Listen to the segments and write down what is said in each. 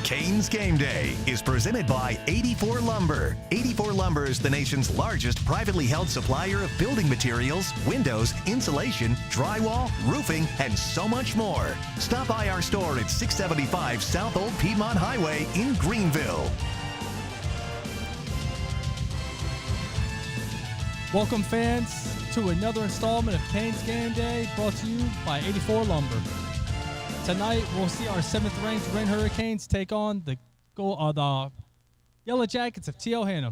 Canes Game Day is presented by 84 Lumber. 84 Lumber is the nation's largest privately held supplier of building materials, windows, insulation, drywall, roofing, and so much more. Stop by our store at 675 South Old Piedmont Highway in Greenville. Welcome, fans, to another installment of Canes Game Day, brought to you by 84 Lumber. Tonight, we'll see our 7th-ranked Wren Hurricanes take on the Yellow Jackets of T.L. Hanna.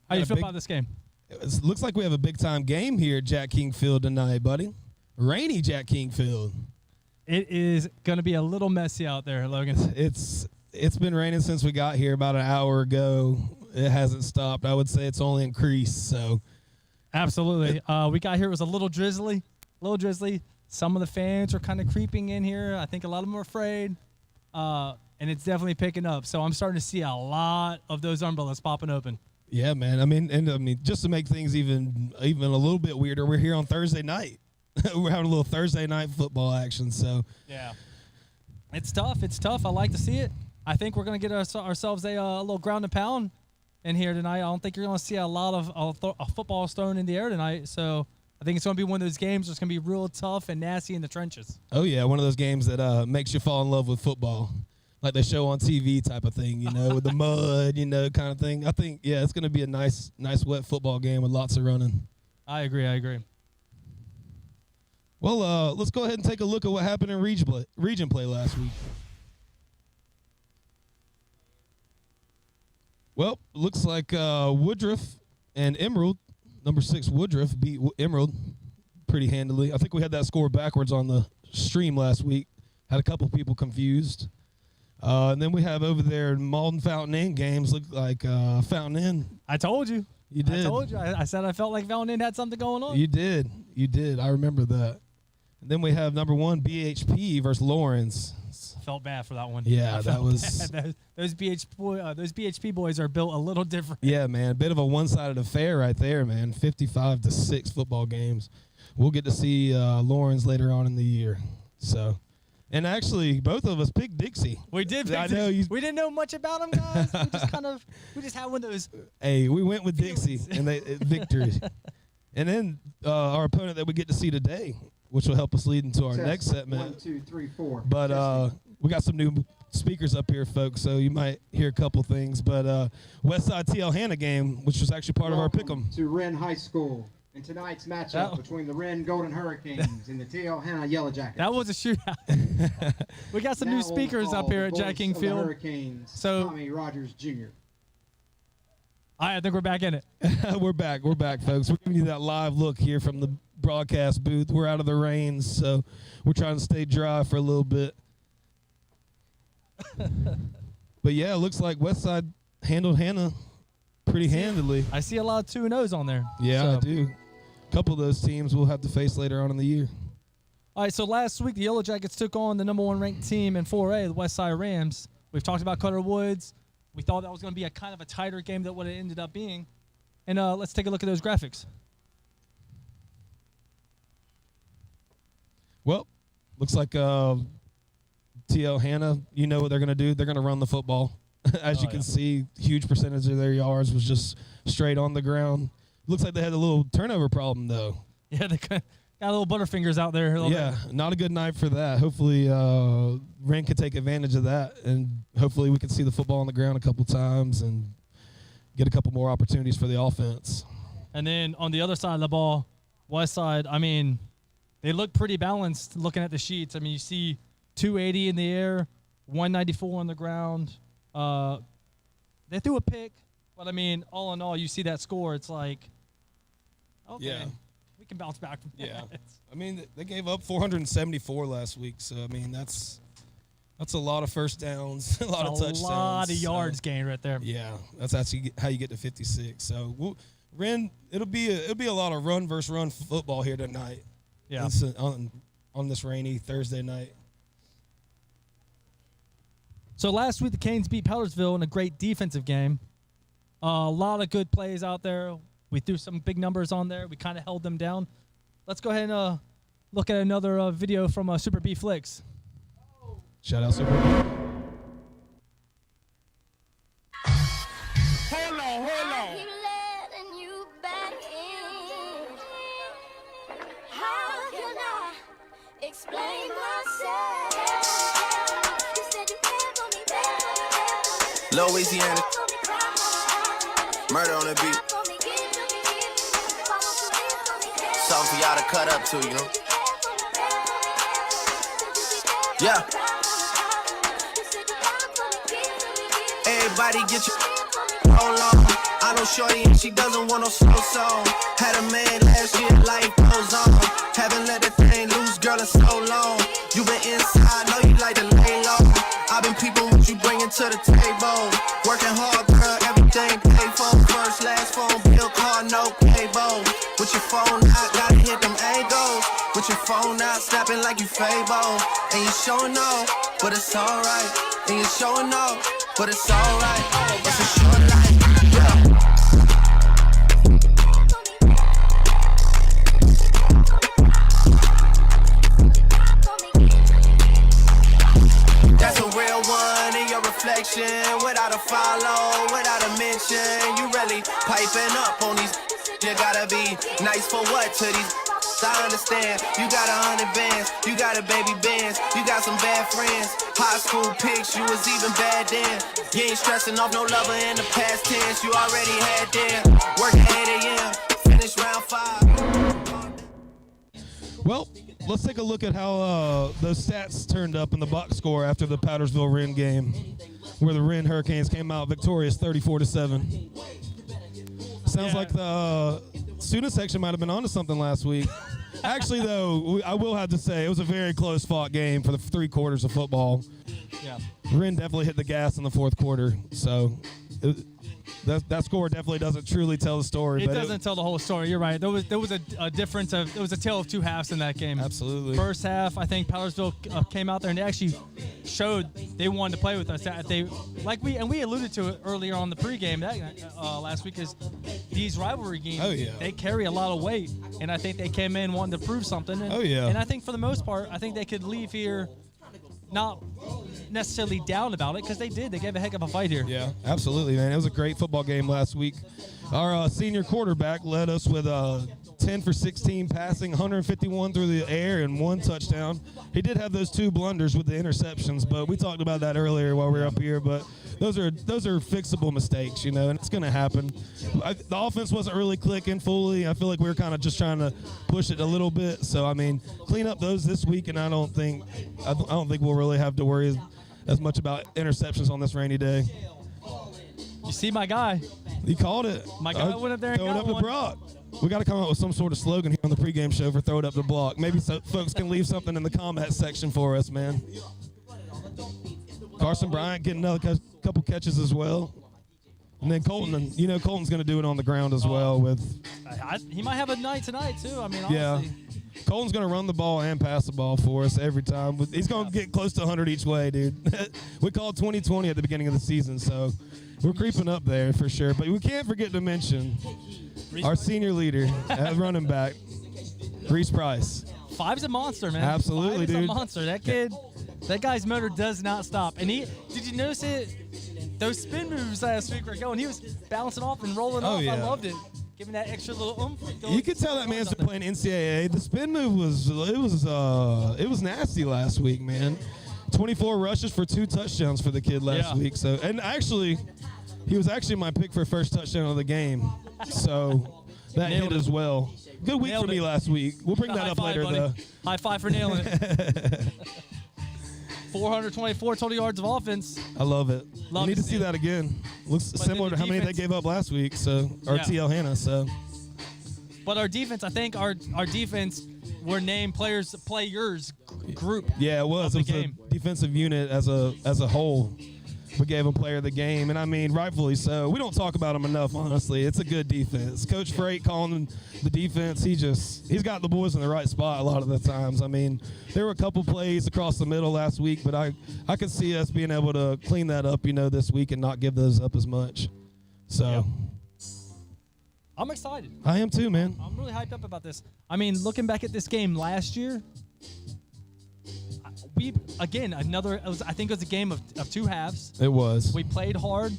How do you feel about this game? It looks like we have a big-time game here at Jack King Field tonight, buddy. Rainy Jack King Field. It is going to be a little messy out there, Logan. It's been raining since we got here about an hour ago. It hasn't stopped. I would say it's only increased. So, absolutely. We got here. It was a little drizzly. Some of the fans are kind of creeping in here. I think a lot of them are afraid, and it's definitely picking up. So I'm starting to see a lot of those umbrellas popping open. Yeah, man. I mean, just to make things even a little bit weirder, we're here on Thursday night. We're having a little Thursday night football action. So yeah, it's tough. I like to see it. I think we're gonna get ourselves a little ground and pound in here tonight. I don't think you're gonna see a lot of footballs thrown in the air tonight. So I think it's going to be one of those games that's going to be real tough and nasty in the trenches. Oh, yeah, one of those games that makes you fall in love with football, like they show on TV type of thing, with the mud, kind of thing. I think, yeah, it's going to be a nice wet football game with lots of running. I agree. Well, let's go ahead and take a look at what happened in region play last week. Well, looks like Woodruff and Emerald, number 6 Woodruff, beat Emerald pretty handily. I think we had that score backwards on the stream last week. Had a couple people confused. And then we have over there Malden Fountain Inn games. Look like Fountain Inn. I told you. You did. I told you. I said I felt like Fountain Inn had something going on. You did. I remember that. And then we have number 1 BHP versus Lawrence. Felt bad for that one. Yeah, that was those BHP boys are built a little different. Yeah, man, a bit of a one-sided affair right there, man. 55-6 football games. We'll get to see Lawrence later on in the year. So, and actually, both of us picked Dixie. We did. I know we didn't know much about them, guys. We just had one of those. Hey, we went with Dixie and they victory. And then our opponent that we get to see today, which will help us lead into our next segment. 1, 2, 3, 4. But we got some new speakers up here, folks, so you might hear a couple things. But Westside TL Hanna game, which was actually part of our pick'em. To Wren High School in tonight's matchup between the Wren Golden Hurricanes and the TL Hanna Yellow Jackets. That was a shootout. We got some new speakers up here at Jack King Field. Hurricanes, so Tommy Rogers Jr. I think we're back in it. We're back, folks. We're giving you that live look here from the broadcast booth. We're out of the rain, so we're trying to stay dry for a little bit. But yeah, it looks like Westside handled Hanna pretty handily. I see a lot of 2-0s on there. Yeah, so. I do. A couple of those teams we'll have to face later on in the year. All right, so last week the Yellow Jackets took on the number 1 ranked team in 4A, the Westside Rams. We've talked about Cutter Woods. We thought that was going to be a kind of a tighter game than what it ended up being. And let's take a look at those graphics. Well, looks like TL Hanna, you know what they're going to do. They're going to run the football. As you can see, huge percentage of their yards was just straight on the ground. Looks like they had a little turnover problem, though. Yeah, they got little butterfingers out there. Yeah, not a good night for that. Hopefully, Wren can take advantage of that, and hopefully we can see the football on the ground a couple times and get a couple more opportunities for the offense. And then on the other side of the ball, Westside, I mean, they look pretty balanced looking at the sheets. I mean, you see 280 in the air, 194 on the ground. They threw a pick, but, I mean, all in all, you see that score, it's like, okay. Yeah. We can bounce back from that. Yeah. I mean, they gave up 474 last week, so, I mean, that's a lot of first downs, a lot of touchdowns. A lot of yards gained right there. Yeah, that's actually how you get to 56. So, Wren, it'll be a lot of run versus run football here tonight. Yeah. On this rainy Thursday night. So last week the Canes beat Pellersville in a great defensive game. A lot of good plays out there. We threw some big numbers on there. We kind of held them down. Let's go ahead and look at another video from Super B Flicks. Shout out Super. Hold on. Explain myself. You said you cared for me, Louisiana. Murder on the beat. Something for y'all to cut up to, you know? Yeah. Everybody get your hold on. I know shorty and she doesn't want no slow song. Had a man last year, life goes on. Haven't let the thing loose, girl, in so long. You been inside, know you like to lay low. I've been peeping what you bringing to the table. Working hard, girl, everything paid for. First, last phone bill, car, no cable. With your phone out, gotta hit them angles. With your phone out, snapping like you Fable. And you showing off, but it's alright. And you showing off, but it's alright. It's a short life, yeah. That's a real one in your reflection. Without a follow, without a mention. You really piping up on these. You gotta be nice for what to these. I understand. You got 100 bands. You got a baby bands. You got some bad friends. High school pics, you was even bad then. You ain't stressing off no lover in the past tense. You already had them. Work at 8 a.m. Finish round 5. Well, let's take a look at how those stats turned up in the box score after the Powdersville Wren game, where the Wren Hurricanes came out victorious 34-7. Sounds like the student section might have been onto something last week. Actually, though, I will have to say it was a very close-fought game for the 3 quarters of football. Yeah. Wren definitely hit the gas in the 4th quarter, so that score definitely doesn't truly tell the story. It doesn't tell the whole story. You're right. There was a difference of there was a tale of 2 halves in that game. Absolutely. First half, I think Powdersville came out there and they actually showed they wanted to play with us. We alluded to it earlier on the pregame last week, is these rivalry games. They carry a lot of weight, and I think they came in wanting to prove something. And, and I think for the most part, I think they could leave here not necessarily down about it, because they did. They gave a heck of a fight here. Yeah, absolutely, man. It was a great football game last week. Our senior quarterback led us with 10 for 16 passing, 151 through the air, and 1 touchdown. He did have those 2 blunders with the interceptions, but we talked about that earlier while we were up here. But those are fixable mistakes, you know, and it's going to happen. The offense wasn't really clicking fully. I feel like we were kind of just trying to push it a little bit. So I mean, clean up those this week, and I don't think we'll really have to worry as much about interceptions on this rainy day. You see my guy. He called it. My guy went up there and throw it got up one. to Brock. We got to come up with some sort of slogan here on the pregame show for Throw It Up the Block. Maybe so folks can leave something in the comment section for us, man. Carson Bryant getting another couple catches as well. And then Colton, Colton's going to do it on the ground as well. He might have a night tonight, too. I mean, honestly. Yeah. Colton's going to run the ball and pass the ball for us every time. He's going to get close to 100 each way, dude. We called 2020 at the beginning of the season, so we're creeping up there for sure. But we can't forget to mention our senior leader at running back, Reese Price. 5's a monster, man. Absolutely, 5 is dude. a monster. That kid, that guy's motor does not stop. And did you notice it? Those spin moves last week were going. He was bouncing off and rolling off. Yeah. I loved it. Giving that extra little oomph. You could tell that man's been playing NCAA. The spin move was nasty last week, man. 24 rushes for 2 touchdowns for the kid last week. So, and actually, he was actually my pick for first touchdown of the game. So that hit as well. Good week for me last week. We'll bring that up later, though. High five for nailing it. 424 total yards of offense. I love it. Love we need to to see see that again. Looks similar to how many they gave up last week. So, or TL Hanna. So, but our defense, I think our defense were named players group. Yeah, it was. It was a defensive unit as a whole. We gave him player of the game, and I mean, rightfully so. We don't talk about him enough, honestly. It's a good defense. Coach Freight calling the defense, he's got the boys in the right spot a lot of the times. I mean, there were a couple plays across the middle last week, but I could see us being able to clean that up, this week and not give those up as much. So, I'm excited. I am too, man. I'm really hyped up about this. I mean, looking back at this game last year, I think it was a game of two halves. It was. We played hard.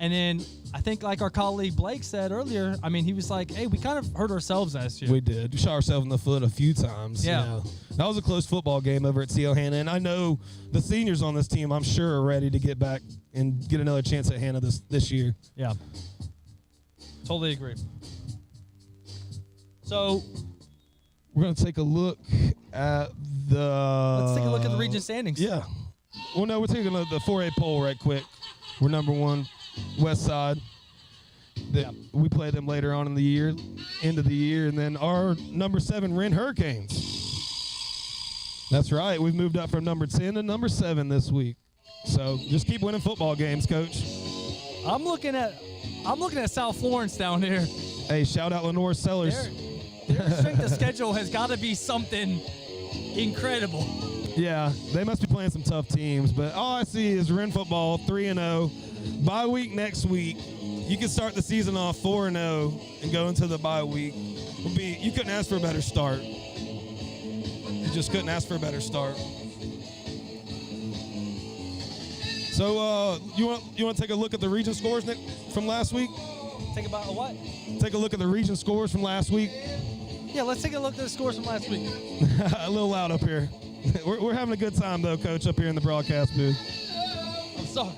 And then I think, like our colleague Blake said earlier, I mean, he was like, hey, we kind of hurt ourselves last year. We did. We shot ourselves in the foot a few times. Yeah. That was a close football game over at CL Hanna. And I know the seniors on this team, I'm sure, are ready to get back and get another chance at Hanna this year. Yeah. Totally agree. So we're going to take a look at let's take a look at the region standings. Yeah. Well, no, we're taking the 4A poll right quick. We're number 1. Westside. We play them later on in the year, end of the year, and then our number 7 Wren Hurricanes. That's right. We've moved up from number 10 to number 7 this week. So just keep winning football games, Coach. I'm looking at South Florence down here. Hey, shout out Lenore Sellers. Their strength of schedule has got to be something incredible. Yeah, they must be playing some tough teams, but all I see is Wren Football 3-0. Bye week next week. You can start the season off 4-0 and go into the bye week. You couldn't ask for a better start. You just couldn't ask for a better start. So you want to take a look at the region scores from last week? Take about a what? Take a look at the region scores from last week. Yeah, let's take a look at the scores from last week. A little loud up here. We're having a good time though, Coach, up here in the broadcast booth. I'm sorry.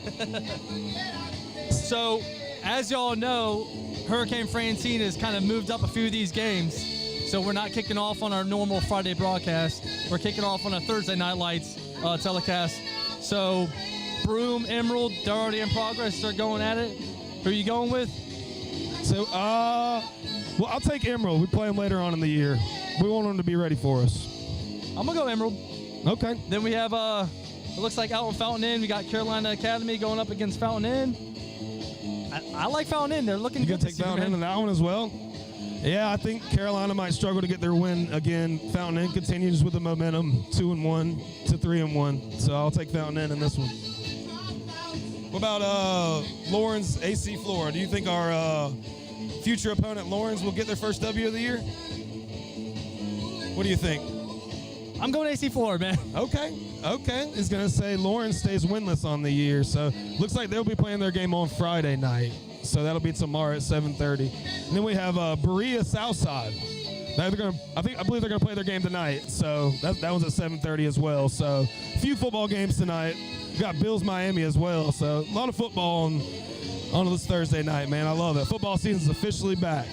So, as y'all know, Hurricane Francine has kind of moved up a few of these games. So we're not kicking off on our normal Friday broadcast. We're kicking off on a Thursday Night Lights telecast. So, Broome, Emerald, they're already in progress. They're going at it. Who are you going with? So, well, I'll take Emerald. We play them later on in the year. We want them to be ready for us. I'm going to go Emerald. Okay. Then we have, it looks like out in Fountain Inn, we got Carolina Academy going up against Fountain Inn. I like Fountain Inn. They're looking good. You going to take Fountain Inn in that one as well? Yeah, I think Carolina might struggle to get their win again. Fountain Inn continues with the momentum, 2-1 to 3-1. So I'll take Fountain Inn in this one. What about Lawrence AC Flora? Do you think our future opponent Lawrence will get their first W of the year? What do you think? I'm going AC Flora, man. Okay. It's going to say Lawrence stays winless on the year. So looks like they'll be playing their game on Friday night. So that'll be tomorrow at 7:30. And then we have Berea Southside. I believe they're going to play their game tonight. So that one's at 7:30 as well. So a few football games tonight. We got Bills Miami as well. So a lot of football on this Thursday night, man. I love it. Football season's officially back.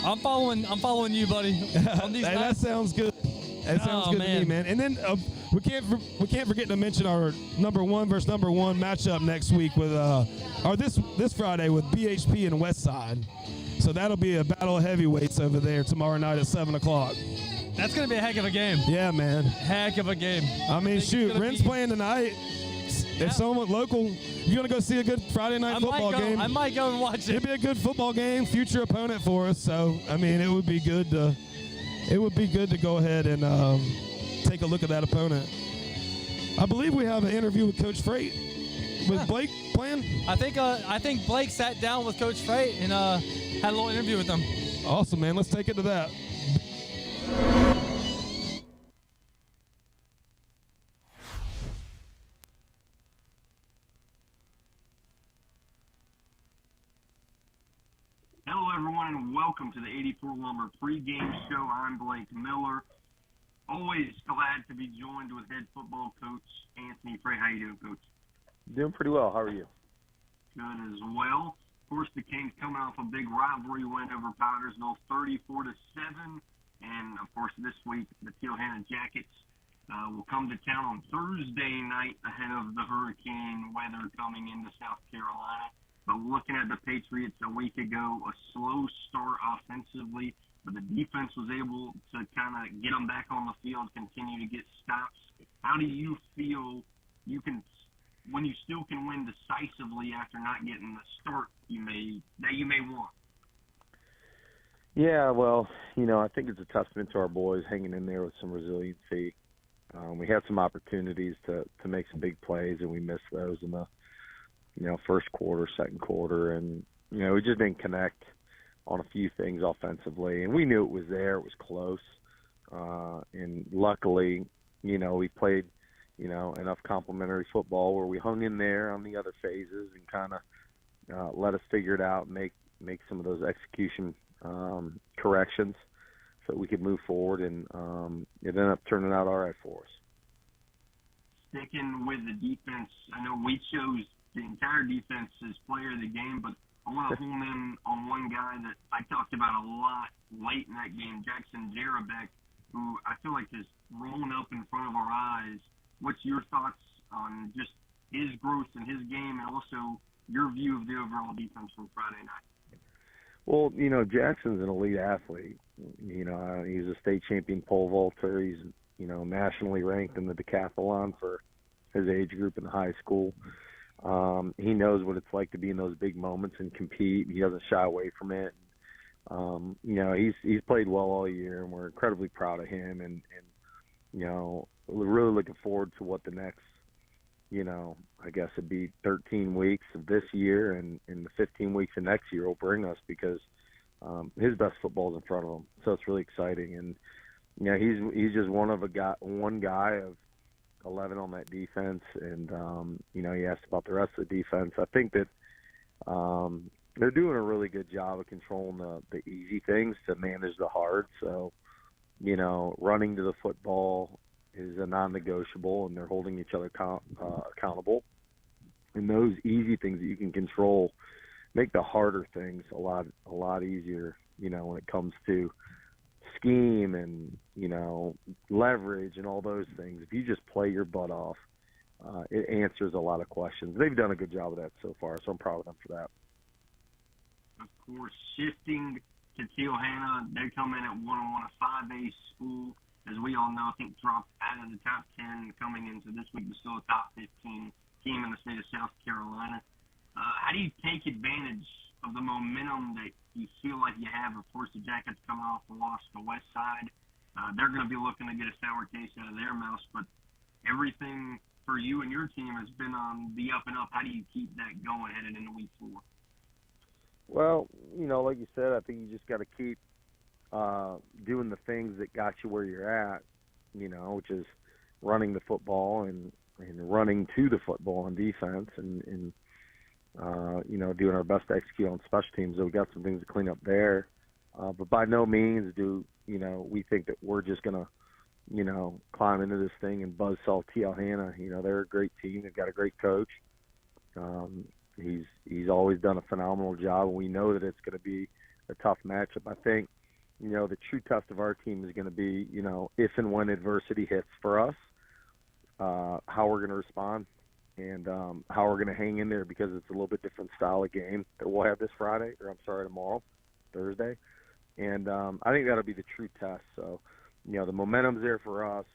I'm following you, buddy. On these Hey, that sounds good. That sounds good to me, man. And then we can't forget to mention our number 1 versus number 1 matchup next week with this Friday with BHP and Westside. So that'll be a battle of heavyweights over there tomorrow night at 7:00. That's gonna be a heck of a game. Yeah, man. Heck of a game. I mean, shoot, Wren's playing tonight. Yeah. If someone local, you're gonna go see a good Friday night football game. I might go and watch it. It'd be a good football game, future opponent for us. So I mean, it would be good to go ahead and take a look at that opponent. I believe we have an interview with Coach Freight with Blake playing. I think Blake sat down with Coach Freight and had a little interview with him. Awesome, man. Let's take it to that. Hello, everyone, and welcome to the 84 Lumber pregame show. I'm Blake Miller. Always glad to be joined with head football coach Anthony Frey. How you doing, Coach? Doing pretty well. How are you? Good as well. Of course, the Kings coming off a big rivalry win over Powdersville, 34-7. And, of course, this week, the Teal Hanna Jackets will come to town on Thursday night ahead of the hurricane weather coming into South Carolina. But looking at the Patriots a week ago, a slow start offensively, but the defense was able to kind of get them back on the field, continue to get stops. How do you feel when you still can win decisively after not getting the start you may want? Yeah, well, I think it's a testament to our boys hanging in there with some resiliency. We had some opportunities to make some big plays, and we missed those in the first quarter, second quarter, and we just didn't connect on a few things offensively, and we knew it was there. It was close, and luckily, we played, enough complimentary football where we hung in there on the other phases and kind of let us figure it out and make some of those execution corrections so we could move forward, and it ended up turning out all right for us. Sticking with the defense, I know we chose the entire defense as player of the game, but I want to hone in on one guy that I talked about a lot late in that game, Jackson Jarabek, who I feel like has grown up in front of our eyes. What's your thoughts on just his growth in his game and also your view of the overall defense from Friday night? Well, Jackson's an elite athlete. He's a state champion pole vaulter. He's, nationally ranked in the decathlon for his age group in high school. He knows what it's like to be in those big moments and compete. He doesn't shy away from it. He's played well all year, and we're incredibly proud of him. And we're really looking forward to what the next, I guess it'd be 13 weeks of this year and the 15 weeks of next year will bring us, because his best football is in front of him. So it's really exciting. And, he's just one guy of 11 on that defense. And, he asked about the rest of the defense. I think that they're doing a really good job of controlling the easy things to manage the hard. So, running to the football is a non-negotiable, and they're holding each other accountable. And those easy things that you can control make the harder things a lot easier, when it comes to scheme and, leverage and all those things. If you just play your butt off, it answers a lot of questions. They've done a good job of that so far, so I'm proud of them for that. Of course, shifting to Teal Hanna, they come in at 1-1, a 5A school. As we all know, I think dropped out of the top 10 coming into this week, but still a top 15 team in the state of South Carolina. How do you take advantage of the momentum that you feel like you have? Of course, the Jackets coming off the loss to Westside. They're going to be looking to get a sour taste out of their mouths, but everything for you and your team has been on the up and up. How do you keep that going headed into week 4? Well, like you said, I think you just got to keep doing the things that got you where you're at, which is running the football and running to the football on defense and doing our best to execute on special teams. So we got some things to clean up there. But by no means do, we think that we're just going to, climb into this thing and buzzsaw Teal Hanna. They're a great team. They've got a great coach. He's always done a phenomenal job, and we know that it's going to be a tough matchup. I think, the true test of our team is going to be, if and when adversity hits for us, how we're going to respond and how we're going to hang in there, because it's a little bit different style of game that we'll have tomorrow, Thursday. And I think that'll be the true test. So, the momentum's there for us,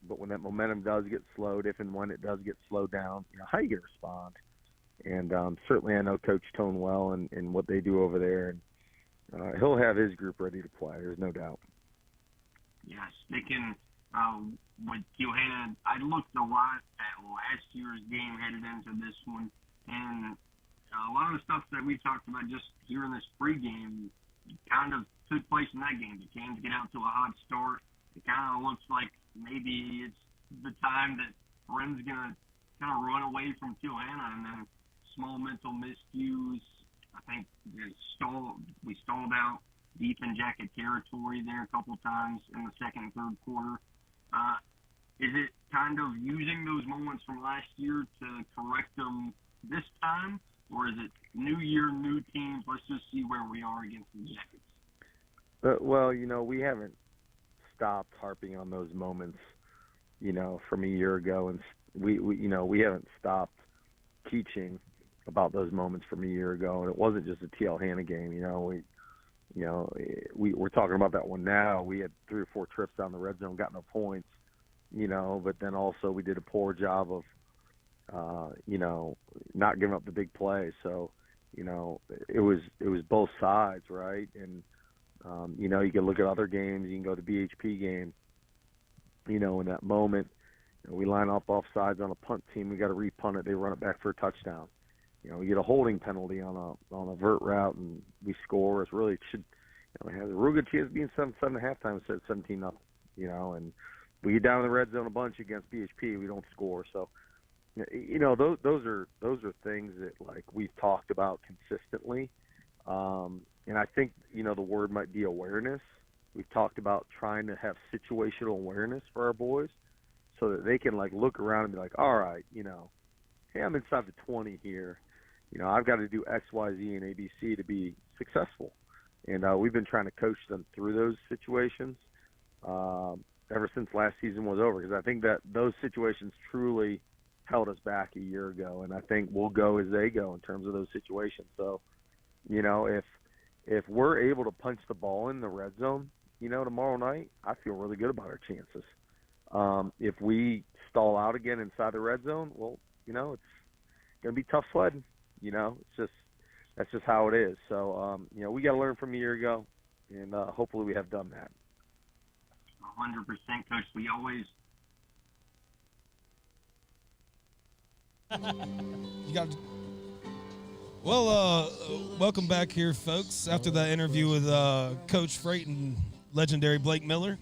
but when that momentum does get slowed, if and when it does get slowed down, how you going to respond? And certainly I know Coach Tone well and what they do over there, and he'll have his group ready to play. There's no doubt. Yeah, sticking with Teal Hanna, I looked a lot at last year's game headed into this one, and a lot of the stuff that we talked about just here in this pregame kind of took place in that game. The Canes get out to a hot start. It kind of looks like maybe it's the time that Wren's going to kind of run away from Teal Hanna, and then small mental miscues. I think we stalled out deep in Jacket territory there a couple times in the second and third quarter. Is it kind of using those moments from last year to correct them this time, or is it new year, new teams, let's just see where we are against the Jackets? Well, we haven't stopped harping on those moments, from a year ago, and we haven't stopped teaching about those moments from a year ago, and it wasn't just a Teal Hanna game. We're talking about that one now. We had 3 or 4 trips down the red zone, got no points, but then also we did a poor job of, not giving up the big play. So, it was both sides, right? And, you can look at other games. You can go to the BHP game, in that moment, we line up off sides on a punt team. We got to repunt it. They run it back for a touchdown. We get a holding penalty on a vert route, and we score. It really should, it has a real good chance of being 7-7 at halftime instead of 17-0. And we get down in the red zone a bunch against BHP, we don't score. So, you know, those are things that, like, we've talked about consistently. And I think, you know, the word might be awareness. We've talked about trying to have situational awareness for our boys so that they can, like, look around and be like, all right, you know, hey, I'm inside the 20 here. You know, I've got to do X, Y, Z, and ABC to be successful. And we've been trying to coach them through those situations ever since last season was over, because I think that those situations truly held us back a year ago, and I think we'll go as they go in terms of those situations. So, you know, if we're able to punch the ball in the red zone, you know, tomorrow night, I feel really good about our chances. If we stall out again inside the red zone, well, you know, it's going to be tough sledding. You know, that's just how it is. So, you know, we got to learn from a year ago, and hopefully we have done that. 100%, Coach. We always You got. Well, welcome back here, folks. After that interview with Coach Freight and legendary Blake Miller.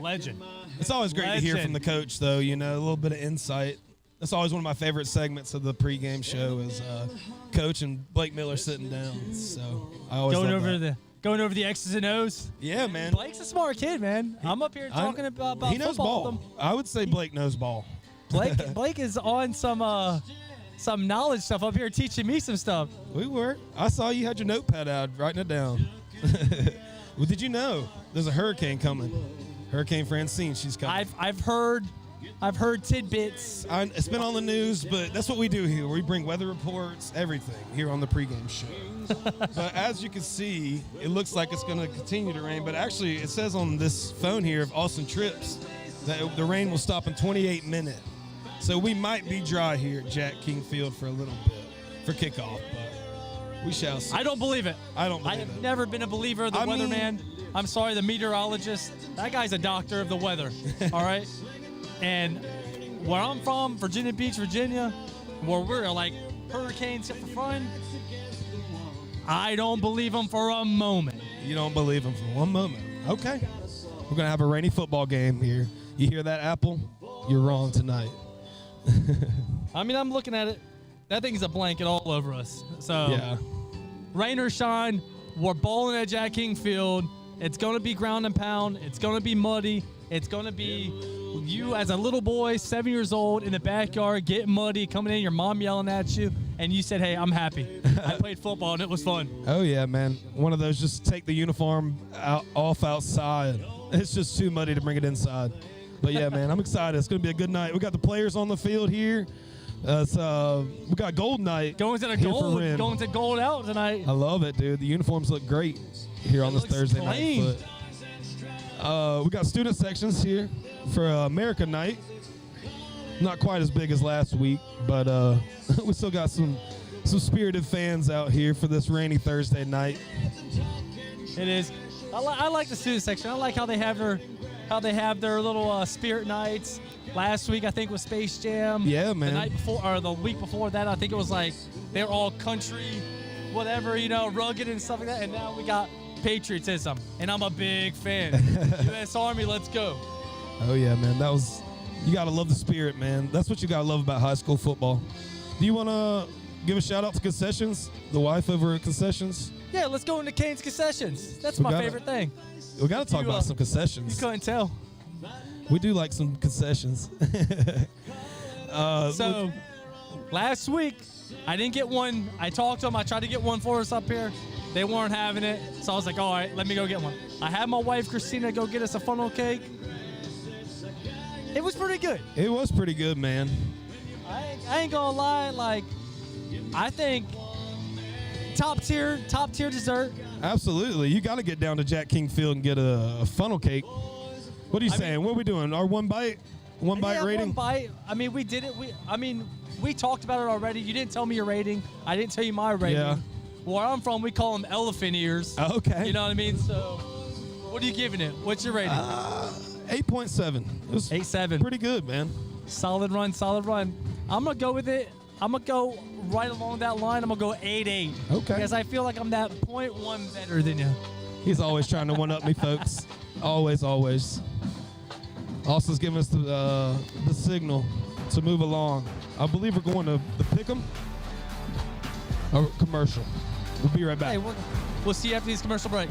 Legend. It's always great to hear from the coach, though. You know, a little bit of insight. That's always one of my favorite segments of the pregame show is Coach and Blake Miller sitting down. So I always going over the X's and O's. Yeah, man. Blake's a smart kid, man. I'm up here talking about he knows football ball. with him. I would say Blake knows ball. Blake is on some knowledge stuff up here teaching me some stuff. We were. I saw you had your notepad out writing it down. Well, did you know there's a hurricane coming? Hurricane Francine, she's coming. I've heard tidbits. It's been on the news, but that's what we do here. We bring weather reports, everything here on the pregame show. But as you can see, it looks like it's going to continue to rain. But actually, it says on this phone here of Austin Trips that the rain will stop in 28 minutes. So we might be dry here at Jack King Field for a little bit for kickoff, but we shall see. I don't believe it. I have never been a believer of the weatherman. I'm sorry, the meteorologist. That guy's a doctor of the weather. All right. And where I'm from, Virginia Beach, Virginia, where we're like hurricanes hit for fun, I don't believe them for a moment. You don't believe them for one moment. Okay. We're going to have a rainy football game here. You hear that, Apple? You're wrong tonight. I mean, I'm looking at it. That thing's a blanket all over us. So, yeah. Rain or shine, we're bowling at Jack King Field. It's going to be ground and pound. It's going to be muddy. It's going to be you as a little boy, 7 years old, in the backyard, getting muddy, coming in, your mom yelling at you, and you said, hey, I'm happy. I played football, and it was fun. Oh, yeah, man. One of those, just take the uniform off outside. It's just too muddy to bring it inside. But, yeah, man, I'm excited. It's going to be a good night. We got the players on the field here. We got Gold Night. Going to gold out tonight. I love it, dude. The uniforms look great here on this Thursday night. We got student sections here for America Night. Not quite as big as last week, but we still got some spirited fans out here for this rainy Thursday night. It is. I like the student section. I like how they have their little spirit nights. Last week I think was Space Jam. Yeah, man. The night before or the week before that I think it was like they're all country, whatever, rugged and stuff like that. And now we got patriotism, and I'm a big fan. U.S. Army, let's go. Oh yeah, man. You gotta love the spirit, man. That's what you gotta love about high school football. Do you wanna give a shout out to Concessions, the wife over at Concessions? Yeah, let's go into Kane's Concessions. That's my favorite thing. We gotta talk about some concessions. You couldn't tell. We do like some concessions. So last week I didn't get one. I talked to them. I tried to get one for us up here. They weren't having it. So I was like, all right, let me go get one. I had my wife, Christina, go get us a funnel cake. It was pretty good. It was pretty good, man. I ain't gonna lie. Like, I think top tier dessert. Absolutely. You got to get down to Jack King Field and get a funnel cake. What are you saying? What are we doing? Our one bite rating? One bite. I mean, we did it. We talked about it already. You didn't tell me your rating. I didn't tell you my rating. Yeah. Where I'm from, we call them elephant ears. Okay. You know what I mean? So, what are you giving it? What's your rating? 8.7. It was 8.7. Pretty good, man. Solid run. I'm going to go with it. I'm going to go right along that line. I'm going to go 8.8. Okay. Because I feel like I'm that 0.1 better than you. He's always trying to one-up me, folks. Always. Austin's giving us the signal to move along. I believe we're going to the Pick'em or commercial. We'll be right back. Hey, we'll see you after these commercial break.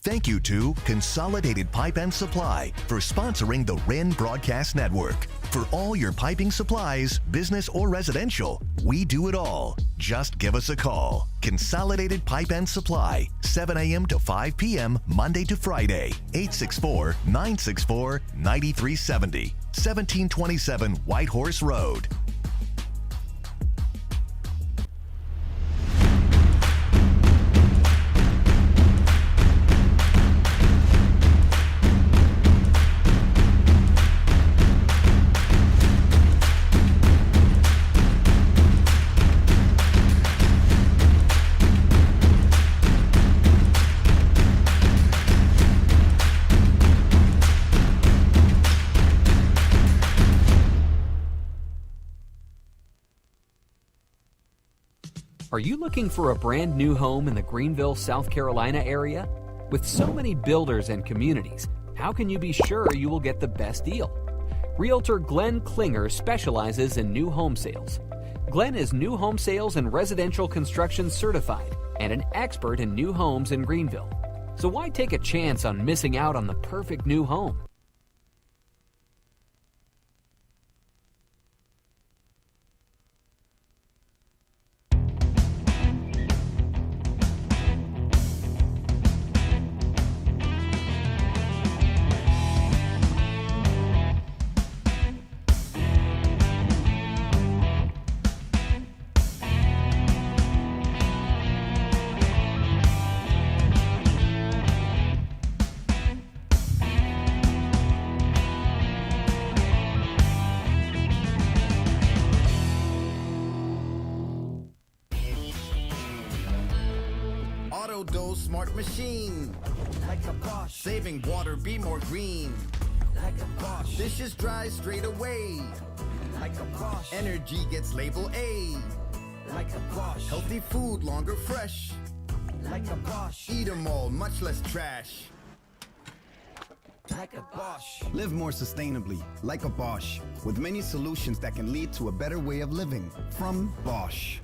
Thank you to Consolidated Pipe and Supply for sponsoring the Wren Broadcast Network. For all your piping supplies, business or residential, we do it all. Just give us a call. Consolidated Pipe and Supply, 7 a.m. to 5 p.m. Monday to Friday, 864-964-9370, 1727 White Horse Road. Are you looking for a brand new home in the Greenville, South Carolina area? With so many builders and communities, how can you be sure you will get the best deal? Realtor Glenn Klinger specializes in new home sales. Glenn is new home sales and residential construction certified and an expert in new homes in Greenville. So why take a chance on missing out on the perfect new home? Dose smart machine, like a Bosch. Saving water, be more green, like a Bosch. Dishes dry straight away, like a Bosch. Energy gets label A, like a Bosch. Healthy food longer fresh, like a Bosch. Eat 'em all, much less trash, like a Bosch. Live more sustainably, like a Bosch, with many solutions that can lead to a better way of living. From Bosch.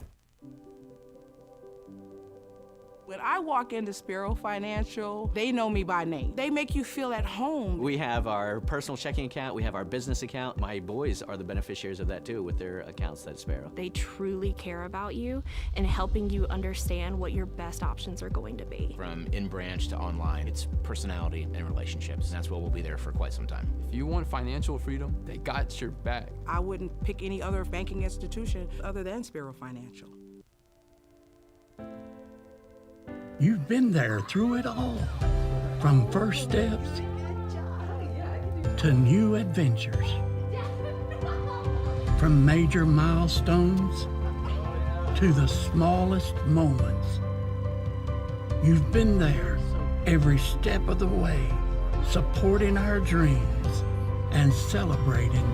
When I walk into Sparrow Financial, they know me by name. They make you feel at home. We have our personal checking account, we have our business account. My boys are the beneficiaries of that too with their accounts at Sparrow. They truly care about you and helping you understand what your best options are going to be. From in-branch to online, it's personality and relationships. And that's what we'll be there for quite some time. If you want financial freedom, they got your back. I wouldn't pick any other banking institution other than Sparrow Financial. You've been there through it all, from first steps to new adventures, from major milestones to the smallest moments. You've been there every step of the way, supporting our dreams and celebrating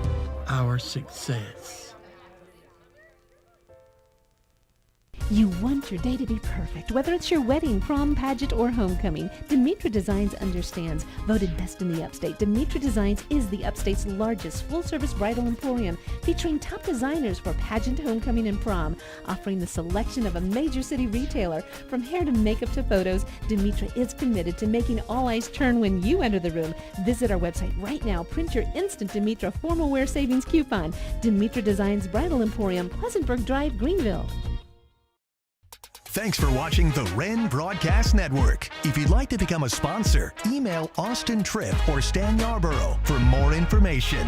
our success. You want your day to be perfect, whether it's your wedding, prom, pageant, or homecoming. Demetra Designs understands. Voted best in the upstate, Demetra Designs is the upstate's largest full-service bridal emporium, featuring top designers for pageant, homecoming, and prom. Offering the selection of a major city retailer, from hair to makeup to photos, Demetra is committed to making all eyes turn when you enter the room. Visit our website right now. Print your instant Demetra formal wear savings coupon. Demetra Designs Bridal Emporium, Pleasantburg Drive, Greenville. Thanks for watching the Wren Broadcast Network. If you'd like to become a sponsor, email Austin Tripp or Stan Yarborough for more information.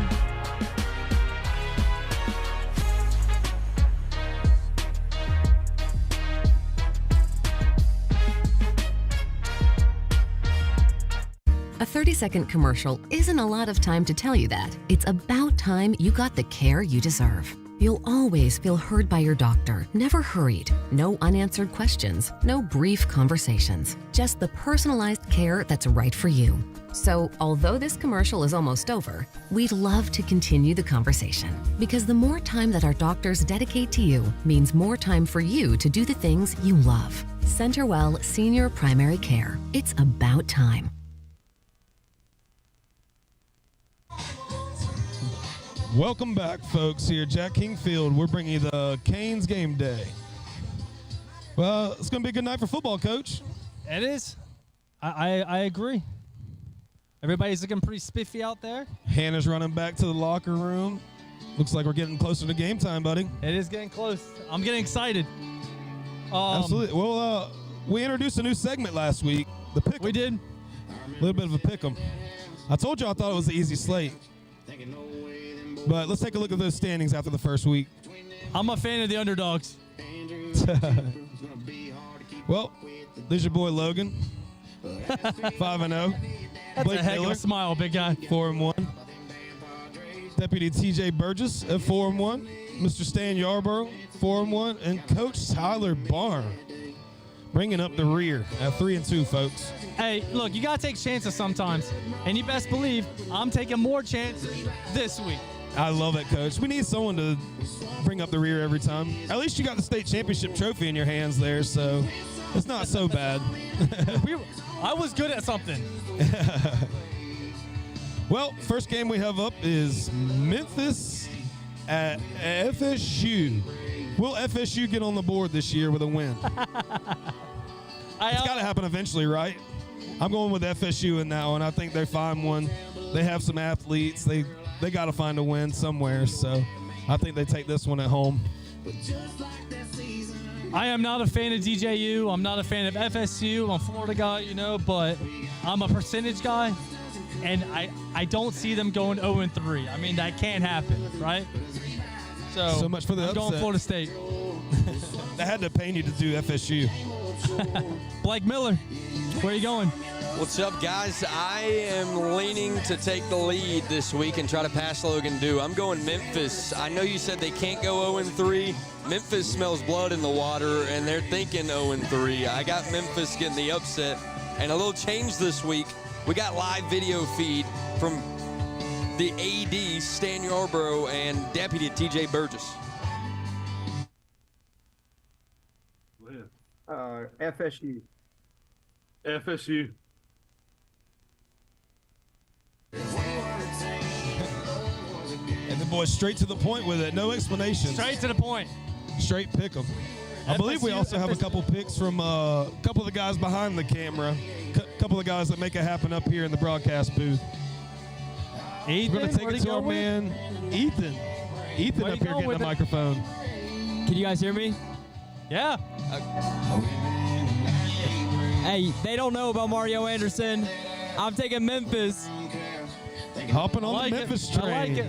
A 30-second commercial isn't a lot of time to tell you that. It's about time you got the care you deserve. You'll always feel heard by your doctor, never hurried. No unanswered questions, no brief conversations. Just the personalized care that's right for you. So, although this commercial is almost over, we'd love to continue the conversation. Because the more time that our doctors dedicate to you means more time for you to do the things you love. CenterWell Senior Primary Care. It's about time. Welcome back, folks. Here, Jack King Field. We're bringing you the Canes game day. Well, it's going to be a good night for football, Coach. It is. I agree. Everybody's looking pretty spiffy out there. Hannah's running back to the locker room. Looks like we're getting closer to game time, buddy. It is getting close. I'm getting excited. Absolutely. Well, we introduced a new segment last week. The pick 'em. We did. A little bit of a pick 'em. I told you I thought it was an easy slate. But let's take a look at those standings after the first week. I'm a fan of the underdogs. Well, there's your boy Logan, 5-0. That's Blake a heck Miller, of a smile, big guy. 4-1. Deputy TJ Burgess at 4-1. Mr. Stan Yarborough, 4-1. And Coach Tyler Barn bringing up the rear at 3-2, folks. Hey, look, you got to take chances sometimes. And you best believe I'm taking more chances this week. I love it, Coach. We need someone to bring up the rear every time. At least you got the state championship trophy in your hands there, so it's not so bad. I was good at something. Well, first game we have up is Memphis at FSU. Will FSU get on the board this year with a win? It's got to happen eventually, right? I'm going with FSU in that one. I think they find one. They have some athletes. They got to find a win somewhere, so I think they take this one at home. I am not a fan of DJU. I'm not a fan of FSU. I'm a Florida guy, but I'm a percentage guy, and I don't see them going 0-3. I mean, that can't happen, right? So much for the I'm upset. going Florida State. That had to pain you to do FSU. Blake Miller, where are you going? What's up, guys? I am leaning to take the lead this week and try to pass Logan Dew. I'm going Memphis. I know you said they can't go 0-3. Memphis smells blood in the water, and they're thinking 0-3. I got Memphis getting the upset. And a little change this week. We got live video feed from the AD, Stan Yarborough, and Deputy TJ Burgess. FSU. FSU. And the boys straight to the point with it. No explanation. Straight to the point. Straight pick 'em. I believe we also have a couple picks from a couple of the guys behind the camera. A couple of guys that make it happen up here in the broadcast booth. Ethan, we're going to take it to our man, Ethan. Ethan up here getting the microphone. Can you guys hear me? Yeah. Hey, they don't know about Mario Anderson. I'm taking Memphis. Hopping on the Memphis train. I like it.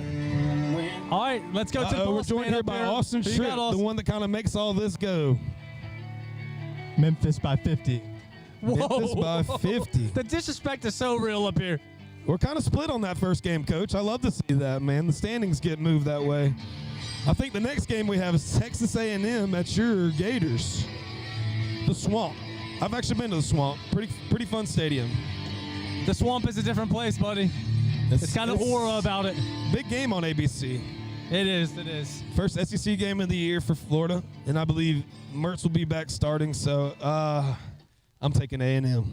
All right, let's go to the we're joined here by Austin Tripp, the one that kind of makes all this go. Memphis by 50. Whoa. Memphis by 50. The disrespect is so real up here. We're kind of split on that first game, Coach. I love to see that, man. The standings get moved that way. I think the next game we have is Texas A&M at your Gators. The Swamp. I've actually been to the Swamp. Pretty fun stadium. The Swamp is a different place, buddy. It's kind of aura about it. Big game on ABC. It is. First SEC game of the year for Florida, and I believe Mertz will be back starting, so I'm taking A&M.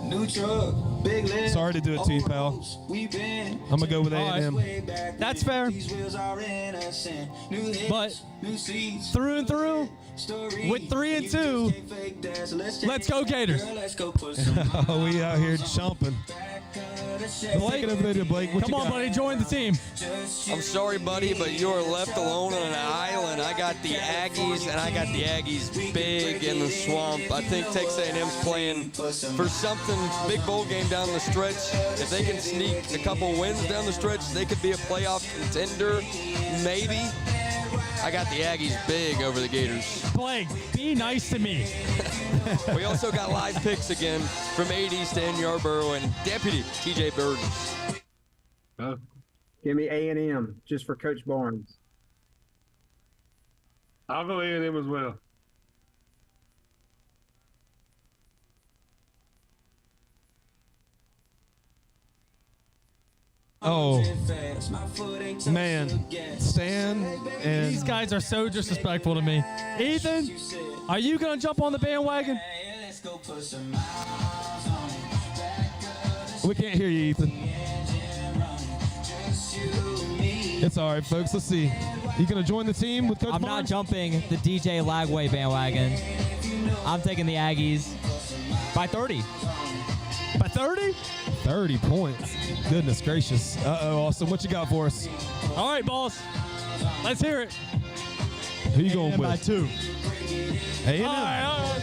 New truck, big lift. Sorry to do it to you, pal. I'm going to go with A&M. That's fair. But through and through, with 3-2, let's go Gators. We out here chomping. Blake, Blake. Come on, buddy, join the team. I'm sorry, buddy, but you're left alone on an island. I got the Aggies, and I got the Aggies big in the Swamp. I think Texas A&M's playing for something, big bowl game down the stretch. If they can sneak a couple wins down the stretch, they could be a playoff contender, maybe. I got the Aggies big over the Gators. Blake, be nice to me. We also got live picks again from AD Stan Yarborough and Deputy TJ Burgess. Give me A&M just for Coach Barnes. I'll go A&M as well. Oh, man. Stan and These guys are so disrespectful to me. Ethan, are you going to jump on the bandwagon? we can't hear you, Ethan. It's all right, folks. Let's see. You going to join the team with Coach I'm not Barnes? jumping the DJ Lagway bandwagon. I'm taking the Aggies by 30. By 30? 30 points. Goodness gracious. Uh-oh, Austin. What you got for us? All right, boss. Let's hear it. Who you going A&M with? by 2. A&M. All right.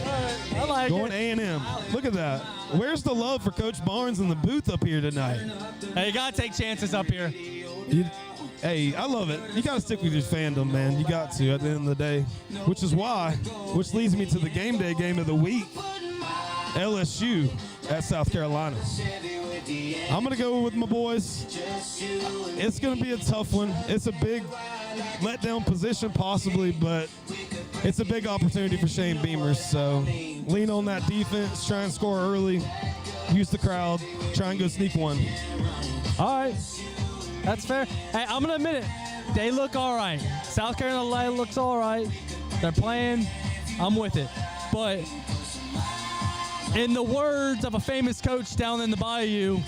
I like Going it. A&M. Look at that. Where's the love for Coach Barnes in the booth up here tonight? Hey, you got to take chances up here. Hey, I love it. You got to stick with your fandom, man. You got to at the end of the day, which leads me to the game day game of the week. LSU at South Carolina. I'm going to go with my boys. It's going to be a tough one. It's a big letdown position possibly, but it's a big opportunity for Shane Beamers. So lean on that defense, try and score early, use the crowd, try and go sneak one. All right. That's fair. Hey, I'm going to admit it. They look all right. South Carolina looks all right. They're playing. I'm with it. But in the words of a famous coach down in the bayou,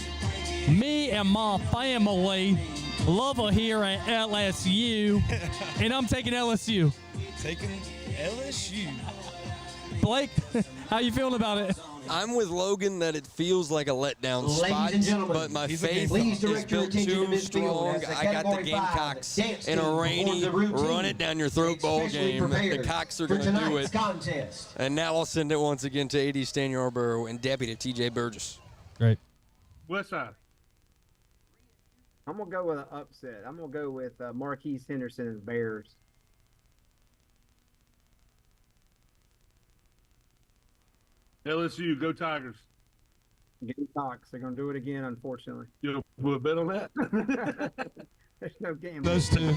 me and my family love her here at LSU, and I'm taking LSU. Taking LSU. Blake, how you feeling about it? I'm with Logan that it feels like a letdown spot, but my faith is built too strong. I got the Gamecocks in a rainy, run-it-down-your-throat ball game. The Cocks are going to do it. And now I'll send it once again to AD Stan Yarborough and Deputy TJ Burgess. Great. Westside. I'm going to go with an upset. I'm going to go with Marquise Henderson and the Bears. LSU, go Tigers. Gamecocks. They're going to do it again, unfortunately. You'll put a bet on that? There's no game. Those two.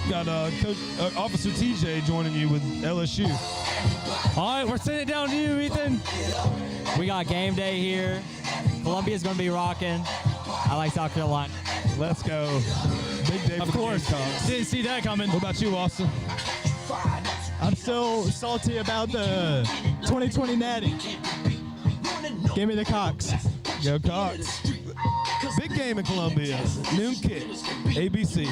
Got Officer TJ joining you with LSU. All right, we're sending it down to you, Ethan. We got game day here. Columbia's going to be rocking. I like South Carolina. Let's go. Big day for Of course. the Gamecocks. Didn't see that coming. What about you, Austin? I'm still salty about the 2020 Natty. Give me the Cox. Go Cox. Big game in Columbia. Noon kick. ABC.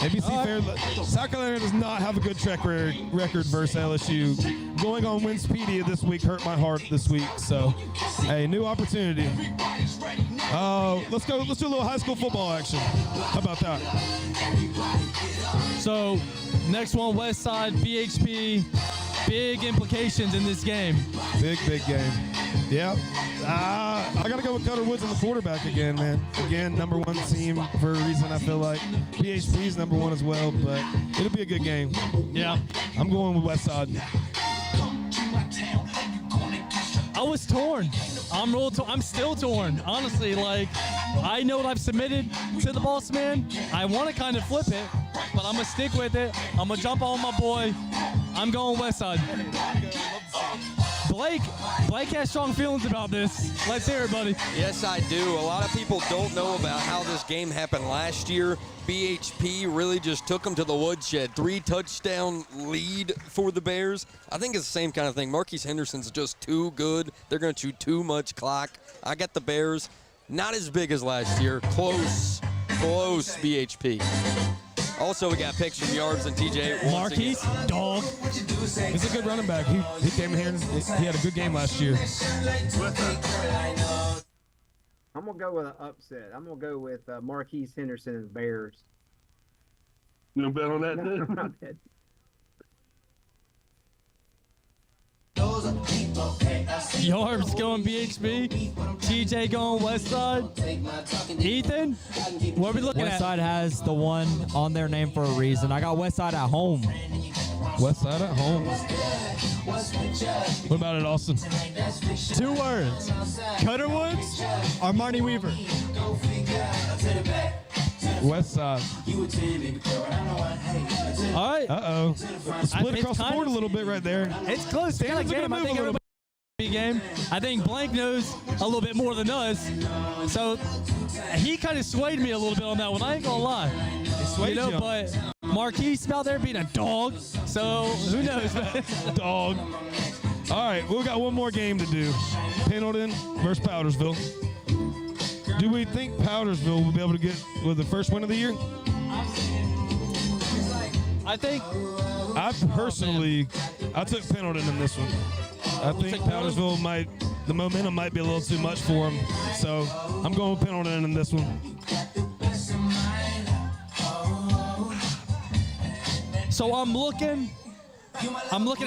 ABC Fair. South Carolina does not have a good track record versus LSU. Going on Winspedia this week hurt my heart this week. So, hey, new opportunity. Let's do a little high school football action. How about that? So, next one, Westside, BHP. Big implications in this game. Big game. Yeah. I got to go with Cutter Woods on the quarterback again, man. Again, number one team for a reason, I feel like. BHP's number one as well, but it'll be a good game. Yeah. I'm going with Westside. I was torn. I'm still torn. Honestly, like, I know what I've submitted to the boss man. I want to kind of flip it, but I'm going to stick with it. I'm going to jump on my boy. I'm going Westside. Blake has strong feelings about this. Let's hear it, buddy. Yes, I do. A lot of people don't know about how this game happened last year. BHP really just took them to the woodshed. 3-touchdown lead for the Bears. I think it's the same kind of thing. Marquise Henderson's just too good. They're going to chew too much clock. I got the Bears. Not as big as last year. Close BHP. Also, we got picks from Yarbs and TJ. Marquise, dog. He's a good running back. He came in here and he had a good game last year. I'm going to go with an upset. I'm going to go with Marquise Henderson and the Bears. You going to bet on that, No, too? I'm not betting. Yarbs going BHB. TJ going Westside. Ethan, what are we looking at? Westside has the one on their name for a reason. I got Westside at home. Westside at home. What about it, Austin? 2 words. Cutter Woods or Marnie Weaver? Westside. All right. Uh-oh. Split across the board a little bit right there. It's close. It's kind of game. I think everybody game. I think Blank knows a little bit more than us. So he kind of swayed me a little bit on that one. I ain't gonna lie. Swayed you. But Marquise out there being a dog. So who knows? Dog. All right, we got one more game to do. Pendleton versus Powdersville. Do we think Powdersville will be able to get with the first win of the year? I think. I personally, I took Pendleton in this one. I think Powdersville the momentum might be a little too much for them. So I'm going with Pendleton in this one. So I'm looking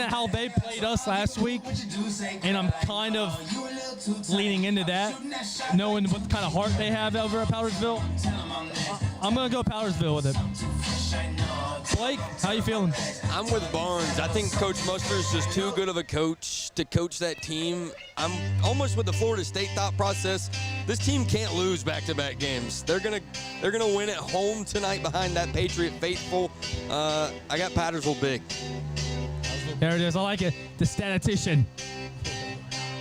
at how they played us last week, and I'm kind of leaning into that, knowing what kind of heart they have over at Powdersville. I'm going to go Powdersville with it. Blake, how you feeling? I'm with Barnes. I think Coach Muster is just too good of a coach to coach that team. I'm almost with the Florida State thought process. This team can't lose back-to-back games. They're gonna win at home tonight behind that Patriot faithful. I got Powdersville big. There it is. I like it. The statistician.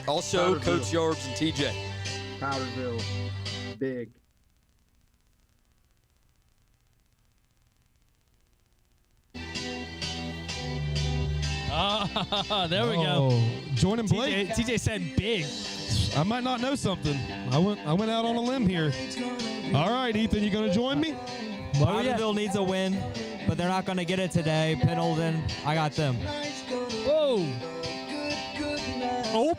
Also, Coach Yarbs and TJ. Powdersville, big. There we go. Jordan Blake. TJ said big. I might not know something. I went out on a limb here. All right, Ethan, you gonna join me? Powdersville needs a win, but they're not going to get it today. Pendleton, I got them. Whoa. Oh.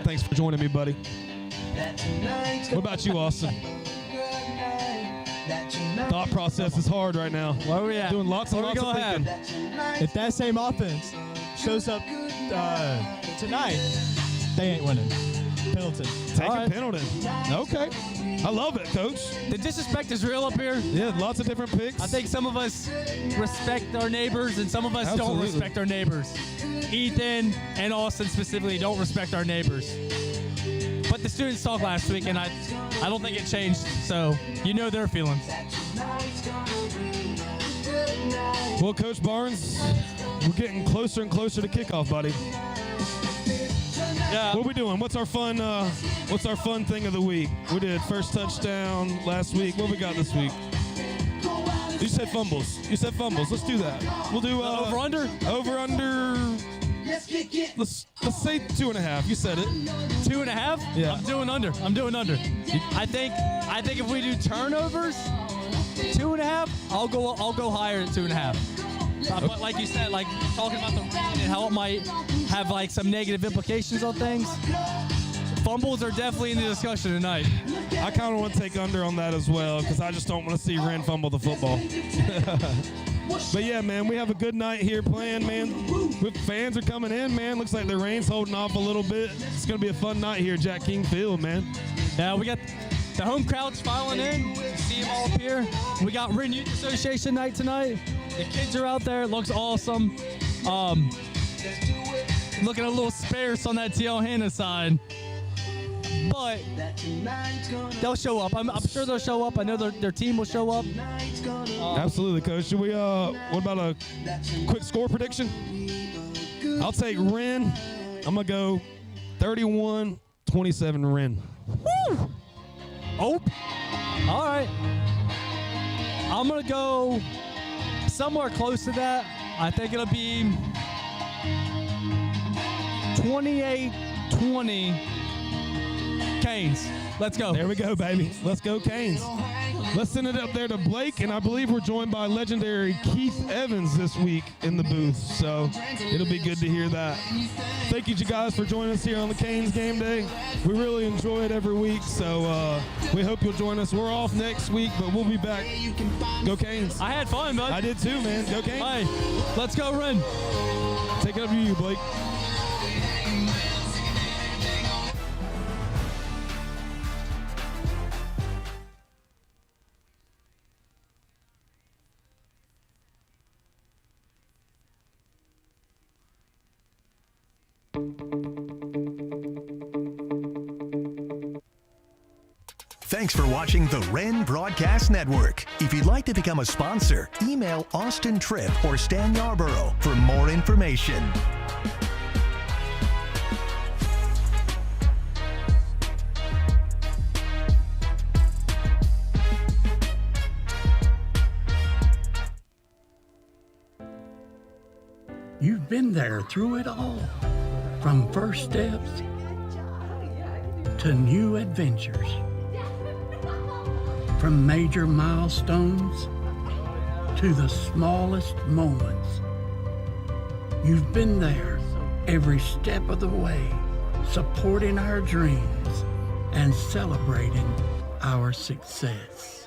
Thanks for joining me, buddy. What about you, Austin? Thought process is hard right now. Where are we at? Doing lots and lots of thinking. If that same offense shows up tonight, they ain't winning. Pendleton. Taking Pendleton. Okay. I love it, Coach. The disrespect is real up here. Yeah, lots of different picks. I think some of us respect our neighbors and some of us don't respect our neighbors. Ethan and Austin specifically don't respect our neighbors. But the students talked last week, and I don't think it changed, so you know their feelings. Well, Coach Barnes, we're getting closer and closer to kickoff, buddy. Yeah. What are we doing? What's our fun thing of the week? We did first touchdown last week. What we got this week? You said fumbles. Let's do that. We'll do over under. Let's say 2.5. You said it. 2.5? Yeah. I'm doing under. I think if we do turnovers, 2.5. I'll go higher at 2.5. But like you said, like talking about the rain and how it might have like some negative implications on things. Fumbles are definitely in the discussion tonight. I kind of want to take under on that as well because I just don't want to see Wren fumble the football. But yeah, man, we have a good night here playing, man. Fans are coming in, man. Looks like the rain's holding off a little bit. It's going to be a fun night here at Jack King Field, man. Yeah, we got the home crowd's filing in. You see them all up here. We got Wren Youth Association night tonight. The kids are out there. It looks awesome. Looking a little sparse on that TL Hanna side. But they'll show up. I'm sure they'll show up. I know their team will show up. Absolutely, Coach. Should we, what about a quick score prediction? I'll take Wren. I'm going to go 31-27 Wren. Woo! Oh. All right. I'm going to go somewhere close to that. I think it'll be 28-20 Canes. Let's go. There we go, baby. Let's go, Canes. Let's send it up there to Blake, and I believe we're joined by legendary Keith Evans this week in the booth, so it'll be good to hear that. Thank you guys for joining us here on the Canes Game Day. We really enjoy it every week, so we hope you'll join us. We're off next week, but we'll be back. Go Canes. I had fun, bud. I did too, man. Go Canes. Hey, let's go, Wren. Take it up to you, Blake. Thanks for watching the Wren Broadcast Network. If you'd like to become a sponsor, email Austin Tripp or Stan Yarborough for more information. You've been there through it all, from first steps to new adventures, from major milestones to the smallest moments. You've been there every step of the way, supporting our dreams and celebrating our success.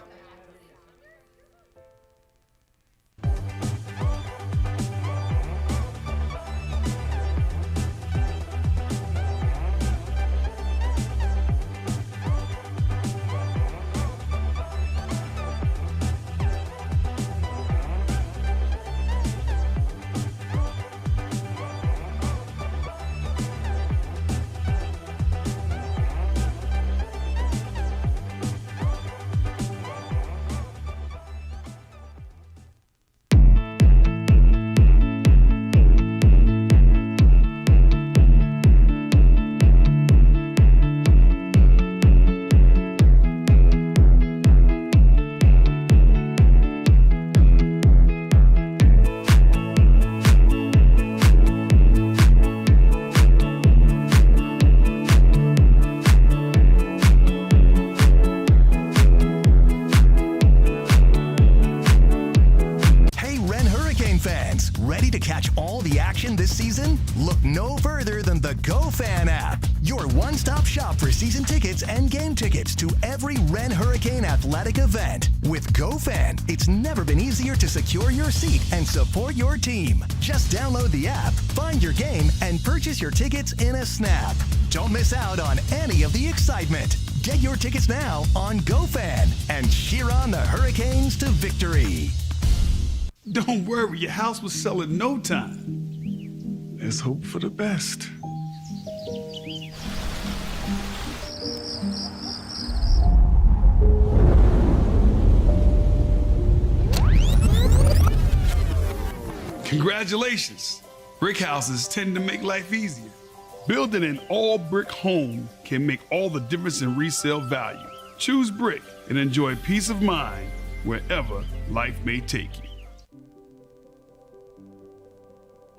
This season? Look no further than the GoFan app, your one-stop shop for season tickets and game tickets to every Wren Hurricane athletic event. With GoFan, it's never been easier to secure your seat and support your team. Just download the app, find your game, and purchase your tickets in a snap. Don't miss out on any of the excitement. Get your tickets now on GoFan and cheer on the Hurricanes to victory. Don't worry, your house will sell in no time. Let's hope for the best. Congratulations! Brick houses tend to make life easier. Building an all-brick home can make all the difference in resale value. Choose brick and enjoy peace of mind wherever life may take you.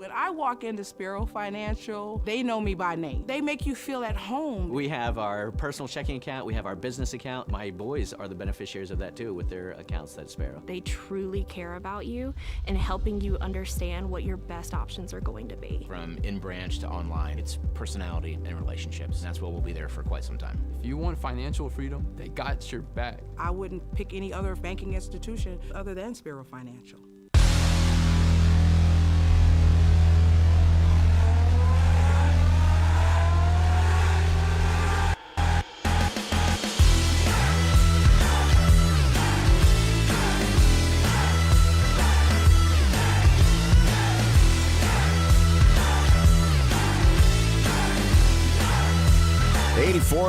When I walk into Spiro Financial, they know me by name. They make you feel at home. We have our personal checking account, we have our business account. My boys are the beneficiaries of that too with their accounts at Sparrow. They truly care about you and helping you understand what your best options are going to be. From in-branch to online, it's personality and relationships. And that's what we'll be there for quite some time. If you want financial freedom, they got your back. I wouldn't pick any other banking institution other than Spiro Financial.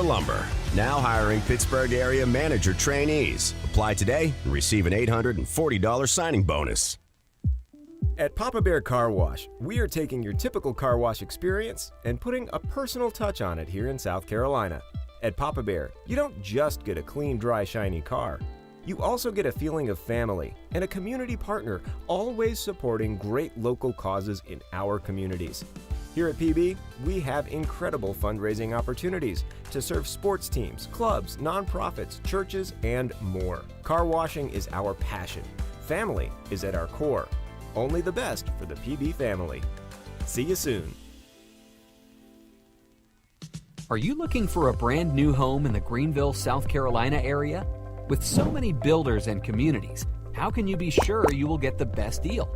Lumber, now hiring Pittsburgh area manager trainees. Apply today and receive an $840 signing bonus. At Papa Bear Car Wash, we are taking your typical car wash experience and putting a personal touch on it here in South Carolina. At Papa Bear, you don't just get a clean, dry, shiny car. You also get a feeling of family and a community partner, always supporting great local causes in our communities. Here at PB, we have incredible fundraising opportunities to serve sports teams, clubs, nonprofits, churches, and more. Car washing is our passion. Family is at our core. Only the best for the PB family. See you soon. Are you looking for a brand new home in the Greenville, South Carolina area? With so many builders and communities, how can you be sure you will get the best deal?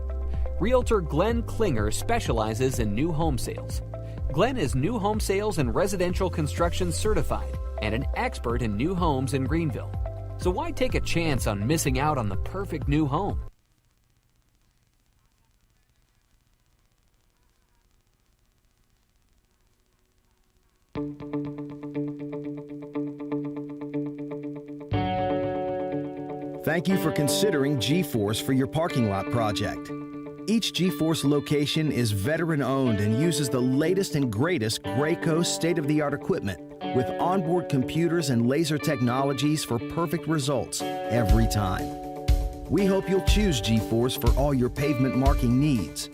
Realtor Glenn Klinger specializes in new home sales. Glenn is new home sales and residential construction certified and an expert in new homes in Greenville. So why take a chance on missing out on the perfect new home? Thank you for considering G-Force for your parking lot project. Each G-Force location is veteran-owned and uses the latest and greatest Graco state-of-the-art equipment with onboard computers and laser technologies for perfect results every time. We hope you'll choose G-Force for all your pavement marking needs.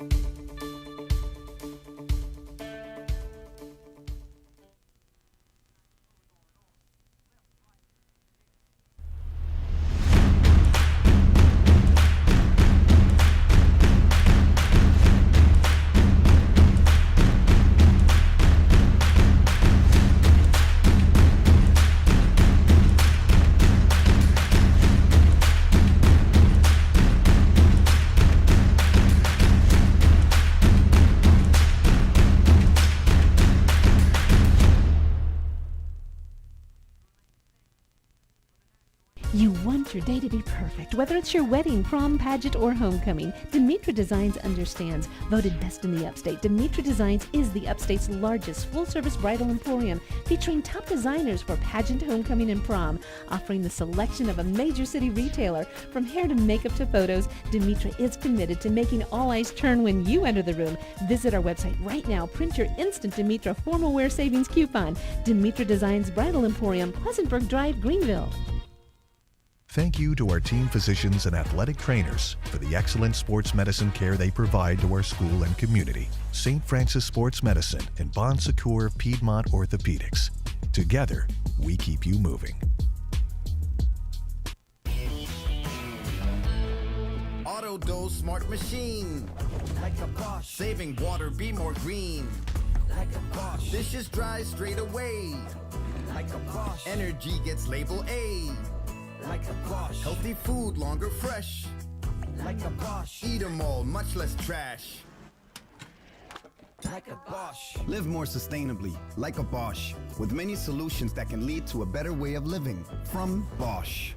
You want your day to be perfect, whether it's your wedding, prom, pageant, or homecoming. Dimitra Designs understands. Voted best in the upstate, Dimitra Designs is the upstate's largest full-service bridal emporium, featuring top designers for pageant, homecoming, and prom. Offering the selection of a major city retailer, from hair to makeup to photos, Dimitra is committed to making all eyes turn when you enter the room. Visit our website right now. Print your instant Dimitra formal wear savings coupon. Dimitra Designs Bridal Emporium, Pleasantburg Drive, Greenville. Thank you to our team physicians and athletic trainers for the excellent sports medicine care they provide to our school and community. St. Francis Sports Medicine and Bon Secours Piedmont Orthopedics. Together, we keep you moving. Auto Dose Smart Machine. Like a Bosch. Saving water, be more green. Like a Bosch. Dishes dry straight away. Like a Bosch. Energy gets label A. Like a Bosch. Healthy food longer fresh. Like a Bosch. Eat 'em all, much less trash. Like a Bosch. Live more sustainably, like a Bosch. With many solutions that can lead to a better way of living. From Bosch.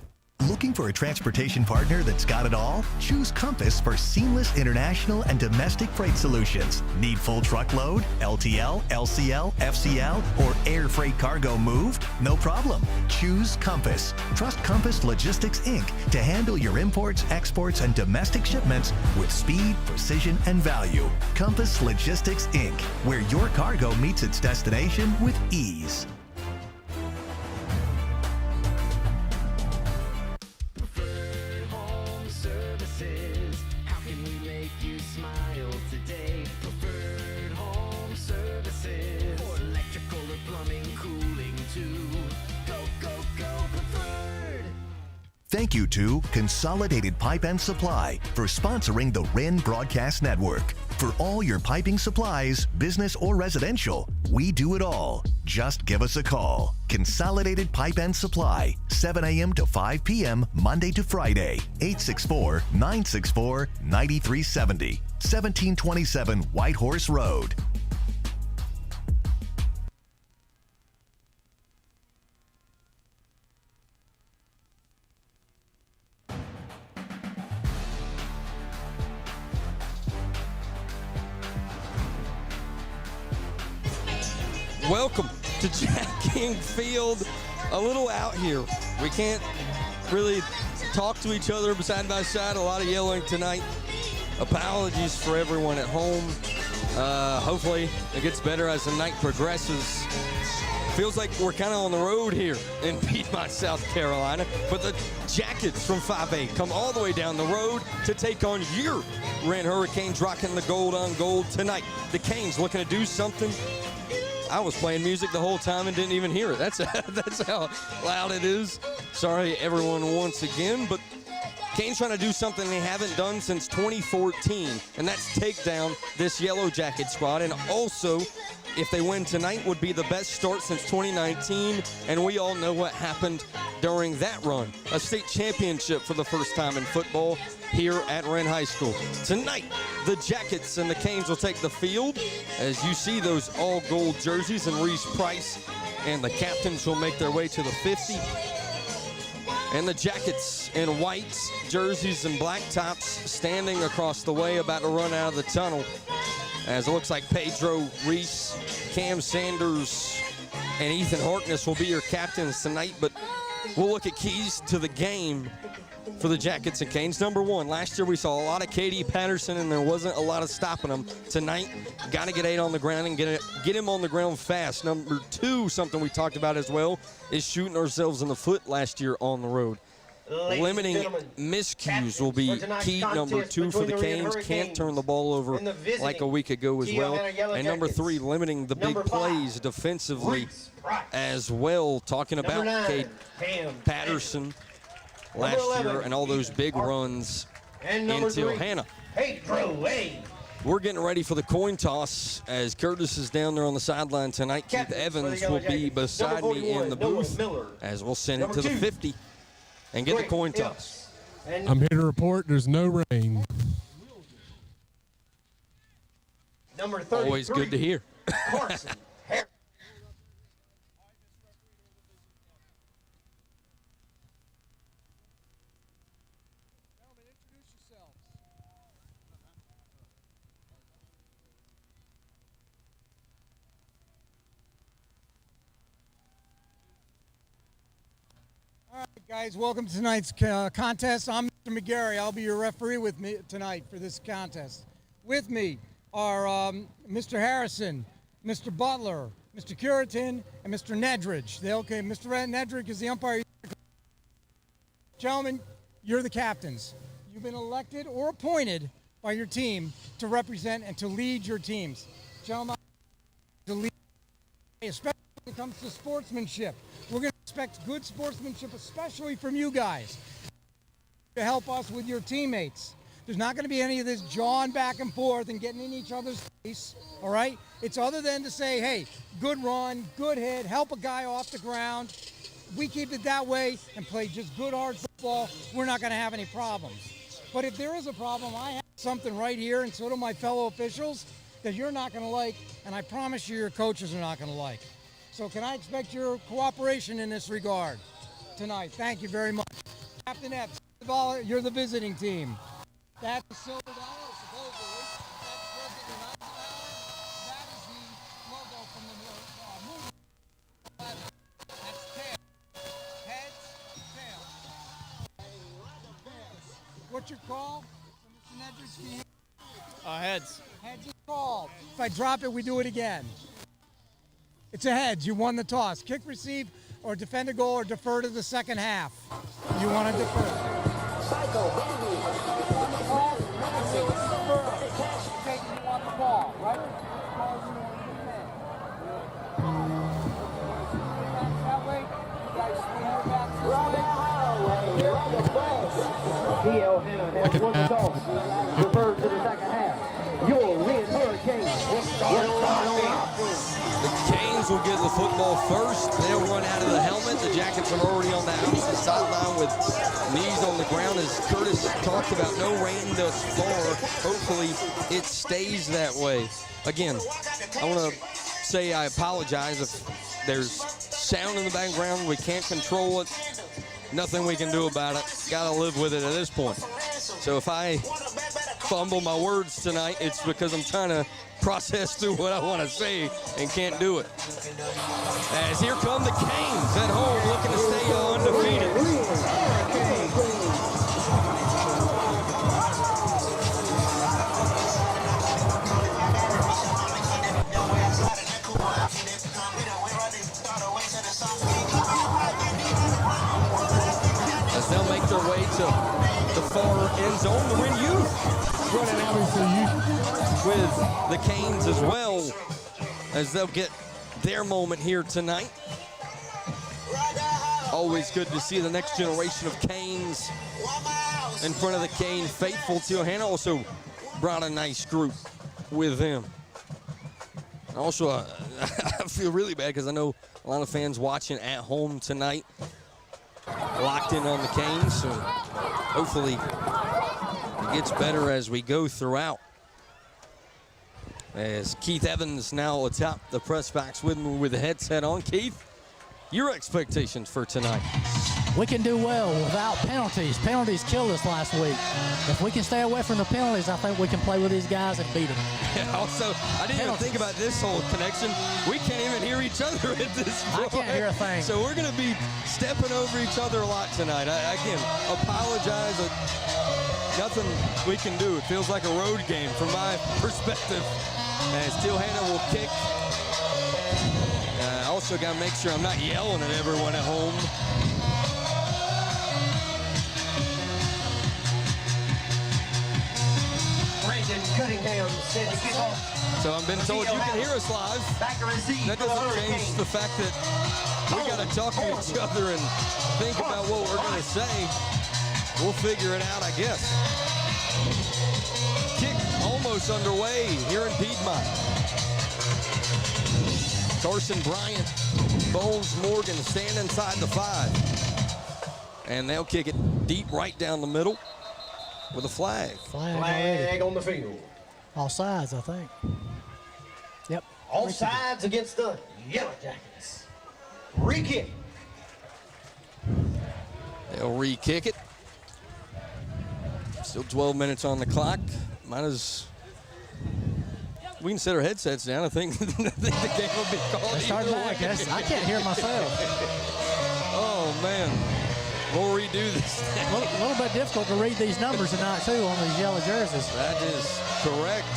Looking for a transportation partner that's got it all? Choose Compass for seamless international and domestic freight solutions. Need full truckload, LTL, LCL, FCL, or air freight cargo moved? No problem. Choose Compass. Trust Compass Logistics, Inc. to handle your imports, exports, and domestic shipments with speed, precision, and value. Compass Logistics, Inc., where your cargo meets its destination with ease. Thank you to Consolidated Pipe and Supply for sponsoring the Wren Broadcast Network. For all your piping supplies, business or residential, we do it all. Just give us a call. Consolidated Pipe and Supply, 7 a.m. to 5 p.m., Monday to Friday, 864-964-9370, 1727 White Horse Road. Welcome to Jack King Field. A little out here. We can't really talk to each other side by side. A lot of yelling tonight. Apologies for everyone at home. Hopefully it gets better as the night progresses. Feels like we're kind of on the road here in Piedmont, South Carolina. But the Jackets from 5A come all the way down the road to take on your Wren Hurricanes, rocking the gold on gold tonight. The Canes looking to do something. I was playing music the whole time and didn't even hear it. That's how loud it is. Sorry, everyone, once again. But Canes trying to do something they haven't done since 2014, and that's take down this Yellow Jacket squad. And also, if they win tonight, would be the best start since 2019. And we all know what happened during that run. A state championship for the first time in football here at Wren High School. Tonight, the Jackets and the Canes will take the field. As you see those all-gold jerseys, and Reese Price and the captains will make their way to the 50. And the Jackets in white jerseys and black tops standing across the way, about to run out of the tunnel. As it looks like Pedro Reese, Cam Sanders, and Ethan Harkness will be your captains tonight. But we'll look at keys to the game for the Jackets and Canes. Number 1, last year we saw a lot of K.D. Patterson, and there wasn't a lot of stopping him. Tonight, got to get 8 on the ground and get him on the ground fast. Number 2, something we talked about as well, is shooting ourselves in the foot last year on the road. Limiting miscues will be key. Number 2 for the Canes. Can't turn the ball over like a week ago as well. And number 3, limiting the big plays defensively as well. Talking about K.D. Patterson last year and all those big runs into Hanna. We're getting ready for the coin toss as Curtis is down there on the sideline tonight. Keith Evans will be beside me in the booth as we'll send it to the 50 and get the coin toss. I'm here to report there's no rain. Always good to hear. All right, guys, welcome to tonight's contest. I'm Mr. McGarry. I'll be your referee with me tonight for this contest. With me are Mr. Harrison, Mr. Butler, Mr. Curitin, and Mr. Nedridge. Mr. Nedridge is the umpire. Gentlemen, you're the captains. You've been elected or appointed by your team to represent and to lead your teams. Gentlemen, to lead, especially when it comes to sportsmanship. We're going to expect good sportsmanship, especially from you guys, to help us with your teammates. There's not going to be any of this jawing back and forth and getting in each other's face, all right? It's other than to say, hey, good run, good hit, help a guy off the ground. We keep it that way and play just good, hard football. We're not going to have any problems. But if there is a problem, I have something right here, and so do my fellow officials, that you're not going to like, and I promise you your coaches are not going to like. So can I expect your cooperation in this regard tonight? Thank you very much. Captain Epps, you're the visiting team. That's the silver dollar, supposedly. That's President Eisenhower. That is the logo from the movie. That's tail. Heads, tail. What's your call? Mr. Nedridge? Heads. Heads is called. If I drop it, we do it again. It's a heads. You won the toss. Kick, receive, or defend a goal, or defer to the second half. You want to defer. You want the ball, right? That way, you guys swing your backs T.L. Hanna has won the toss. Defer to the second half. Your Wren Hurricanes will start off. The Canes will get the football first. They'll run out of the helmet. The Jackets are already on the opposite sideline with knees on the ground. As Curtis talked about, no rain thus far. Hopefully it stays that way. Again, I want to say I apologize if there's sound in the background. We can't control it. Nothing we can do about it. Got to live with it at this point. So if I fumble my words tonight, it's because I'm trying to process through what I want to say and can't do it. As here come the Canes at home looking to stay undefeated. As they'll make their way to the far end zone, the Wren Youth running out with the Canes as well, as they'll get their moment here tonight. Always good to see the next generation of Canes in front of the Cane faithful. Tio Hanna also brought a nice group with him. Also, I feel really bad because I know a lot of fans watching at home tonight locked in on the Canes, so hopefully it gets better as we go throughout. As Keith Evans now atop the press box with me with the headset on. Keith, your expectations for tonight? we can do well without penalties. Penalties killed us last week. If we can stay away from the penalties, I think we can play with these guys and beat them. Yeah, also, I didn't even think about this whole connection. We can't even hear each other at this point. I can't hear a thing. So we're going to be stepping over each other a lot tonight. Again, apologize. Nothing we can do. It feels like a road game from my perspective. And still Hanna will kick. I also got to make sure I'm not yelling at everyone at home. Cunningham said to kick off. So I've been told you can hear us live. That doesn't change the fact that we got to talk to each other and think about what we're going to say. We'll figure it out, I guess. Kick almost underway here in Piedmont. Carson Bryant, Bones Morgan stand inside the 5. And they'll kick it deep right down the middle with a flag. Flag on the field. All sides, I think. Yep. All sides against the Yellow Jackets. Re-kick. They'll re-kick it. Still 12 minutes on the clock. We can set our headsets down. I think the game will be called. Let's start back. I can't hear myself. Oh, man. We'll redo this. A little bit difficult to read these numbers tonight, too, on these yellow jerseys. That is correct.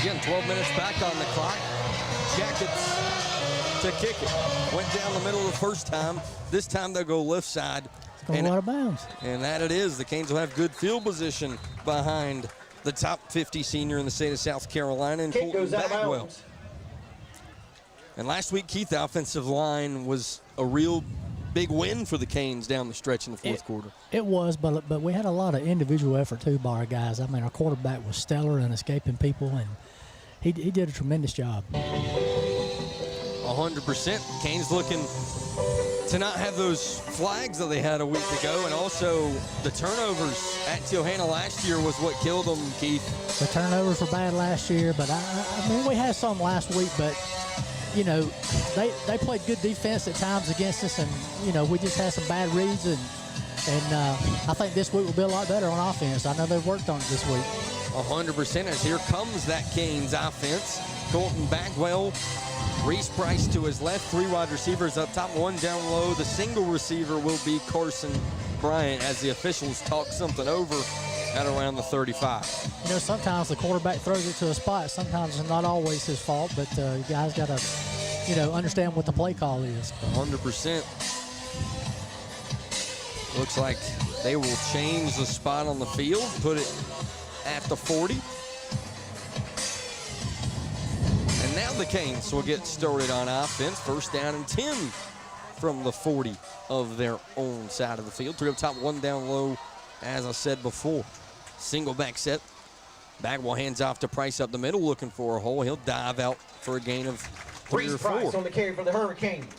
Again, 12 minutes back on the clock. Jackets to kick it. Went down the middle the first time. This time they'll go left side. It's going out of bounds. And that it is. The Canes will have good field position behind the top 50 senior in the state of South Carolina, and Colton Bagwell. And last week, Keith, the offensive line was a real big win for the Canes down the stretch in the fourth quarter. It was, but we had a lot of individual effort, too, by our guys. I mean, our quarterback was stellar in escaping people, and he did a tremendous job. 100%. Canes looking to not have those flags that they had a week ago, and also the turnovers at Hanna last year was what killed them, Keith. The turnovers were bad last year, but I mean, we had some last week, but, you know, they played good defense at times against us, and, you know, we just had some bad reads, and I think this week will be a lot better on offense. I know they've worked on it this week. 100%, as here comes that Canes offense. Colton Bagwell, Reese Price to his left, 3 wide receivers up top, 1 down low. The single receiver will be Carson Bryant as the officials talk something over at around the 35. You know, sometimes the quarterback throws it to a spot. Sometimes it's not always his fault, but you guys got to, you know, understand what the play call is. 100%. Looks like they will change the spot on the field, put it at the 40. And now the Canes will get started on offense. First down and 10 from the 40 of their own side of the field. 3 up top, 1 down low, as I said before. Single back set. Bagwell hands off to Price up the middle, looking for a hole. He'll dive out for a gain of 3 or 4. Price on the carry for the Hurricanes.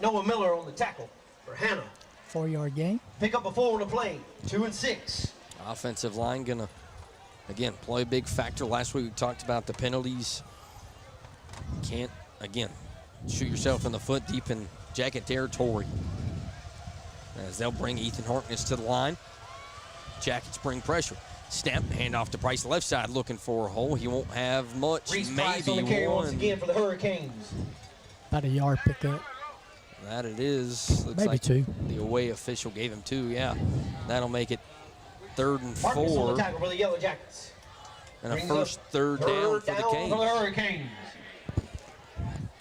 Noah Miller on the tackle for Hanna. 4-yard gain. Pick up a 4 on the play. 2 and 6. Offensive line gonna, again, play a big factor. Last week we talked about the penalties. Can't, again, shoot yourself in the foot deep in Jacket territory. As they'll bring Ethan Harkness to the line. Jackets bring pressure. Snap, hand off to Price, left side looking for a hole. He won't have much, Reese maybe Price on the carry one. once again for the Hurricanes. About a yard pickup. That it is. Looks maybe like 2. The away official gave him 2, yeah. That'll make it 3rd and 4. Harkness on the tackle for the Yellow Jackets. And a first third down for the Canes. For the Hurricanes.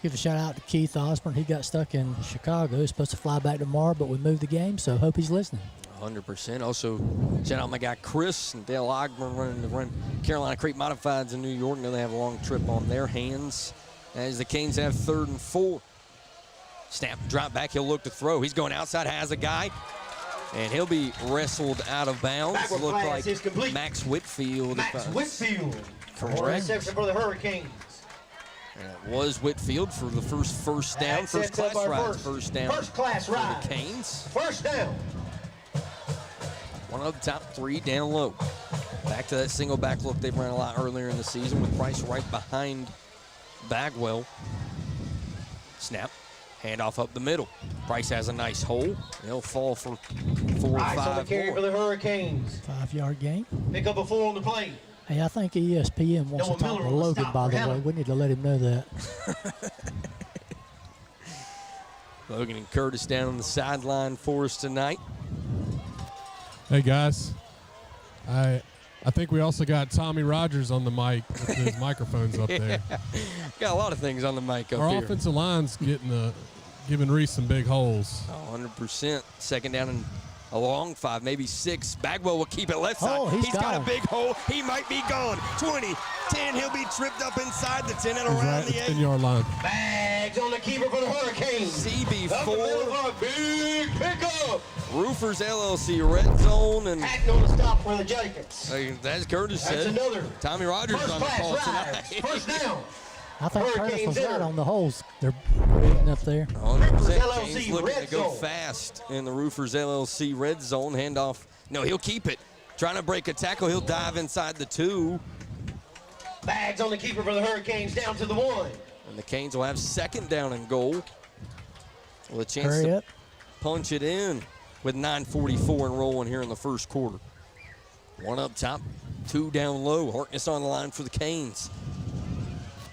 Give a shout out to Keith Osborne. He got stuck in Chicago. He's supposed to fly back tomorrow, but we moved the game, so hope he's listening. 100%. Also, shout out my guy Chris and Dale Ogburn running Carolina Creek Modifieds in New York. Now they have a long trip on their hands as the Canes have 3rd and 4. Snap, drop back, he'll look to throw. He's going outside, has a guy, and he'll be wrestled out of bounds. Look like Max Whitfield. Max Whitfield. Correct. Reception for the Hurricanes. And it was Whitfield for the first down, first class ride. First down. First class ride. For the Canes. First down. 1 up top, 3 down low. Back to that single back look they've run a lot earlier in the season with Price right behind Bagwell. Snap. Handoff up the middle. Price has a nice hole. He'll fall for 4 or 5 on the carry more. for the Hurricanes. 5-yard gain. Pick up a 4 on the play. Hey, I think ESPN wants to talk to Logan, by the way. We need to let him know that. Logan and Curtis down on the sideline for us tonight. Hey, guys. I think we also got Tommy Rogers on the mic with his microphones up there. Got a lot of things on the mic up Our here. offensive line's giving Reese some big holes. 100%. Second down and a long 5, maybe 6. Bagwell will keep it left side. Oh, he's got a gone. big hole. He might be gone. 20, 10. He'll be tripped up inside the 10 and around the 8. 10-yard line. Bags on the keeper for the Hurricanes. CB4. Up the middle of a big pickup. Roofers LLC red zone. And Hatton on the stop for the Jackets. as Curtis said, That's another Tommy Rogers first on the call class tonight. ride. First down. I think Curtis Hurricanes was right enter. on the holes. They're reading up there. 100%. LLC Kane's looking red to go zone. fast in the Roofers LLC red zone. Handoff. No, he'll keep it. Trying to break a tackle. He'll dive inside the 2. Bags on the keeper for the Hurricanes down to the 1. And the Canes will have second down and goal. With a chance Hurry to up. punch it in with 9:44 and rolling here in the first quarter. 1 up top, 2 down low. Harkness on the line for the Canes.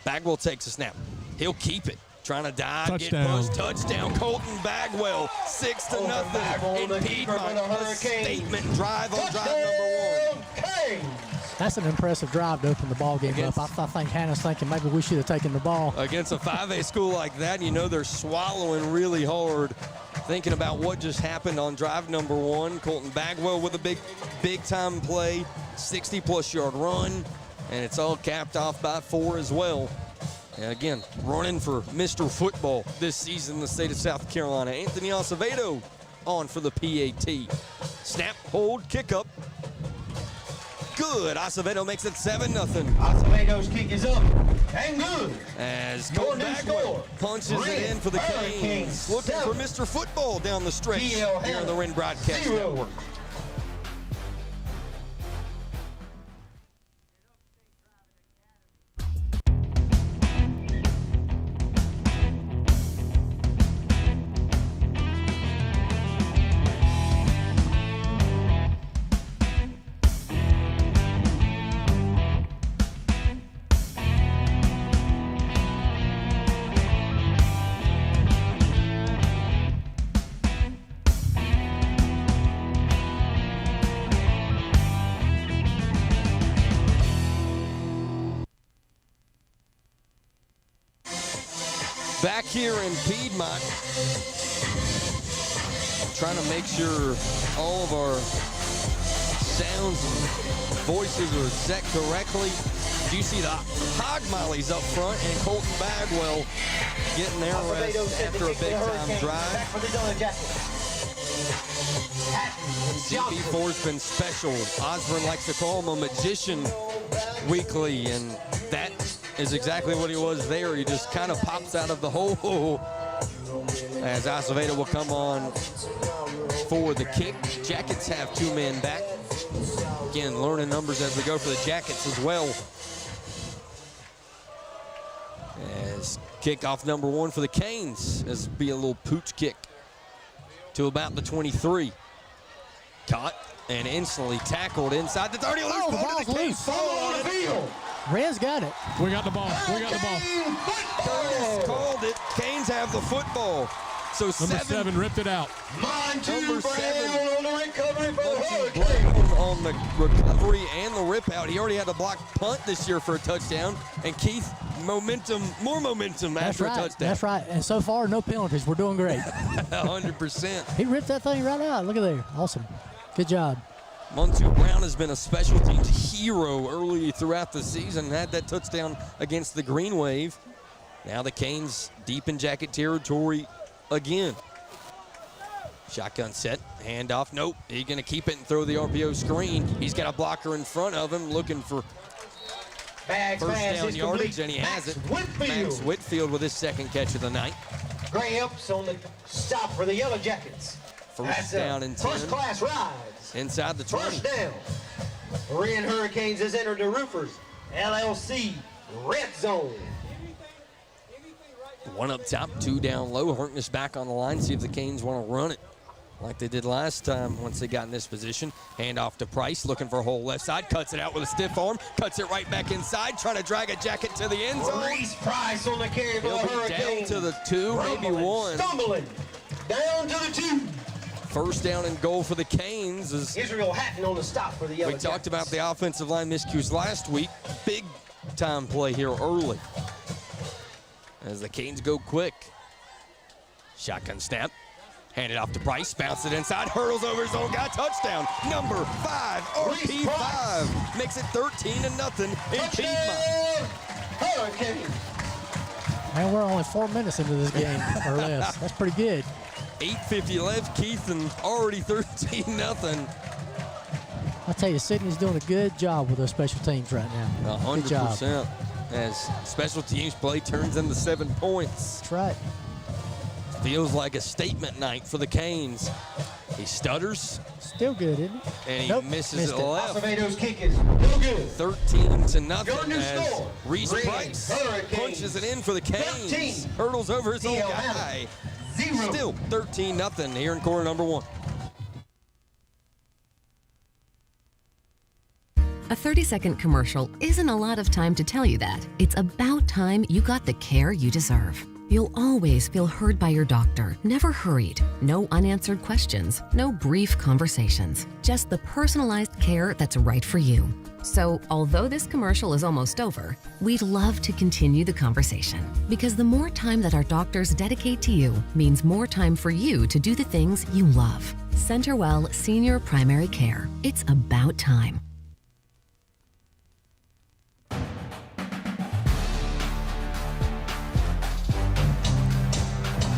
Bagwell takes a snap. He'll keep it. Trying to dive, Touchdown. get buzzed. Touchdown, Colton Bagwell. 6-0 Bagwell in on the keeper for Piedmont. the A Hurricanes. statement drive on drive number 1. Canes. That's an impressive drive to open the ball game up. I think Hannah's thinking maybe we should have taken the ball. Against a 5A school like that, you know they're swallowing really hard, thinking about what just happened on drive number 1. Colton Bagwell with a big time play, 60-plus yard run, and it's all capped off by 4 as well. And again, running for Mr. Football this season in the state of South Carolina. Anthony Acevedo on for the PAT. Snap, hold, kick up. Good. Acevedo makes it 7-0. Acevedo's kick is up and good. As Your Colton new Bagwell score. punches it in for the Hurricanes Canes. Looking for 7. Mr. Football down the stretch TL here in the Wren Broadcast 0. Network. Back here in Piedmont, trying to make sure all of our sounds and voices are set correctly. You see the hog mollies up front and Colton Bagwell getting their rest after a big time drive. Back for the Yellow Jackets. CB4's been special. Osborne likes to call him a magician weekly, and that is exactly what he was there. He just kind of pops out of the hole as Acevedo will come on for the kick. Jackets have 2 men back. Again, learning numbers as we go for the Jackets as well. As kickoff number 1 for the Canes. This will be a little pooch kick to about the 23. Caught and instantly tackled inside the 30. Oh, the ball's loose. Ball on the field. Red's got it. We got the ball. We got the ball. Curtis called it. Canes have the football. So Number 7 ripped it out. Montu seven. Brown on the recovery for the Monty Hurricanes. Brown on the recovery and the rip out. He already had a blocked punt this year for a touchdown. And Keith, more momentum That's after right. a touchdown. That's right. And so far, no penalties. We're doing great. 100%. He ripped that thing right out. Look at there. Awesome. Good job. Montu Brown has been a special teams hero early throughout the season. Had that touchdown against the Green Wave. Now the Canes deep in Jacket territory again. Shotgun set, handoff. Nope, he's going to keep it and throw the RPO screen. He's got a blocker in front of him looking for Bags first pass down is yardage, complete. and he has it. Whitfield. Max Whitfield with his second catch of the night. Gramps on the stop for the Yellow Jackets. First down and 10. First class rides. Inside the 20. First down. Wren Hurricanes has entered the Roofers LLC Red Zone. One up top, two down low. Harkness back on the line, see if the Canes want to run it like they did last time once they got in this position. Hand off to Price, looking for a hole left side. Cuts it out with a stiff arm. Cuts it right back inside, trying to drag a jacket to the end zone. Reese Price on the carry for the He'll be Hurricanes. down to the 2, maybe 1. Stumbling down to the 2. First down and goal for the Canes. As Israel Hatton on the stop for the Yellow we talked about the offensive line miscues last week. Big time play here early as the Canes go quick. Shotgun snap. Hand it off to Price. Bounce it inside. Hurdles over his own guy. Touchdown. Number 5. RP5 makes it 13-0 in Piedmont. Hurricanes. Man, we're only 4 minutes into this game or less. That's pretty good. 8:50 left, Keith, and already 13-0. I tell you, Sydney's doing a good job with those special teams right now. 100%. As special teams play turns into 7 points. That's right. Feels like a statement night for the Canes. He stutters. Still good, isn't he? And he misses it left. Acevedo's kick is no good. 13-0 as score. Reese Price punches it in for the Canes. 13. Hurdles over his own guy. 0. Still 13-0 here in quarter number 1. A 30-second commercial isn't a lot of time to tell you that. It's about time you got the care you deserve. You'll always feel heard by your doctor, never hurried. No unanswered questions, no brief conversations. Just the personalized care that's right for you. So, although this commercial is almost over, we'd love to continue the conversation. Because the more time that our doctors dedicate to you means more time for you to do the things you love. CenterWell Senior Primary Care. It's about time.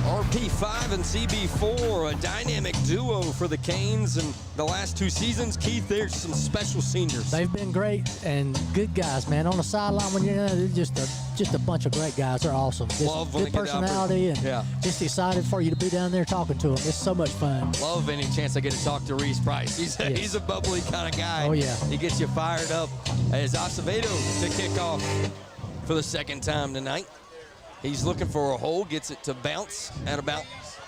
RP5 and CB4, a dynamic duo for the Canes. And the last 2 seasons, Keith, there's some special seniors. They've been great and good guys, man. On the sideline, when you're in there, they're just a bunch of great guys. They're awesome. Just Love when good they get personality and just excited for you to be down there talking to them. It's so much fun. Love any chance I get to talk to Reese Price. He's a bubbly kind of guy. Oh, yeah. He gets you fired up. As Acevedo to kick off for the second time tonight. He's looking for a hole, gets it to bounce at about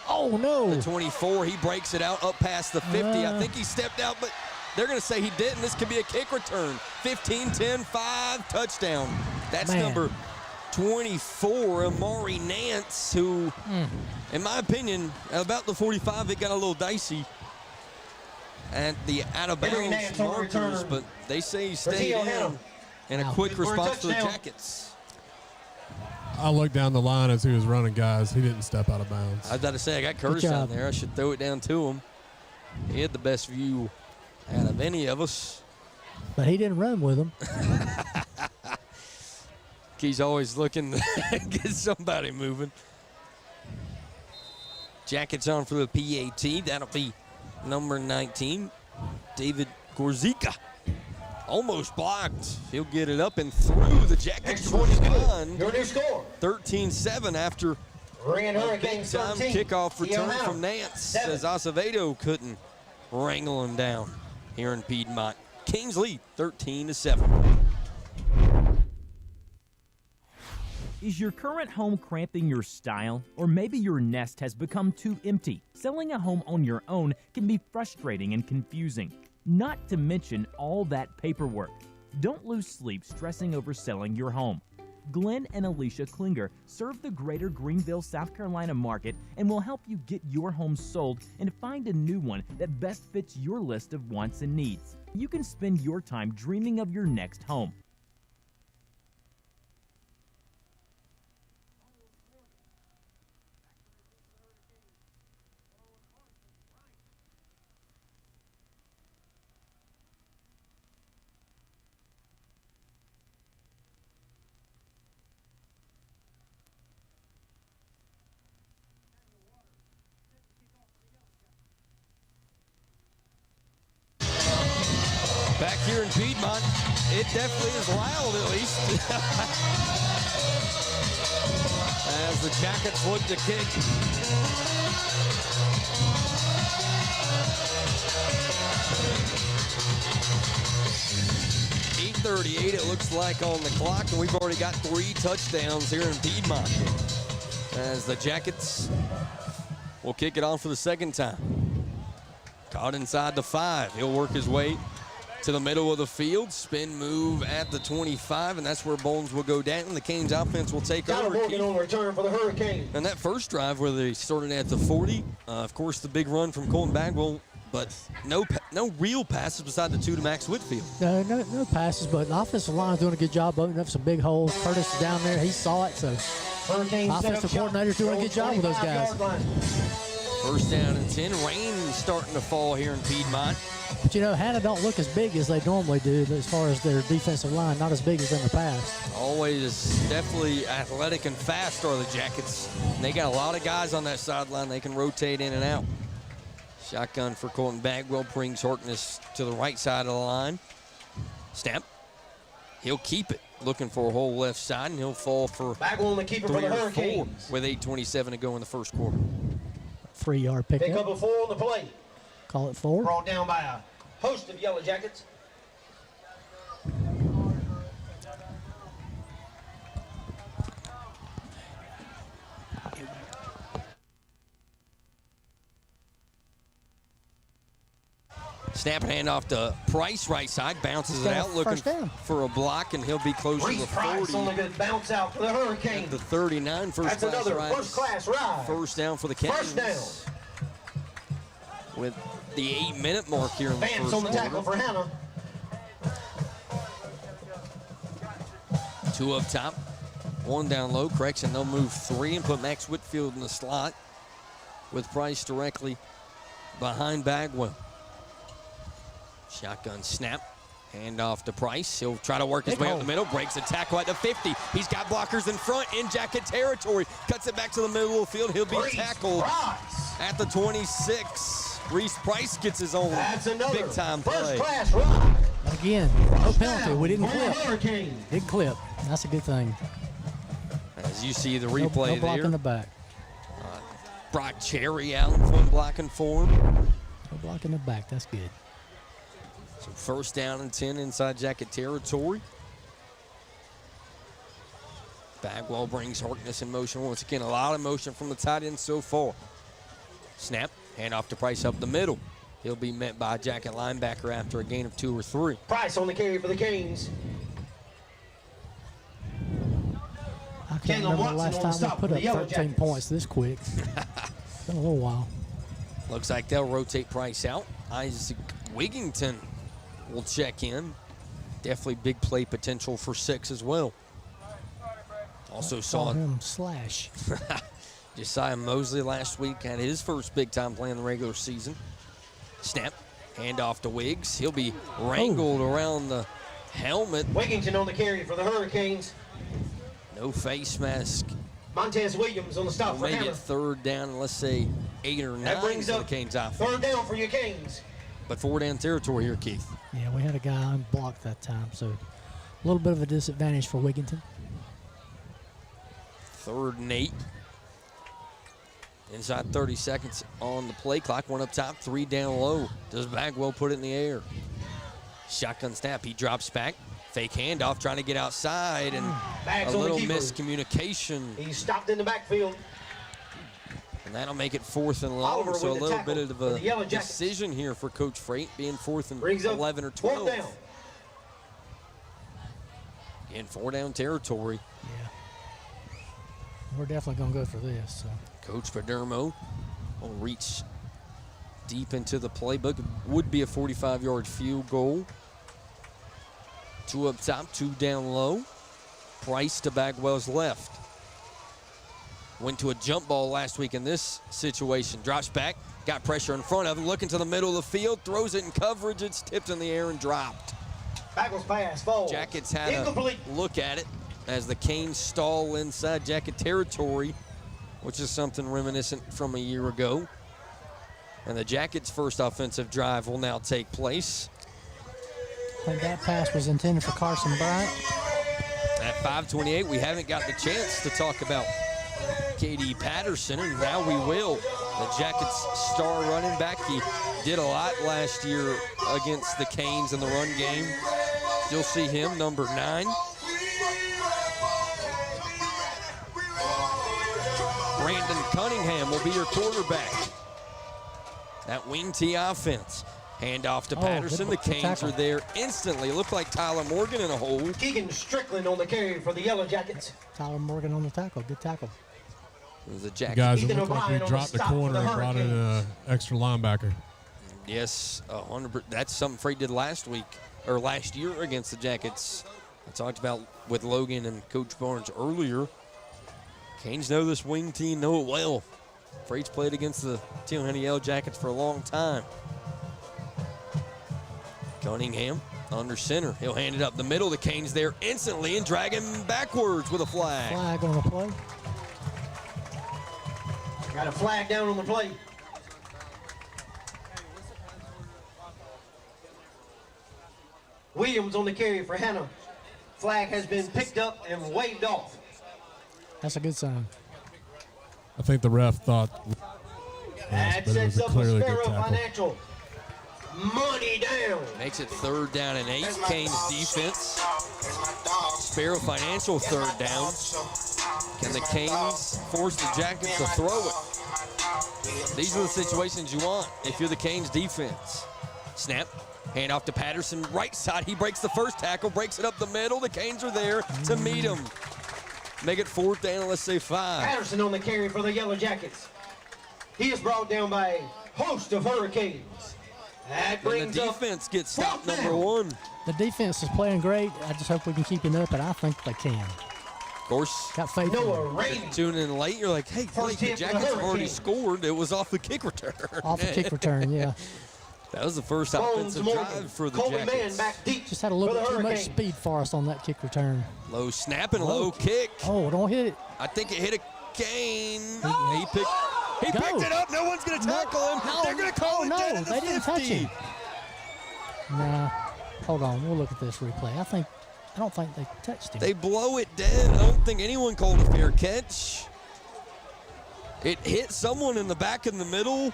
the 24. He breaks it out up past the 50. I think he stepped out, but they're going to say he didn't. This could be a kick return. 15-10-5 touchdown. That's number 24, Amari Nance, who, in my opinion, about the 45, it got a little dicey at the out-of-bounds markers, but they say he stayed in, and a quick response to the Jackets. I looked down the line as he was running, guys. He didn't step out of bounds. I was about to say, I got Curtis down there. I should throw it down to him. He had the best view out of any of us. But he didn't run with him. He's always looking to get somebody moving. Jackets on for the PAT. That'll be number 19, David Gorzica. Almost blocked. He'll get it up and through the Jackets 21. Your new score. 13-7 after a big-time kickoff return from Nance as Acevedo couldn't wrangle him down here in Piedmont. Kings lead 13-7. Is your current home cramping your style? Or maybe your nest has become too empty? Selling a home on your own can be frustrating and confusing. Not to mention all that paperwork. Don't lose sleep stressing over selling your home. Glenn and Alicia Klinger serve the greater Greenville, South Carolina market and will help you get your home sold and find a new one that best fits your list of wants and needs. You can spend your time dreaming of your next home. Back here in Piedmont, it definitely is loud at least. As the Jackets look to kick. 2:08 it looks like on the clock, and we've already got 3 touchdowns here in Piedmont as the Jackets will kick it off for the second time. Caught inside the 5. He'll work his way to the middle of the field. Spin move at the 25, and that's where Bones will go down. And the Canes offense will take over. On return for the Hurricanes. And that first drive where they started at the 40, of course, the big run from Colton Bagwell, but no real passes beside the 2 to Max Whitfield. No passes, but the offensive line is doing a good job opening up some big holes. Curtis is down there. He saw it, so offensive coordinator's doing a good job with those guys. First down and 10. Rain starting to fall here in Piedmont. But, Hanna don't look as big as they normally do as far as their defensive line, not as big as in the past. Always definitely athletic and fast are the Jackets. And they got a lot of guys on that sideline. They can rotate in and out. Shotgun for Colton Bagwell brings Harkness to the right side of the line. Snap. He'll keep it. Looking for a hole left side, and he'll fall for Bagwell on the keeper 3 for the or 4 Hurricanes. with 8:27 to go in the first quarter. 3-yard pickup. Pick up a 4 on the play. Call it 4. Brought down by a host of Yellow Jackets. Snap and hand off to Price, right side, bounces it out, looking for a block, and he'll be closer to the 40. On the good bounce out for the Hurricanes. At the 39, That's another first-class ride. First down for the Canes. First down. With the 8-minute mark here in the Vance first on the quarter. tackle for Hanna. 2 up top, 1 down low. Correction, they'll move 3 and put Max Whitfield in the slot with Price directly behind Bagwell. Shotgun snap, hand off to Price. He'll try to work his way up the middle, breaks a tackle at the 50. He's got blockers in front in Jacket territory. Cuts it back to the middle of the field. He'll be tackled at the 26. Reese Price gets his own big-time play. First-class ride. Again, no penalty. We didn't clip. Didn't clip. That's a good thing. As you see the replay no block there. in the back. Brock Cherry out in front blocking for him. No block in the back. That's good. So first down and 10 inside Jacket territory. Bagwell brings Harkness in motion once again. A lot of motion from the tight end so far. Snap, hand off to Price up the middle. He'll be met by a Jacket linebacker after a gain of 2 or 3. Price on the carry for the Canes. I can't remember the last time we put up 13 points this quick. It's been a little while. Looks like they'll rotate Price out. Isaac Wigington will check in. Definitely big play potential for 6 as well. Also saw him slash. Josiah Mosley last week had his first big time play in the regular season. Snap, hand off to Wiggs. He'll be wrangled around the helmet. Wigington on the carry for the Hurricanes. No face mask. Montez Williams on the stop for Make Hanna. it 3rd down and let's say 8 or 9 That brings for the up Canes offense. 3rd down for your Canes. But 4 down territory here, Keith. Yeah, we had a guy unblocked that time, so a little bit of a disadvantage for Wigington. 3rd and 8. Inside 30 seconds on the play clock. 1 up top, 3 down low. Does Bagwell put it in the air? Shotgun snap. He drops back. Fake handoff, trying to get outside, and Bags a on the little keeper. miscommunication. He's stopped in the backfield. And that'll make it 4th and long. Oliver So a with the little tackle bit of for the Yellow a Jackets. decision here for Coach Freight, being 4th and Brings up 11 or 4th 12. down. In 4 down territory. We're definitely going to go for this. So. Coach Padermo will reach deep into the playbook. It would be a 45-yard field goal. 2 up top, 2 down low. Price to Bagwell's left. Went to a jump ball last week in this situation. Drops back, got pressure in front of him, looking to the middle of the field, throws it in coverage. It's tipped in the air and dropped. Bagwell's pass, falls. Jackets had Incomplete. a look at it as the Canes stall inside Jacket territory, which is something reminiscent from a year ago. And the Jackets' first offensive drive will now take place. I think that pass was intended for Carson Bryant. At 5:28, we haven't got the chance to talk about K.D. Patterson, and now we will. The Jackets' star running back. He did a lot last year against the Canes in the run game. still see him, number 9. Brandon Cunningham will be your quarterback. That wing T offense. Hand off to Patterson. The Canes are there instantly. It looked like Tyler Morgan in a hole. Keegan Strickland on the carry for the Yellow Jackets. Tyler Morgan on the tackle. Good tackle. There's a Jacket. Guys, it looked like we dropped the corner and brought in an extra linebacker. Yes, 100%. That's something Freight did last year against the Jackets. I talked about with Logan and Coach Barnes earlier. Canes know this wing team, know it well. Freight's played against the Hanna Yellow Jackets for a long time. Cunningham under center. He'll hand it up the middle. The Canes there instantly and drag him backwards with a flag. Flag on the play. Got a flag down on the play. Williams on the carry for Hanna. Flag has been picked up and waved off. That's a good sign. I think the ref thought that but it was sets a up a clearly good Sparrow tackle. Financial. Money down. Makes it 3rd down and 8. Canes defense. Sparrow Financial 3rd down. Can the Canes force the Jackets to throw it? These are the situations you want if you're the Canes defense. Snap. Hand off to Patterson. Right side. He breaks the first tackle. Breaks it up the middle. The Canes are there to meet him. Make it 4th down, let's say 5. Patterson on the carry for the Yellow Jackets. He is brought down by a host of Hurricanes. That brings and the defense gets stopped, number 1. The defense is playing great. I just hope we can keep it up, and I think they can. Of course. Got faith. Tune in late, you're like, hey, Blake, the Jackets have already scored. It was off the kick return. Off the kick return, yeah. That was the first offensive drive for the Jackets. Just had a little bit too much speed for us on that kick return. Low snap and low kick. Oh, don't hit it. I think it hit a Cane. He picked it up. No one's going to tackle him. They're going to call it dead at the 50. They didn't touch him. Nah, hold on. We'll look at this replay. I don't think they touched him. They blow it dead. I don't think anyone called a fair catch. It hit someone in the back in the middle.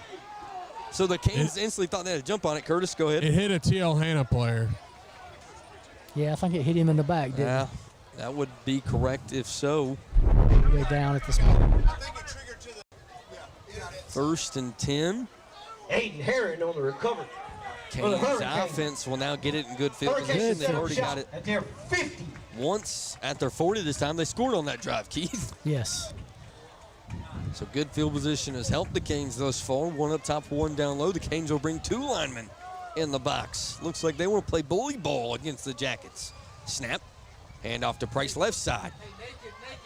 So the Canes instantly thought they had to jump on it. Curtis, go ahead. It hit a TL Hanna player. Yeah, I think it hit him in the back, didn't it? That would be correct if so. Way down at the spot. 1st and 10. Aiden Herron on the recovery. Canes offense will now get it in good field position. They've already got it at their 50. Once at their 40 this time. They scored on that drive, Keith. Yes. So good field position has helped the Canes thus far. 1 up top, 1 down low. The Canes will bring 2 linemen in the box. Looks like they want to play bully ball against the Jackets. Snap. Hand off to Price left side.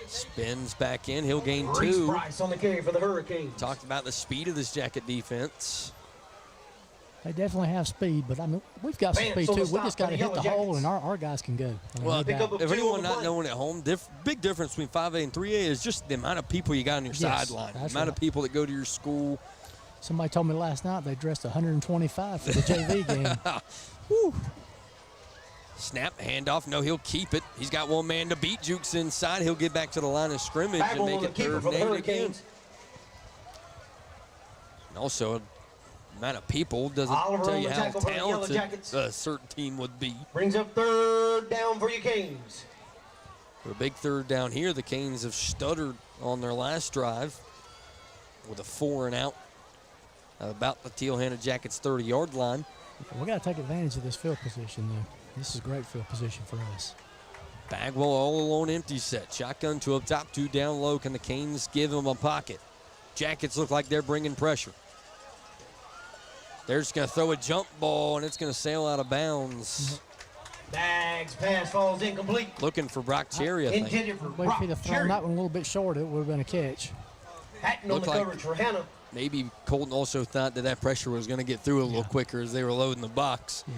Spins back in. He'll gain 2. Price on the carry for the Hurricanes. Talked about the speed of this Jacket defense. They definitely have speed, but I mean, we've got some speed too. We just got to hit the hole, and our guys can go. Well, if anyone not knowing at home, big difference between 5A and 3A is just the amount of people you got on your sideline, the amount of people that go to your school. Somebody told me last night they dressed 125 for the JV game. Woo. Snap, handoff. No, he'll keep it. He's got 1 man to beat. Jukes inside. He'll get back to the line of scrimmage and make it 3rd and 8 again. And also, amount of people doesn't tell you how talented a certain team would be. Brings up 3rd down for you Canes. For a big 3rd down here, the Canes have stuttered on their last drive with a 4 and out about the Hanna Jackets 30-yard line. We got to take advantage of this field position, though. This is a great field position for us. Bagwell all alone, empty set. Shotgun to up top, 2 down low. Can the Canes give him a pocket? Jackets look like they're bringing pressure. They're just going to throw a jump ball, and it's going to sail out of bounds. Bags pass falls incomplete. Looking for Brock Cherry, I think. Intended for If Brock he'd have thrown Cherry. that one a little bit short, it would have been a catch. Hatton on the coverage for Hanna. Maybe Colton also thought that pressure was going to get through a little quicker as they were loading the box. Yeah.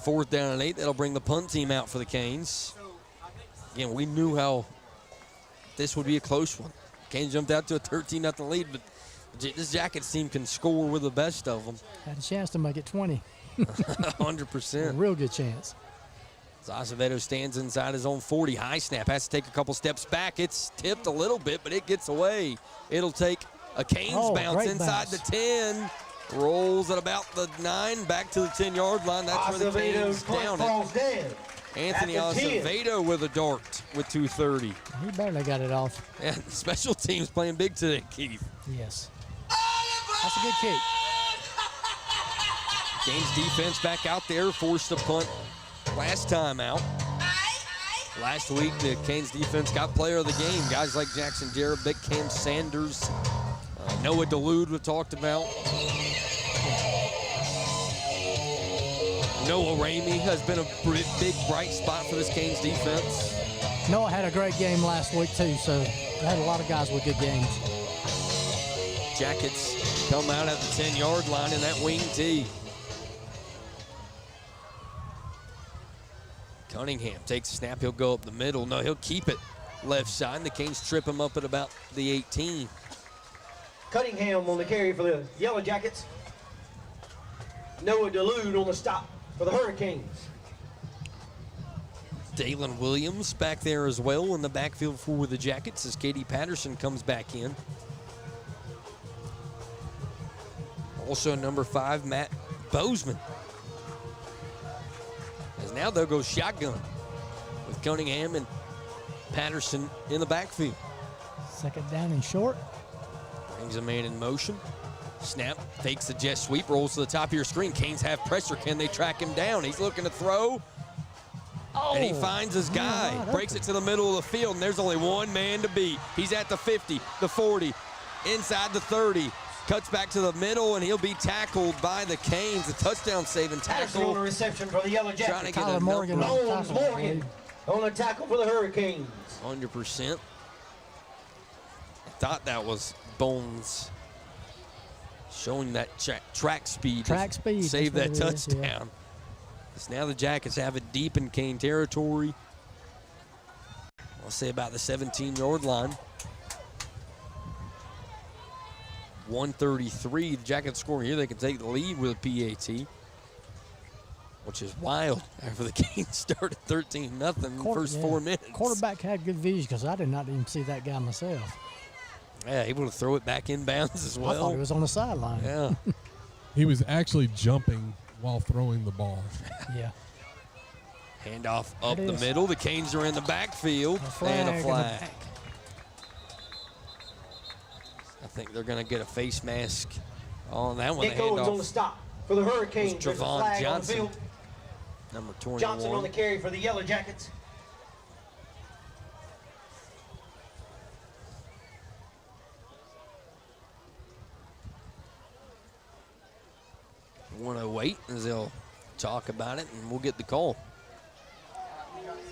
4th down and 8. That'll bring the punt team out for the Canes. Again, we knew how this would be a close one. Canes jumped out to a 13-0 lead, but this Jackets team can score with the best of them. Had a chance to make it 20. 100%. A real good chance. Azevedo stands inside his own 40. High snap. Has to take a couple steps back. It's tipped a little bit, but it gets away. It'll take a Canes bounce inside the 10. Rolls at about the 9, back to the 10-yard line. That's where the Canes down it. Anthony Acevedo with a dart with 2:30. He barely got it off. Yeah, special teams playing big today, Keith. Yes. That's a good kick. Canes defense back out there, forced a punt last time out. Last week, the Canes defense got player of the game. Guys like Jackson Jarrett, Big Cam Sanders, Noah DeLude we talked about. Noah Ramey has been a big bright spot for this Canes defense. Noah had a great game last week too, so they had a lot of guys with good games. Jackets come out at the 10-yard line in that wing tee. Cunningham takes a snap. He'll go up the middle. No, he'll keep it left side. The Canes trip him up at about the 18. Cunningham on the carry for the Yellow Jackets. Noah DeLude on the stop for the Hurricanes. Dalen Williams back there as well in the backfield for the Jackets as Katie Patterson comes back in. Also number 5, Matt Bozeman. As now they'll go shotgun with Cunningham and Patterson in the backfield. Second down and short. Brings a man in motion. Snap, fakes the jet sweep, rolls to the top of your screen. Canes have pressure. Can they track him down? He's looking to throw. And he finds his guy. Breaks it to the middle of the field, and there's only one man to beat. He's at the 50, the 40, inside the 30. Cuts back to the middle, and he'll be tackled by the Canes. A touchdown-saving tackle. On the reception for the Yellow Jackets. Trying to get a Morgan on the tackle for the Hurricanes. 100%. I thought that was Bones showing that track speed. Save that touchdown. Yeah. So now the Jackets have it deep in Cane territory. I'll say about the 17-yard line. 133. The Jackets score here. They can take the lead with a PAT, which is wild after the game started 13-0 in the first 4 minutes. Quarterback had good vision because I did not even see that guy myself. Yeah, able to throw it back in bounds as well. I thought he was on the sideline. Yeah. He was actually jumping while throwing the ball. Yeah. Handoff up the middle. The Canes are in the backfield. And a flag. I think they're going to get a face mask on that one. Nick Owens on the stop for the Hurricanes. Trevon Johnson, number 21. Johnson on the carry for the Yellow Jackets. Wait as they'll talk about it, and we'll get the call.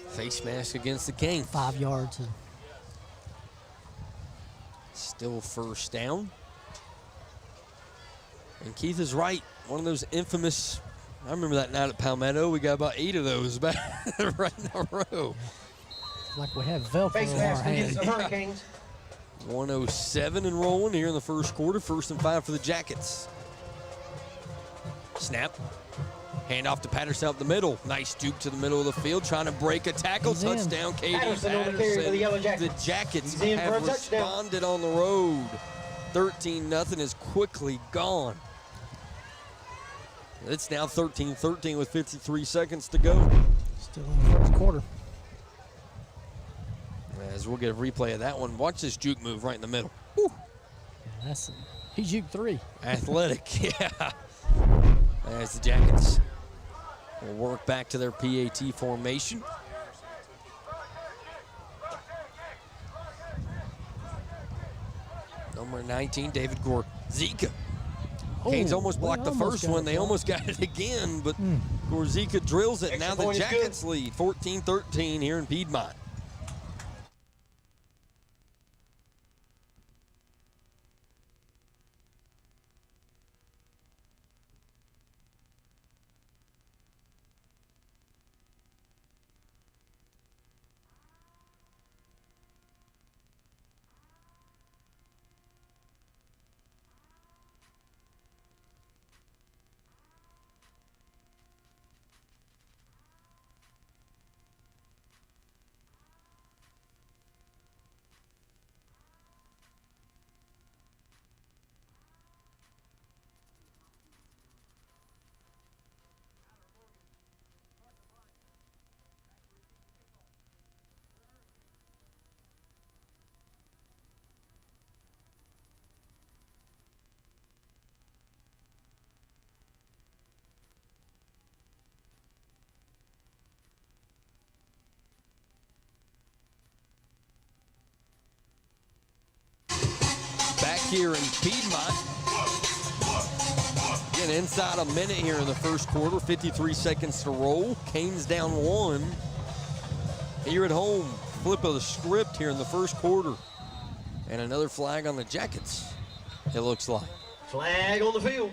Face mask against the Canes. 5 yards. Still first down. And Keith is right. One of those infamous, I remember that night at Palmetto. We got about 8 of those back right in a row. Like we have Velcro Face on our mask against hand. the Hurricanes. 1:07 and rolling here in the first quarter. 1st and 5 for the Jackets. Snap. Hand off to Patterson up the middle. Nice juke to the middle of the field, trying to break a tackle. He's touchdown, in. Katie Patterson on the carry for the Yellow Jackets. The Jackets He's in for have a touchdown. responded on the road. 13-0 is quickly gone. It's now 13-13 with 53 seconds to go. Still in the first quarter. As we'll get a replay of that one. Watch this juke move right in the middle. Yeah, he juked 3. Athletic, yeah. As the Jackets will work back to their PAT formation. Number 19, David Gorzika. Canes almost blocked the first one. They almost got it again, but Gorzika drills it. Now the Jackets lead 14-13 here in Piedmont. here in Piedmont. Again, inside a minute here in the first quarter, 53 seconds to roll. Canes down 1. Here at home, flip of the script here in the first quarter. And another flag on the Jackets, it looks like. Flag on the field.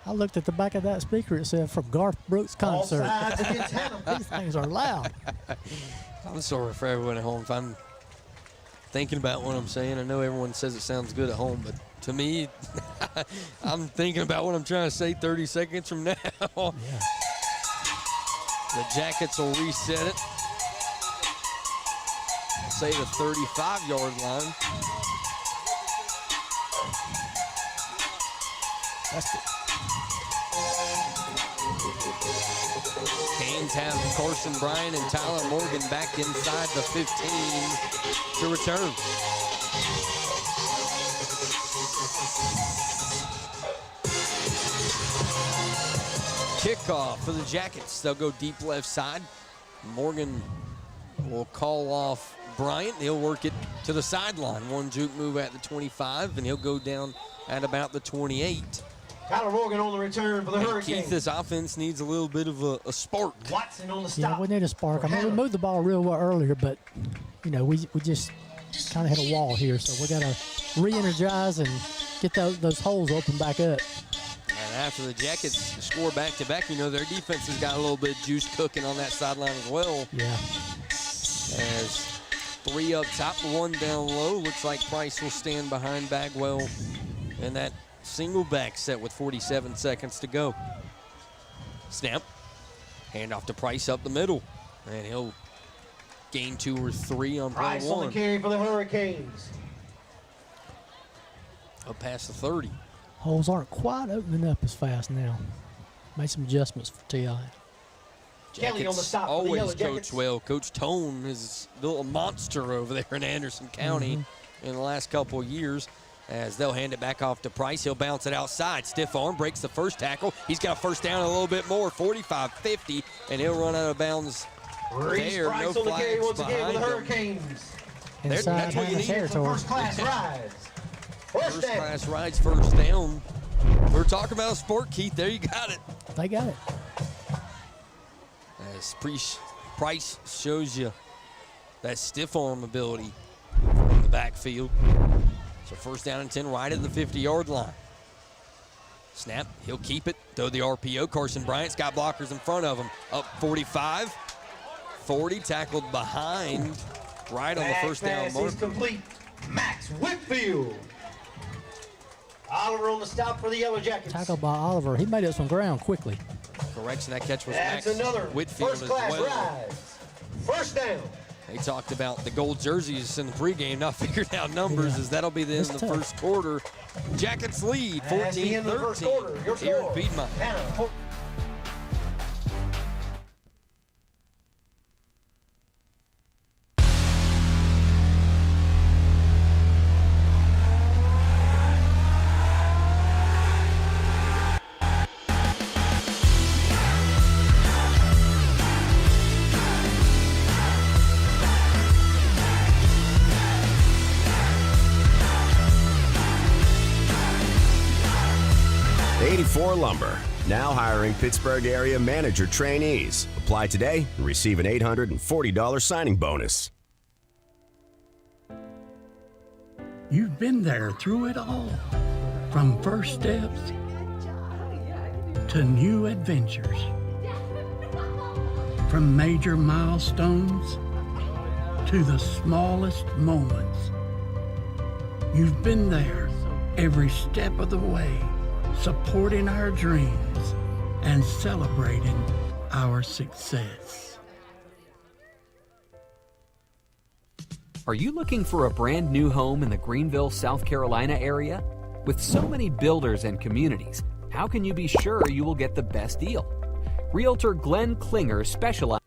I looked at the back of that speaker. It said from Garth Brooks concert. These things are loud. I'm sorry for everyone at home if I'm thinking about what I'm saying. I know everyone says it sounds good at home, but to me, I'm thinking about what I'm trying to say 30 seconds from now. Yeah. The Jackets will reset it. Say the 35-yard line. That's it. Canes have Carson Bryant and Tyler Morgan back inside the 15 to return. Kickoff for the Jackets. They'll go deep left side. Morgan will call off Bryant. He'll work it to the sideline. One juke move at the 25, and he'll go down at about the 28. Tyler Morgan on the return for the Hurricanes. Keith, this offense needs a little bit of a spark. Watson on the stop. Yeah, we need a spark. I mean, we moved the ball real well earlier, but, you know, we just kind of hit a wall here. So we got to re-energize and get those holes open back up. And after the Jackets score back-to-back, you know, their defense has got a little bit of juice cooking on that sideline as well. Yeah. As 3 up top, 1 down low. Looks like Price will stand behind Bagwell in that single back set with 47 seconds to go. Snap. Hand off to Price up the middle. And he'll gain 2 or 3 on play Price 1. on the carry for the Hurricanes. Up past the 30. Holes aren't quite opening up as fast now. Made some adjustments for T.I. Kelly on the stop for the always Yellow Jackets. coach well. Coach Tone is built a monster over there in Anderson County in the last couple of years. As they'll hand it back off to Price. He'll bounce it outside. Stiff arm, breaks the first tackle. He's got a first down a little bit more, 45-50, and he'll run out of bounds there. Price No on the carry flags once again for the behind him. Hurricanes. That's what you need. First class rides. First class rides, first down. We're talking about a sport, Keith. There you got it. They got it. As Price shows you that stiff arm ability in the backfield. So first down and 10 right at the 50-yard line. Snap, he'll keep it. Throw the RPO. Carson Bryant's got blockers in front of him. Up 45. 40, tackled behind. Right on the first down mark. Is complete. Max Whitfield. Oliver on the stop for the Yellow Jackets. Tackled by Oliver. He made up some ground quickly. Correction, that catch was That's Max another Whitfield first as class well. rise. First down. They talked about the gold jerseys in the pregame, not figured out numbers, as that'll be the end of the first quarter. Jackets lead 14-13 here in Piedmont. Hanna. Lumber, now hiring Pittsburgh area manager trainees. Apply today and receive an $840 signing bonus. You've been there through it all, from first steps to new adventures, from major milestones to the smallest moments. You've been there every step of the way, supporting our dreams and celebrating our success. Are you looking for a brand new home in the Greenville, South Carolina area? With so many builders and communities, how can you be sure you will get the best deal? Realtor Glenn Klinger specializes.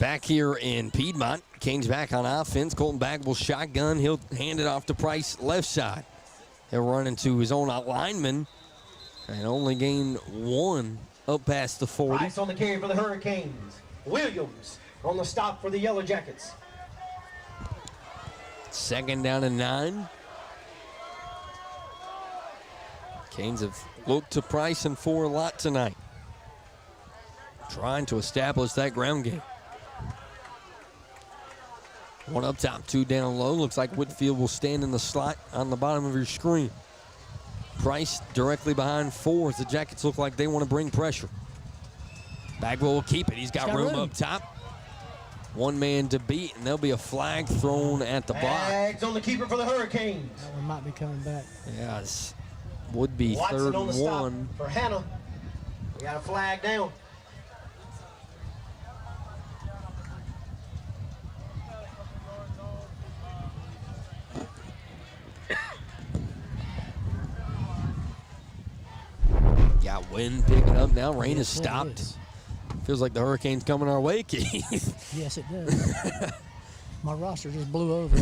Back here in Piedmont, Canes back on offense. Colton Bagwell shotgun. He'll hand it off to Price left side. He'll run into his own lineman and only gain 1 up past the 40. Price on the carry for the Hurricanes. Williams on the stop for the Yellow Jackets. 2nd down and 9. Canes have looked to Price and 4 a lot tonight, trying to establish that ground game. 1 up top, 2 down low. Looks like Whitfield will stand in the slot on the bottom of your screen. Price directly behind 4 as the Jackets look like they want to bring pressure. Bagwell will keep it. He's got room up top. 1 man to beat, and there'll be a flag thrown at the block. Flags on the keeper for the Hurricanes. That one might be coming back. Yeah, this would be Watson 3rd on the and stop 1. for Hanna. We got a flag down. Got wind picking up now. Rain has stopped. Feels like the hurricane's coming our way, Keith. Yes, it does. My roster just blew over.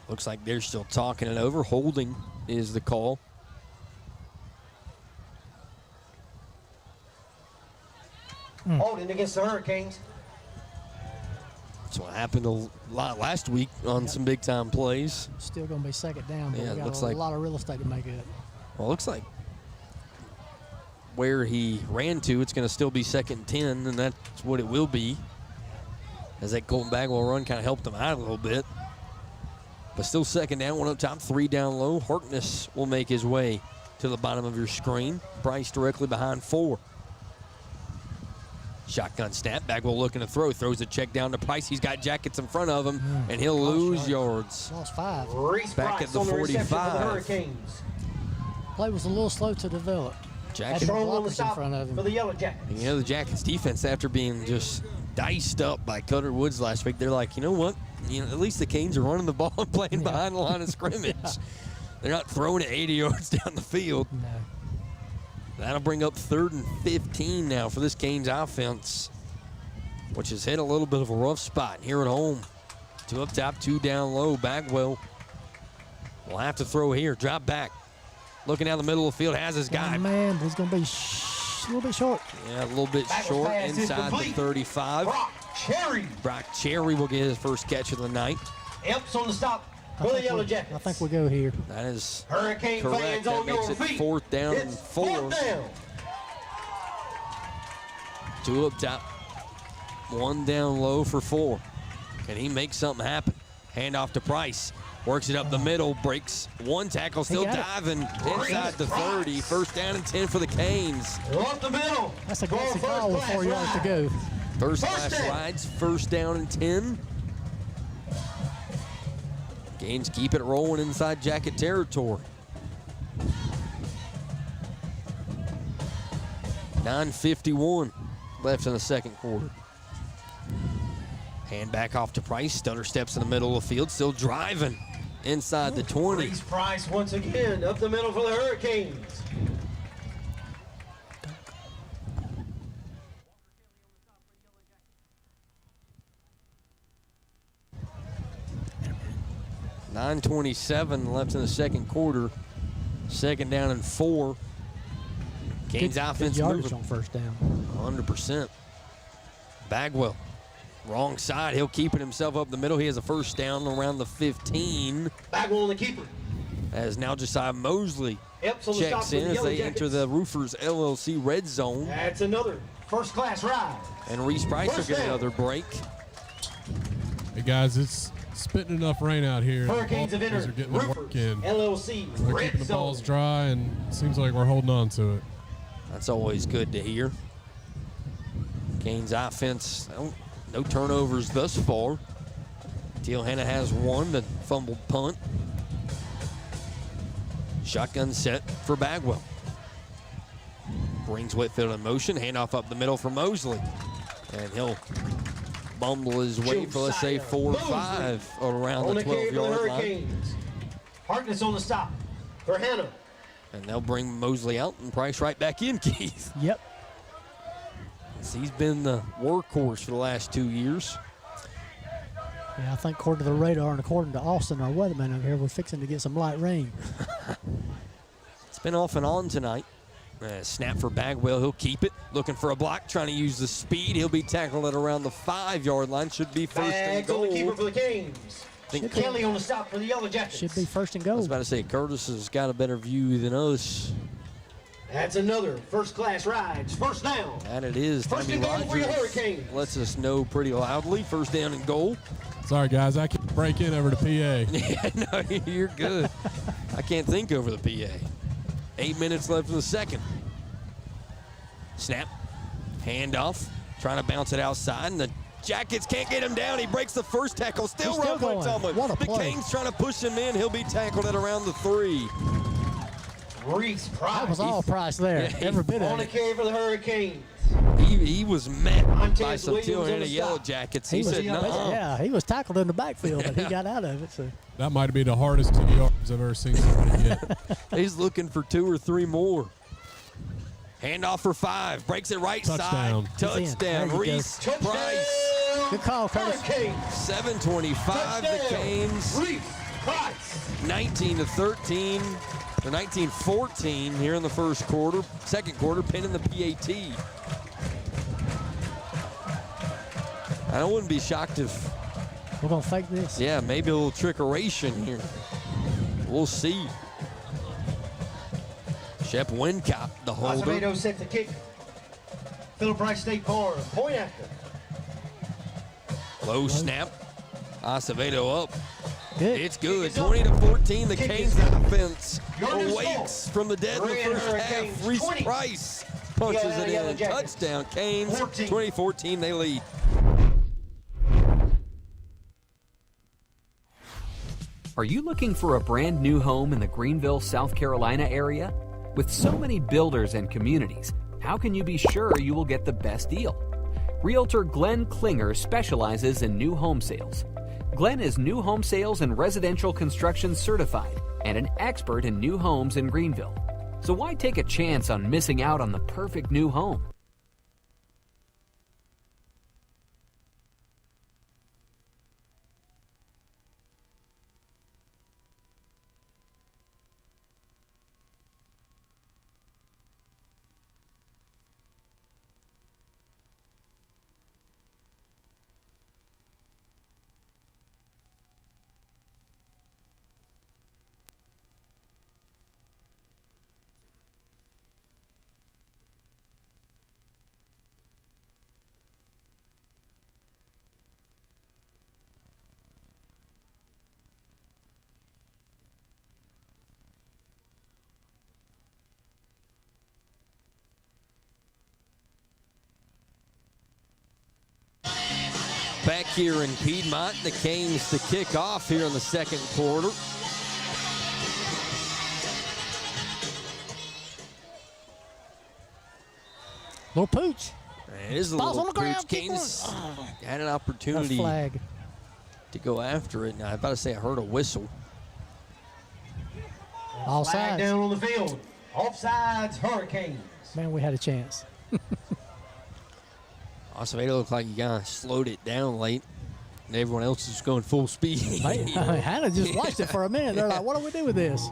Looks like they're still talking it over. Holding is the call. Holding against the Hurricanes. That's what happened a lot last week on some big-time plays. Still going to be 2nd down, but Yeah, we it got looks a like- lot of real estate to make up. Well, it looks like where he ran to, it's going to still be 2nd and 10, and that's what it will be. As that Colton Bagwell run kind of helped him out a little bit. But still 2nd down, 1 up top, 3 down low. Harkness will make his way to the bottom of your screen. Price directly behind 4. Shotgun snap. Bagwell looking to throw. Throws a check down to Price. He's got Jackets in front of him, and he'll lose yards. Lost 5. Back at the 45. Play was a little slow to develop. Jackets Had some on the blockers in stop front of him. for the Yellow Jackets. And you know, the Jackets defense, after being just diced up by Cutter Woods last week, they're like, you know what? At least the Canes are running the ball and playing behind the line of scrimmage. They're not throwing it 80 yards down the field. No. That'll bring up 3rd and 15 now for this Canes offense, which has hit a little bit of a rough spot here at home. 2 up top, 2 down low. Bagwell will have to throw here. Drop back. Looking down the middle of the field, has his guy. Oh, man, he's going to be a little bit short. Yeah, a little bit short inside the 35. Brock Cherry will get his first catch of the night. Epps on the stop for the Yellow Jackets. I think we'll go here. That is Hurricane correct. fans That on makes your it feet. 4th down and It's 4. 4th down. 2 up top, 1 down low for 4. Can he make something happen? Hand off to Price. Works it up the middle, breaks 1 tackle, still diving inside the 30. 1st down and 10 for the Canes. Off the middle. That's a good call with 4 yards to go. First class rides, 1st down and 10. Canes keep it rolling inside Jacket territory. 9:51 left in the 2nd quarter. Hand back off to Price. Stutter steps in the middle of the field, still driving inside the 20. Reese Price once again up the middle for the Hurricanes. .927 left in the 2nd quarter. 2nd down and 4. Canes offense yardage moving. on 1st down. 100%. Bagwell, wrong side. He'll keep it himself up the middle. He has a 1st down around the 15. Bagwell on the keeper. As now Josiah Mosley Epps on the stop checks for the in as Yellow they Jackets. enter the Roofers LLC red zone. That's another first-class ride. And Reese Price will First get down. another break. Hey guys, it's spitting enough rain out here. Hurricanes have Both teams are entered getting the work Roofers in. LLC They're red keeping the zone. balls dry, and it seems like we're holding on to it. That's always good to hear. Canes offense, no turnovers thus far. Teal Hanna has 1, the fumbled punt. Shotgun set for Bagwell. Brings Whitfield in motion, handoff up the middle for Mosley. And he'll bumble his way for, let's say, 4 or 5 around the 12-yard line. Hurricanes. Harkness on the stop for Hanna. And they'll bring Mosley out and Price right back in, Keith. Yep. Giants. He's been the workhorse for the last 2 years. Yeah, I think according to the radar and according to Austin, our weatherman over here, we're fixing to get some light rain. It's been off and on tonight. Snap for Bagwell. He'll keep it. Looking for a block, trying to use the speed. He'll be tackled at around the 5-yard line. Should be first and goal. On the keeper for the Canes. Kelly on the stop for the Yellow Jackets. Should be first and goal. I was about to say, Curtis has got a better view than us. That's another first-class rides. First down. And it is. First Tommy and goal for your Rogers Hurricanes. lets us know pretty loudly. First down and goal. Sorry, guys. I can't break in over the PA. Yeah, no, you're good. I can't think over the PA. 8 minutes left in the second. Snap. Handoff. Trying to bounce it outside, and the Jackets can't get him down. He breaks the first tackle. Still rumbling someone. What a the play. Canes trying to push him in. He'll be tackled at around the 3. Reese Price. That was all Price there. Yeah, Every bit of On the it. carry for the Hurricanes. He was met by some Williams on Tijuana the Yellow stop. Jackets. He said, no. Yeah, he was tackled in the backfield, but he got out of it. So That might be the hardest 2 yards I've ever seen somebody get. He's looking for 2 or 3 more. Handoff for 5. Breaks it right Touchdown. side. Touchdown. There you go. Reese Price. Good call, Curtis. 7:25. The Canes. Reese Price. 19-13. Or 19-14 here in the first quarter. Second quarter, pinning the PAT. I wouldn't be shocked if... We're going to fake this. Yeah, maybe a little trickeration here. We'll see. Shep Wincott, the holder. Acevedo set the kick. Philip Rice State Farm. Point after. Low snap. Acevedo up. Good. It's good. 20-14. The Canes offense awakes from the dead in the first half. Reese Price punches it in. Touchdown, Canes. 20-14. They lead. Are you looking for a brand new home in the Greenville, South Carolina area? With so many builders and communities, how can you be sure you will get the best deal? Realtor Glenn Klinger specializes in new home sales. Glenn is new home sales and residential construction certified and an expert in new homes in Greenville. So why take a chance on missing out on the perfect new home? Back here in Piedmont, the Canes to kick off here in the second quarter. Little pooch. It is a Ball's little on the ground. pooch. Canes had an opportunity Flag. to go after it. Now, I was about to say I heard a whistle. All Flag sides. down on the field. Offsides, Hurricanes. Man, we had a chance. Acevedo looked like he kind of slowed it down late. And everyone else is going full speed. Hannah just watched it for a minute. They're like, what do we do with this?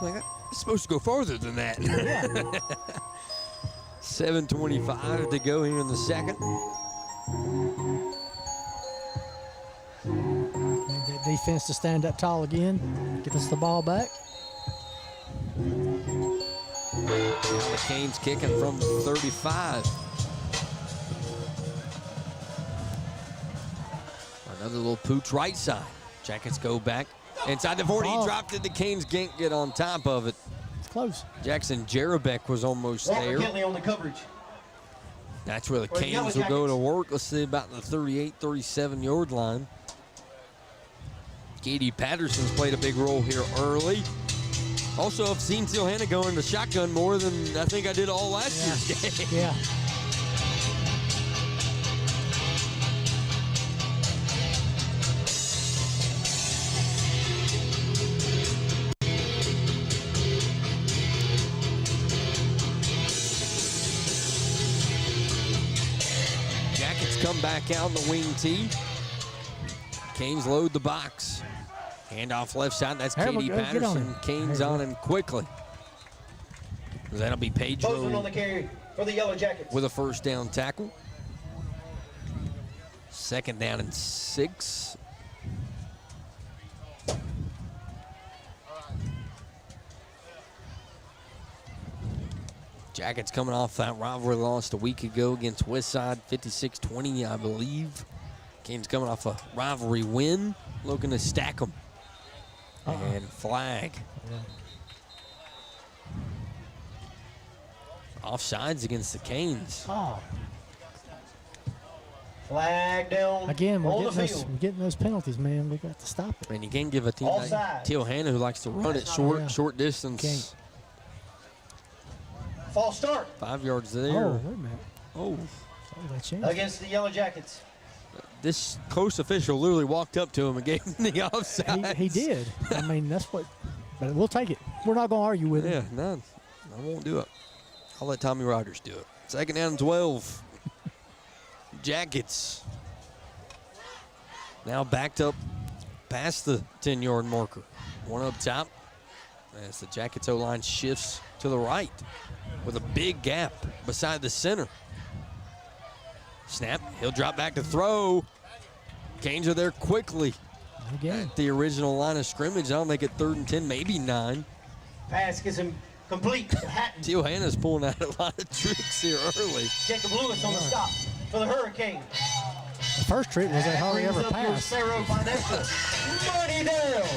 Like, it's supposed to go farther than that. 7:25 to go here in the second. Need that defense to stand up tall again. Give us the ball back. Now the Canes kicking from 35. Another little pooch right side. Jackets go back. Inside the 40, he dropped it. The Canes can't get on top of it. It's close. Jackson Jerebeck was almost there. Kentley on the coverage. That's where the For the Yellow Canes will go to Jackets. work. Let's see, about the 38, 37-yard line. Katie Patterson's played a big role here early. Also, I've seen Hanna go into shotgun more than I think I did all last year's game. Yeah. back out in the wing tee. Canes load the box. Handoff left side. That's Katie Patterson. Canes on him quickly. That'll be Pedro on the carry for the Yellow Jackets with a first down tackle. 2nd down and 6. Jackets coming off that rivalry lost a week ago against Westside, 56-20, I believe. Canes coming off a rivalry win, looking to stack them. And flag. Yeah. Offsides against the Canes. Oh. Flag down. Again, we're getting those penalties, man. We got to stop it. And you can't give a team like Teal Hanna, who likes to run it short distance. Can't. False start. 5 yards there. Oh, wait a minute. Oh. Against the Yellow Jackets. This close official literally walked up to him and gave him the offside. He did. I mean, that's what. But we'll take it. We're not going to argue with it. him. Yeah, no, I won't do it. I'll let Tommy Rogers do it. 2nd down and 12. Jackets. Now backed up past the 10-yard marker. One up top as the Jackets O-line shifts to the right with a big gap beside the center. Snap. He'll drop back to throw. Canes are there quickly. At the original line of scrimmage. That'll make it 3rd and 10, maybe 9. Pass gets him complete to Hatton. Teal Hanna's pulling out a lot of tricks here early. Jacob Lewis on the stop for the Hurricane. The first trick was they hardly ever passed. Money down.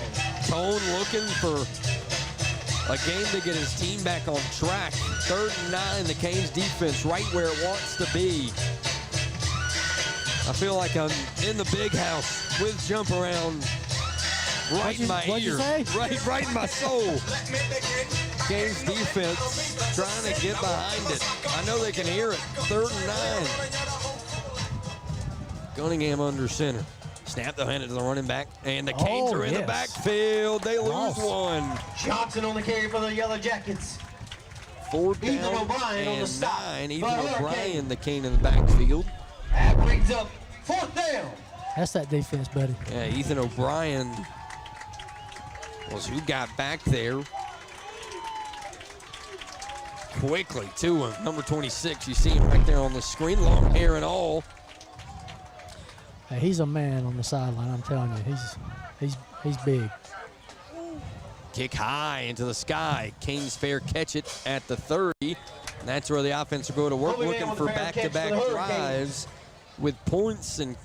Tone looking for a game to get his team back on track. 3rd and 9, the Canes defense right where it wants to be. I feel like I'm in the big house with jump around right in my ear, right in my soul. Canes defense trying to get behind it. I know they can hear it. 3rd and 9. Gunningham under center. Snap, they'll hand it to the running back, and the Canes are in the backfield. They lose one. Johnson on the carry for the Yellow Jackets. 4th down Ethan O'Brien on the and stop. 9. Ethan O'Brien, the Cane in the backfield. That brings up 4th down. That's that defense, buddy. Yeah, Ethan O'Brien was who got back there quickly to him. Number 26, you see him right there on the screen, long hair and all. Hey, he's a man on the sideline, I'm telling you. He's big. Kick high into the sky. Canes fair catch it at the 30. And that's where the offense will go to work, looking for back-to-back drives with points. And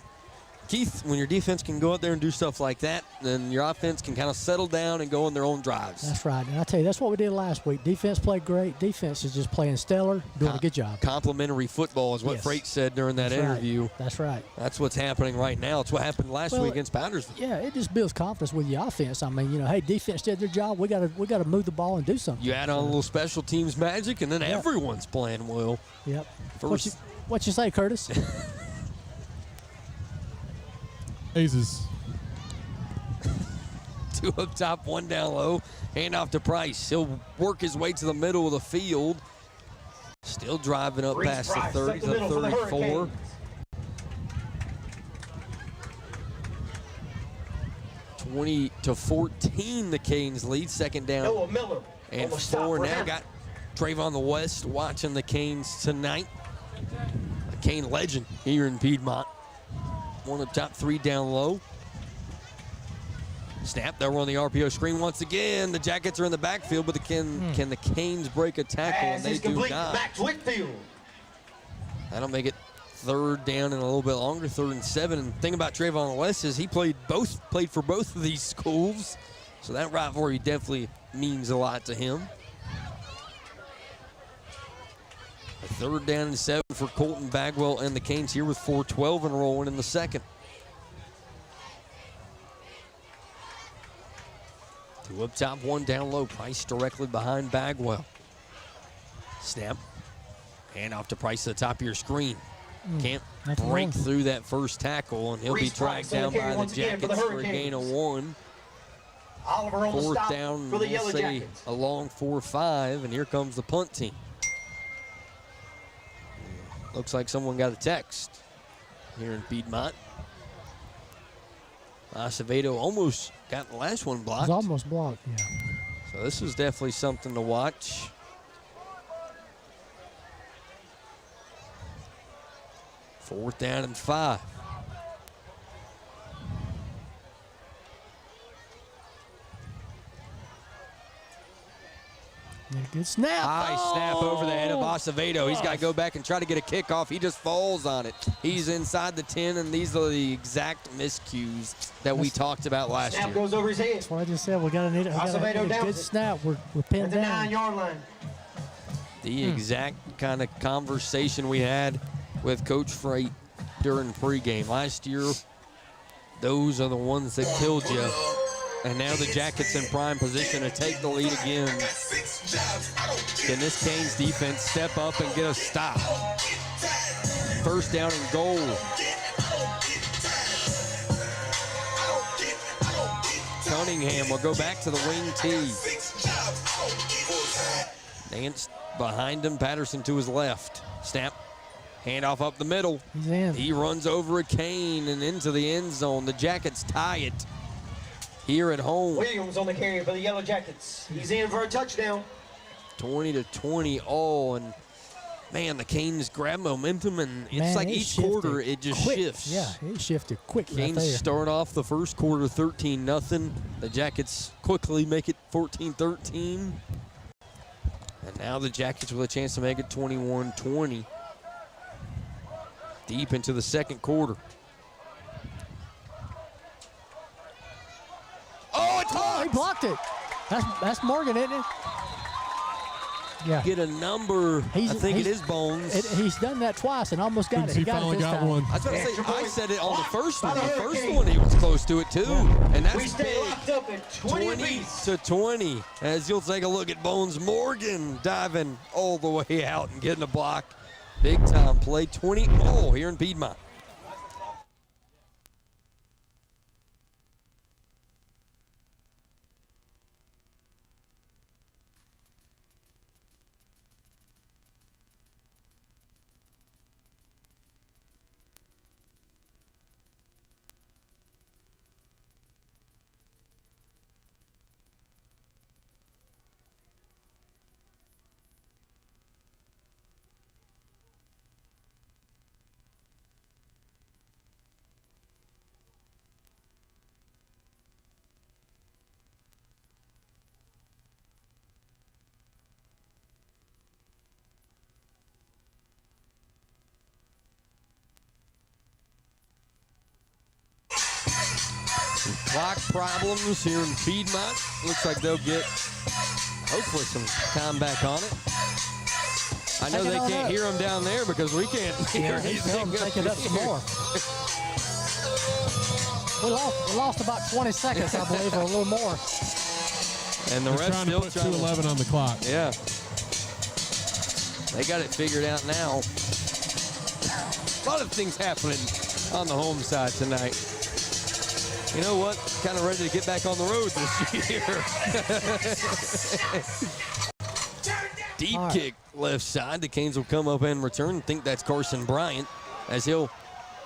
Keith, when your defense can go out there and do stuff like that, then your offense can kind of settle down and go on their own drives. That's right. And I tell you, that's what we did last week. Defense played great. Defense is just playing stellar, doing a good job. Complimentary football is what Freight said during that interview. Right. That's right. That's what's happening right now. It's what happened last week against Powdersville. Yeah, it just builds confidence with your offense. I mean, hey, defense did their job. We got to move the ball and do something. You add on a little special teams magic, and then everyone's playing well. Yep. What you say, Curtis? Aces. 2 up top, 1 down low. Hand off to Price. He'll work his way to the middle of the field. Still driving up past the 30, the 34. (20-14), the Canes lead. 2nd down and 4. Now got Trayvon the West watching the Canes tonight. A Cane legend here in Piedmont. 1 up top, 3 down low. Snap, they'll run the RPO screen once again. The Jackets are in the backfield, but can the Canes break a tackle? And they do not. Back to Whitfield. That'll make it 3rd down and a little bit longer, 3rd and 7. And the thing about Trayvon West is he played for both of these schools, so that rivalry definitely means a lot to him. 3rd down and 7 for Colton Bagwell and the Canes here with 4:12 and rolling in the 2nd. 2 up top, 1 down low. Price directly behind Bagwell. Snap. Hand off to Price at the top of your screen. Can't break through that first tackle, and he'll be dragged down by the Jackets for a gain of 1. Oliver on the 4th stop down, for the Yellow say Jackets. a long 4-5, and here comes the punt team. Looks like someone got a text. here in Piedmont. Acevedo almost got the last one blocked. It was almost blocked, yeah. So this was definitely something to watch. Fourth down and 5. Good snap. High snap over the head of Acevedo. He's got to go back and try to get a kickoff. He just falls on it. He's inside the 10, and these are the exact miscues that we talked about last year. Snap goes over his head. That's what I just said. We got to need a good snap. We're pinned At the down. 9-yard line. The exact kind of conversation we had with Coach Freight during pregame. Last year, those are the ones that killed you. And now the Jackets in prime position to take the lead again. Can this Canes defense step up and get a stop? First down and goal. Cunningham will go back to the wing tee. Nance behind him, Patterson to his left. Snap, handoff up the middle. He's in. He runs over a Kane and into the end zone. The Jackets tie it here at home. Williams on the carry for the Yellow Jackets. He's in for a touchdown. 20-20 all, and man, the Canes grab momentum, and it's like each quarter it just shifts. Yeah, it shifted quick right Canes there. start off the first quarter 13-0. The Jackets quickly make it 14-13. And now the Jackets with a chance to make it 21-20. Deep into the second quarter. Oh, it's blocked. He blocked it. That's Morgan, isn't it? Yeah. Get a number. I think it is Bones. He's done that twice and almost got it. He got it this time. I was going to say, I said it on the first one. The first one, he was close to it, too. And that's We stay locked up at 20 apiece. 20-20. As you'll take a look at Bones Morgan diving all the way out and getting a block. Big time play. 20-0 here in Piedmont. Clock problems here in Piedmont. Looks like they'll get, hopefully, some time back on it. I know they can't hear them down there because we can't hear anything. Take it up some more. We lost about 20 seconds, I believe, or a little more. And the rest trying to put 2:11 on the clock. Yeah. They got it figured out now. A lot of things happening on the home side tonight. You know what? Kind of ready to get back on the road this year. Deep kick left side. The Canes will come up and return. Think that's Carson Bryant as he'll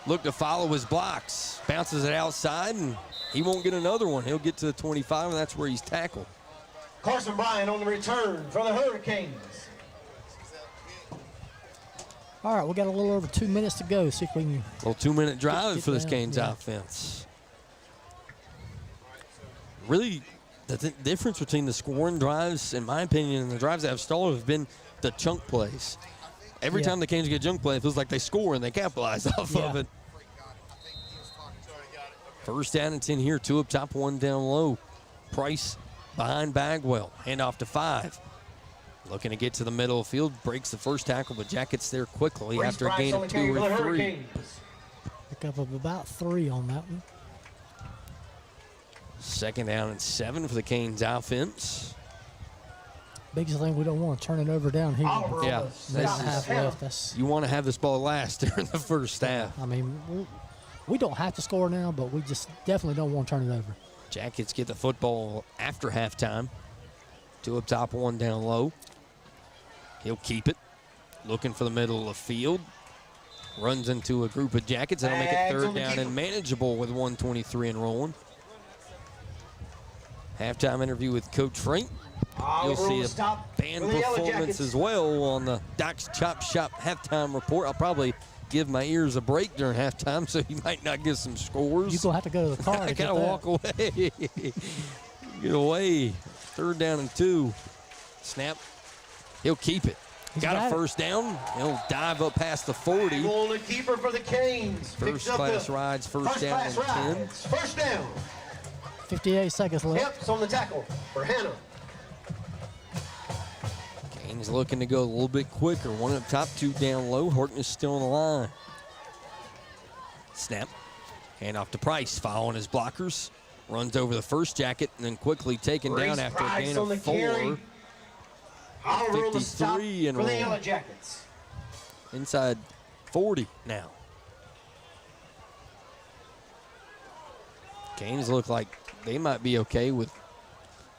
look to follow his blocks. Bounces it outside, and he won't get another one. He'll get to the 25, and that's where he's tackled. Carson Bryant on the return for the Hurricanes. All right, we got a little over 2 minutes to go. See if we can. Little 2-minute drive get for this down, Canes yeah. offense. Really, the difference between the scoring drives, in my opinion, and the drives that have stalled have been the chunk plays. Every time the Canes get a chunk play, it feels like they score and they capitalize off of it. First down and 10 here, 2 up top, 1 down low. Price behind Bagwell, handoff to 5. Looking to get to the middle of the field, breaks the first tackle, but Jackets there quickly after a gain of 2 or 3. Pick up of about 3 on that one. Second down and 7 for the Canes offense. Biggest thing, we don't want to turn it over down here. Yeah, half left. You want to have this ball last during the first half. I mean, we don't have to score now, but we just definitely don't want to turn it over. Jackets get the football after halftime. 2 up top, 1 down low. He'll keep it. Looking for the middle of the field. Runs into a group of Jackets. That'll make it third down and manageable with 1:23 and rolling. Halftime interview with Coach Frank. You'll see a band performance as well on the Doc's Chop Shop halftime report. I'll probably give my ears a break during halftime, so you might not get some scores. You're going to have to go to the car. I got to walk away. Get away. Third down and 2. Snap. He'll keep it. Got a first down. He'll dive up past the 40. Golden keeper for the Canes. First class rides, first down and 10. First down. 58 seconds left. Hips on the tackle for Hanna. Canes looking to go a little bit quicker. One up top, 2 down low. Horton is still on the line. Snap. Hand off to Price. Following his blockers. Runs over the first Jacket and then quickly taken down after a gain of 4. 53 and for the Yellow Jackets. Inside 40 now. Canes look like they might be okay with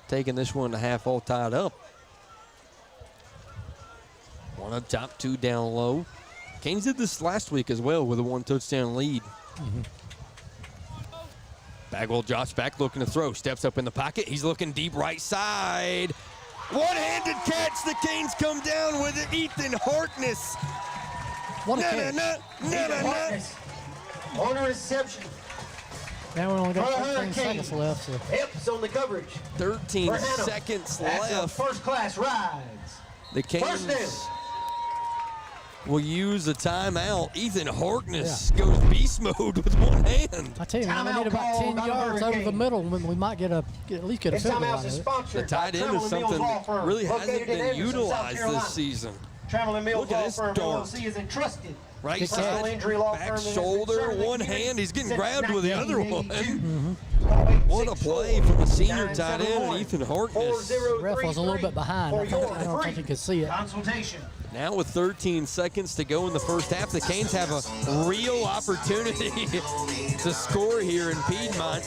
taking this one to half all tied up. 1 up top, 2 down low. Canes did this last week as well with a 1 touchdown lead. Bagwell drops back looking to throw. Steps up in the pocket. He's looking deep right side. One-handed catch. The Canes come down with it. Ethan Harkness. What a catch. On a reception. Now we only got 13 seconds left. So. Hips on the coverage. 13 seconds left. First class rides. The Canes will use a timeout. Ethan Harkness goes beast mode with one hand. I tell you, man, we need about 10 yards over the middle. We might at least get a field goal out of it. The tight end is something that really hasn't been utilized this season. Traveling Mills Look at this Law Firm dart. LLC is entrusted. Right side, back shoulder, one hand. He's getting grabbed with the other one. What a play from the senior tight end and Ethan Harkness. The ref was a little bit behind. I don't think he could see it. Now with 13 seconds to go in the first half, the Canes have a real opportunity to score here in Piedmont.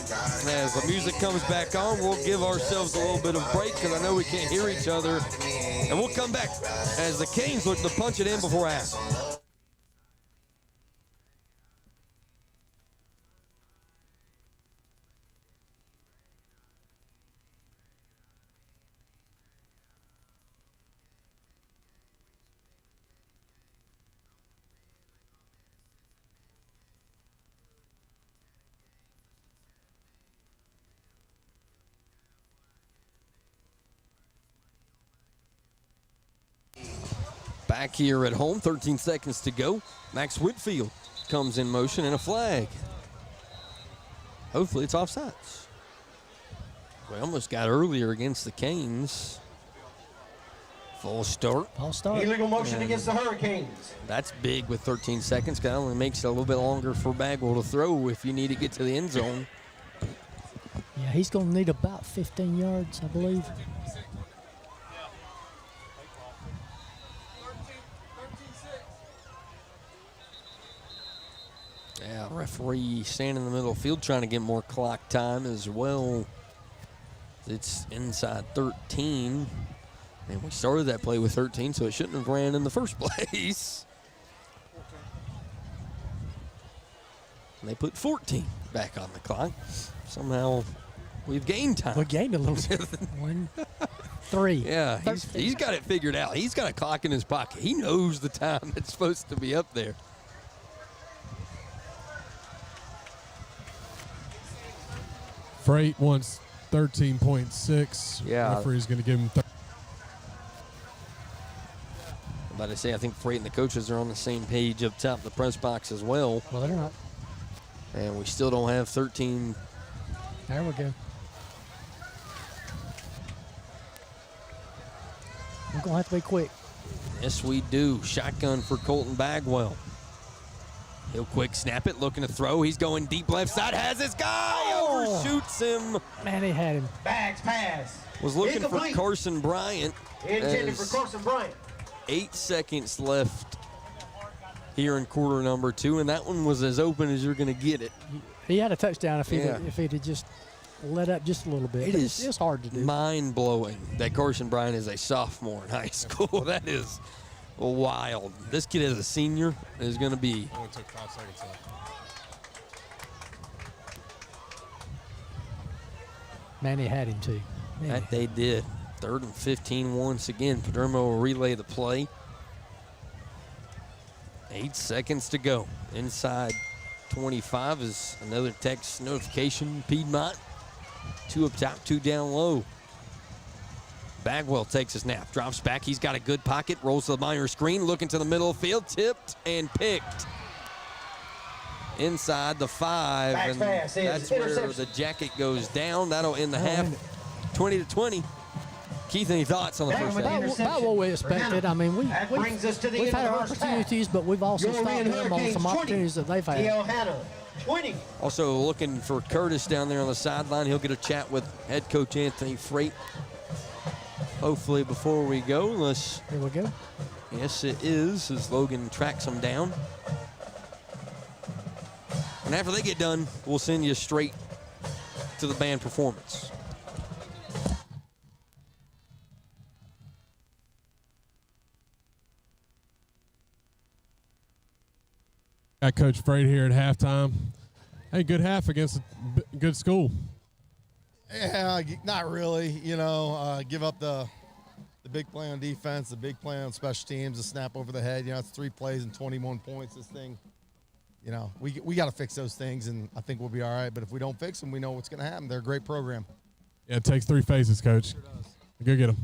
As the music comes back on, we'll give ourselves a little bit of break because I know we can't hear each other. And we'll come back as the Canes look to punch it in before half. Back here at home, 13 seconds to go. Max Whitfield comes in motion and a flag. Hopefully it's offsides. We almost got earlier against the Canes. Full start. Illegal motion against the Hurricanes. That's big with 13 seconds. That only makes it a little bit longer for Bagwell to throw if you need to get to the end zone. Yeah, he's going to need about 15 yards, I believe. Yeah, referee standing in the middle of the field trying to get more clock time as well. It's inside 13. And we started that play with 13, so it shouldn't have ran in the first place. And they put 14 back on the clock. Somehow we've gained time. We gained a little bit. 1, 3. Yeah, he's got it figured out. He's got a clock in his pocket. He knows the time that's supposed to be up there. Freight wants 13.6. Yeah. Referee's going to give him. I'm about to say, I think Freight and the coaches are on the same page up top of the press box as well. Well, they're not. And we still don't have 13. There we go. We're going to have to be quick. Yes, we do. Shotgun for Colton Bagwell. He'll quick snap it, looking to throw. He's going deep left side, has his guy, overshoots him. Man, he had him. Bags pass. Was looking Incomplete. for Carson Bryant. Intended for Carson Bryant. 8 seconds left here in quarter number 2, and that one was as open as you're going to get it. He had a touchdown if he'd have just let up just a little bit. It's hard to do. Mind-blowing that Carson Bryant is a sophomore in high school. That is wild. This kid as a senior is going to be. Only took 5 seconds off. Manny had him too. That they did. 3rd and 15 once again. Padermo will relay the play. 8 seconds to go. Inside 25 is another text notification. Piedmont. 2 up top, 2 down low. Bagwell takes a snap, drops back. He's got a good pocket, rolls to the minor screen, looking to the middle of the field, tipped and picked. Inside the 5, and that's where the jacket goes down. That'll end the half, 20-20. Keith, any thoughts on the first half? About what we expected. I mean, we've had our opportunities, but we've also stopped them on some opportunities that they've had. Hanna, 20. Also looking for Curtis down there on the sideline. He'll get a chat with head coach Anthony Freight. Hopefully before we go, unless... Here we go. Yes, it is, as Logan tracks him down. And after they get done, we'll send you straight to the band performance. Got Coach Freight here at halftime. Hey, good half against a good school. Yeah, not really. You know, give up the big play on defense, the big play on special teams, the snap over the head. You know, it's 3 plays and 21 points. This thing, you know, we got to fix those things, and I think we'll be all right. But if we don't fix them, we know what's going to happen. They're a great program. Yeah, it takes 3 phases, Coach. Sure does. Go get them.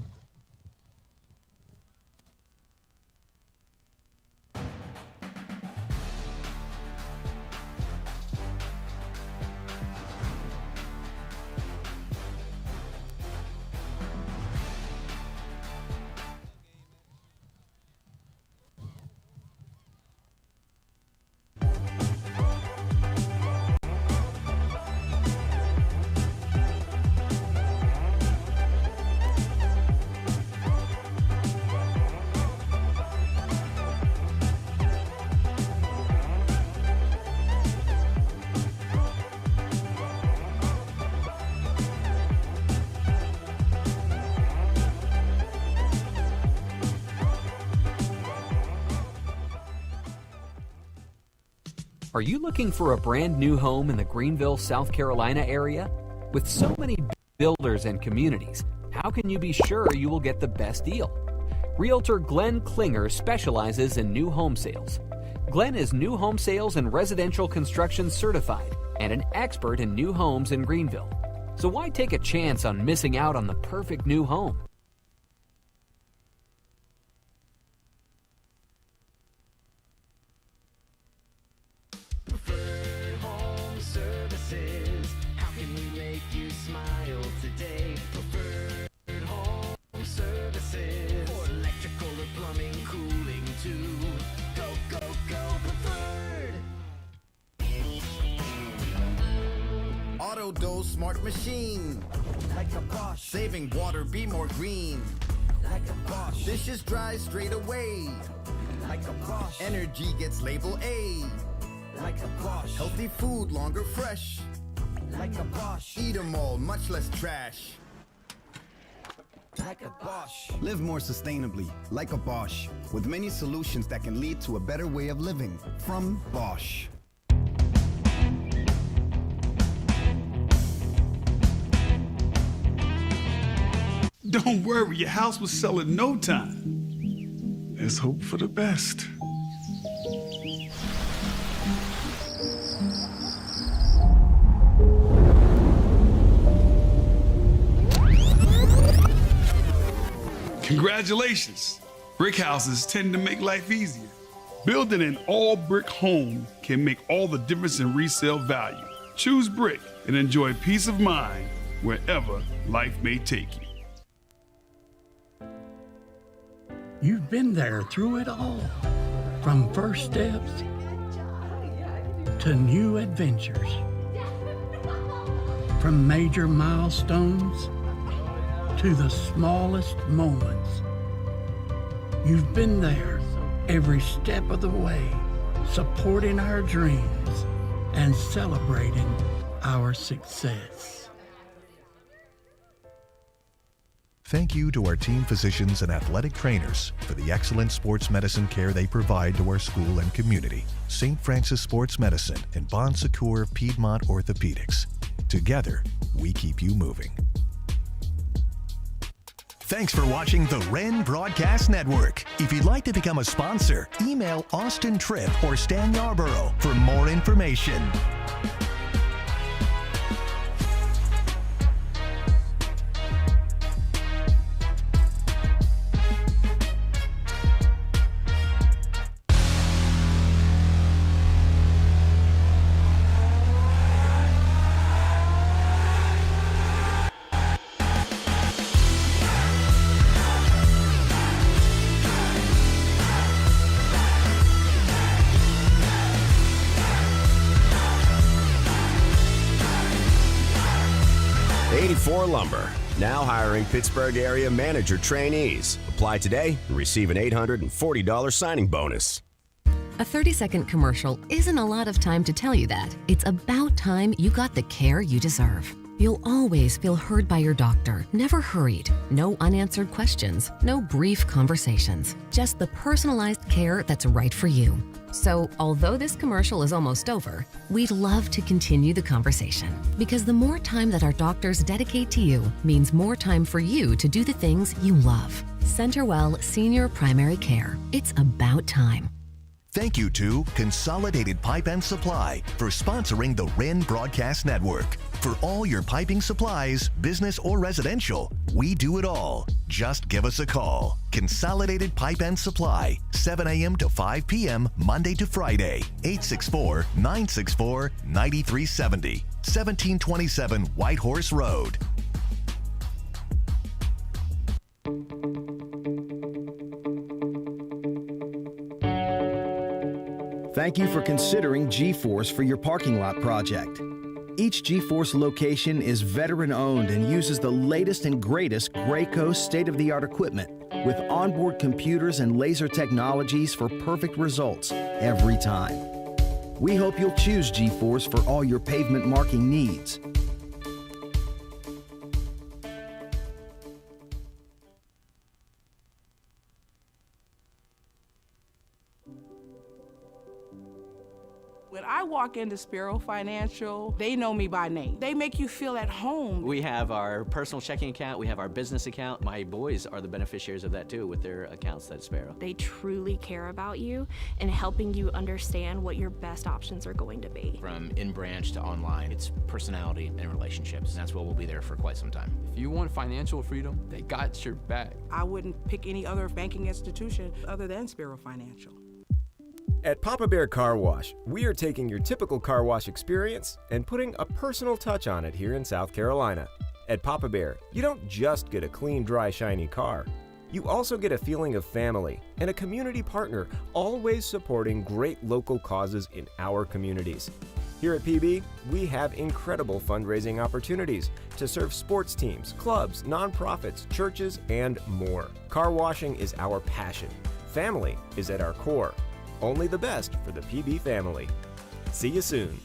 Are you looking for a brand new home in the Greenville, South Carolina area? With so many builders and communities, how can you be sure you will get the best deal? Realtor Glenn Klinger specializes in new home sales. Glenn is new home sales and residential construction certified and an expert in new homes in Greenville. So why take a chance on missing out on the perfect new home? Dose smart machine. Like a Bosch. Saving water, be more green. Like a Bosch. Dishes dry straight away. Like a Bosch. Energy gets label A. Like a Bosch. Healthy food longer fresh. Like a Bosch. Eat 'em all, much less trash. Like a Bosch. Live more sustainably, like a Bosch, with many solutions that can lead to a better way of living. From Bosch. Don't worry, your house will sell in no time. Let's hope for the best. Congratulations! Brick houses tend to make life easier. Building an all-brick home can make all the difference in resale value. Choose brick and enjoy peace of mind wherever life may take you. You've been there through it all, from first steps to new adventures, from major milestones to the smallest moments. You've been there every step of the way, supporting our dreams and celebrating our success. Thank you to our team physicians and athletic trainers for the excellent sports medicine care they provide to our school and community. St. Francis Sports Medicine and Bon Secours Piedmont Orthopedics. Together, we keep you moving. Thanks for watching the Wren Broadcast Network. If you'd like to become a sponsor, email Austin Tripp or Stan Yarborough for more information. Lumber, now hiring Pittsburgh area manager trainees. Apply today and receive an $840 signing bonus. A 30-second commercial isn't a lot of time to tell you that. It's about time you got the care you deserve. You'll always feel heard by your doctor, never hurried. No unanswered questions, no brief conversations. Just the personalized care that's right for you. So, although this commercial is almost over, we'd love to continue the conversation. Because the more time that our doctors dedicate to you means more time for you to do the things you love. CenterWell Senior Primary Care. It's about time. Thank you to Consolidated Pipe and Supply for sponsoring the Wren Broadcast Network. For all your piping supplies, business or residential, we do it all. Just give us a call. Consolidated Pipe and Supply, 7 a.m. to 5 p.m., Monday to Friday, 864-964-9370, 1727 White Horse Road. Thank you for considering G-Force for your parking lot project. Each G-Force location is veteran-owned and uses the latest and greatest Graco state-of-the-art equipment with onboard computers and laser technologies for perfect results every time. We hope you'll choose G-Force for all your pavement marking needs. When I walk into Spiro Financial, they know me by name. They make you feel at home. We have our personal checking account, we have our business account. My boys are the beneficiaries of that too with their accounts at Sparrow. They truly care about you and helping you understand what your best options are going to be. From in-branch to online, it's personality and relationships. And that's what will be there for quite some time. If you want financial freedom, they got your back. I wouldn't pick any other banking institution other than Spiro Financial. At Papa Bear Car Wash, we are taking your typical car wash experience and putting a personal touch on it here in South Carolina. At Papa Bear, you don't just get a clean, dry, shiny car. You also get a feeling of family and a community partner, always supporting great local causes in our communities. Here at PB, we have incredible fundraising opportunities to serve sports teams, clubs, nonprofits, churches, and more. Car washing is our passion. Family is at our core. Only the best for the PB family. See you soon.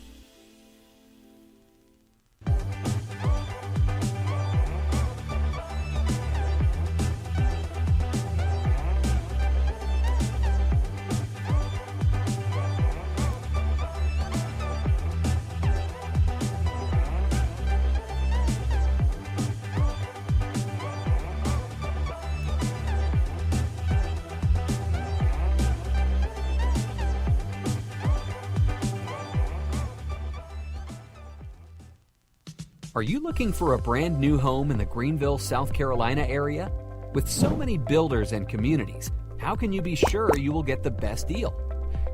Are you looking for a brand new home in the Greenville, South Carolina area? With so many builders and communities, how can you be sure you will get the best deal?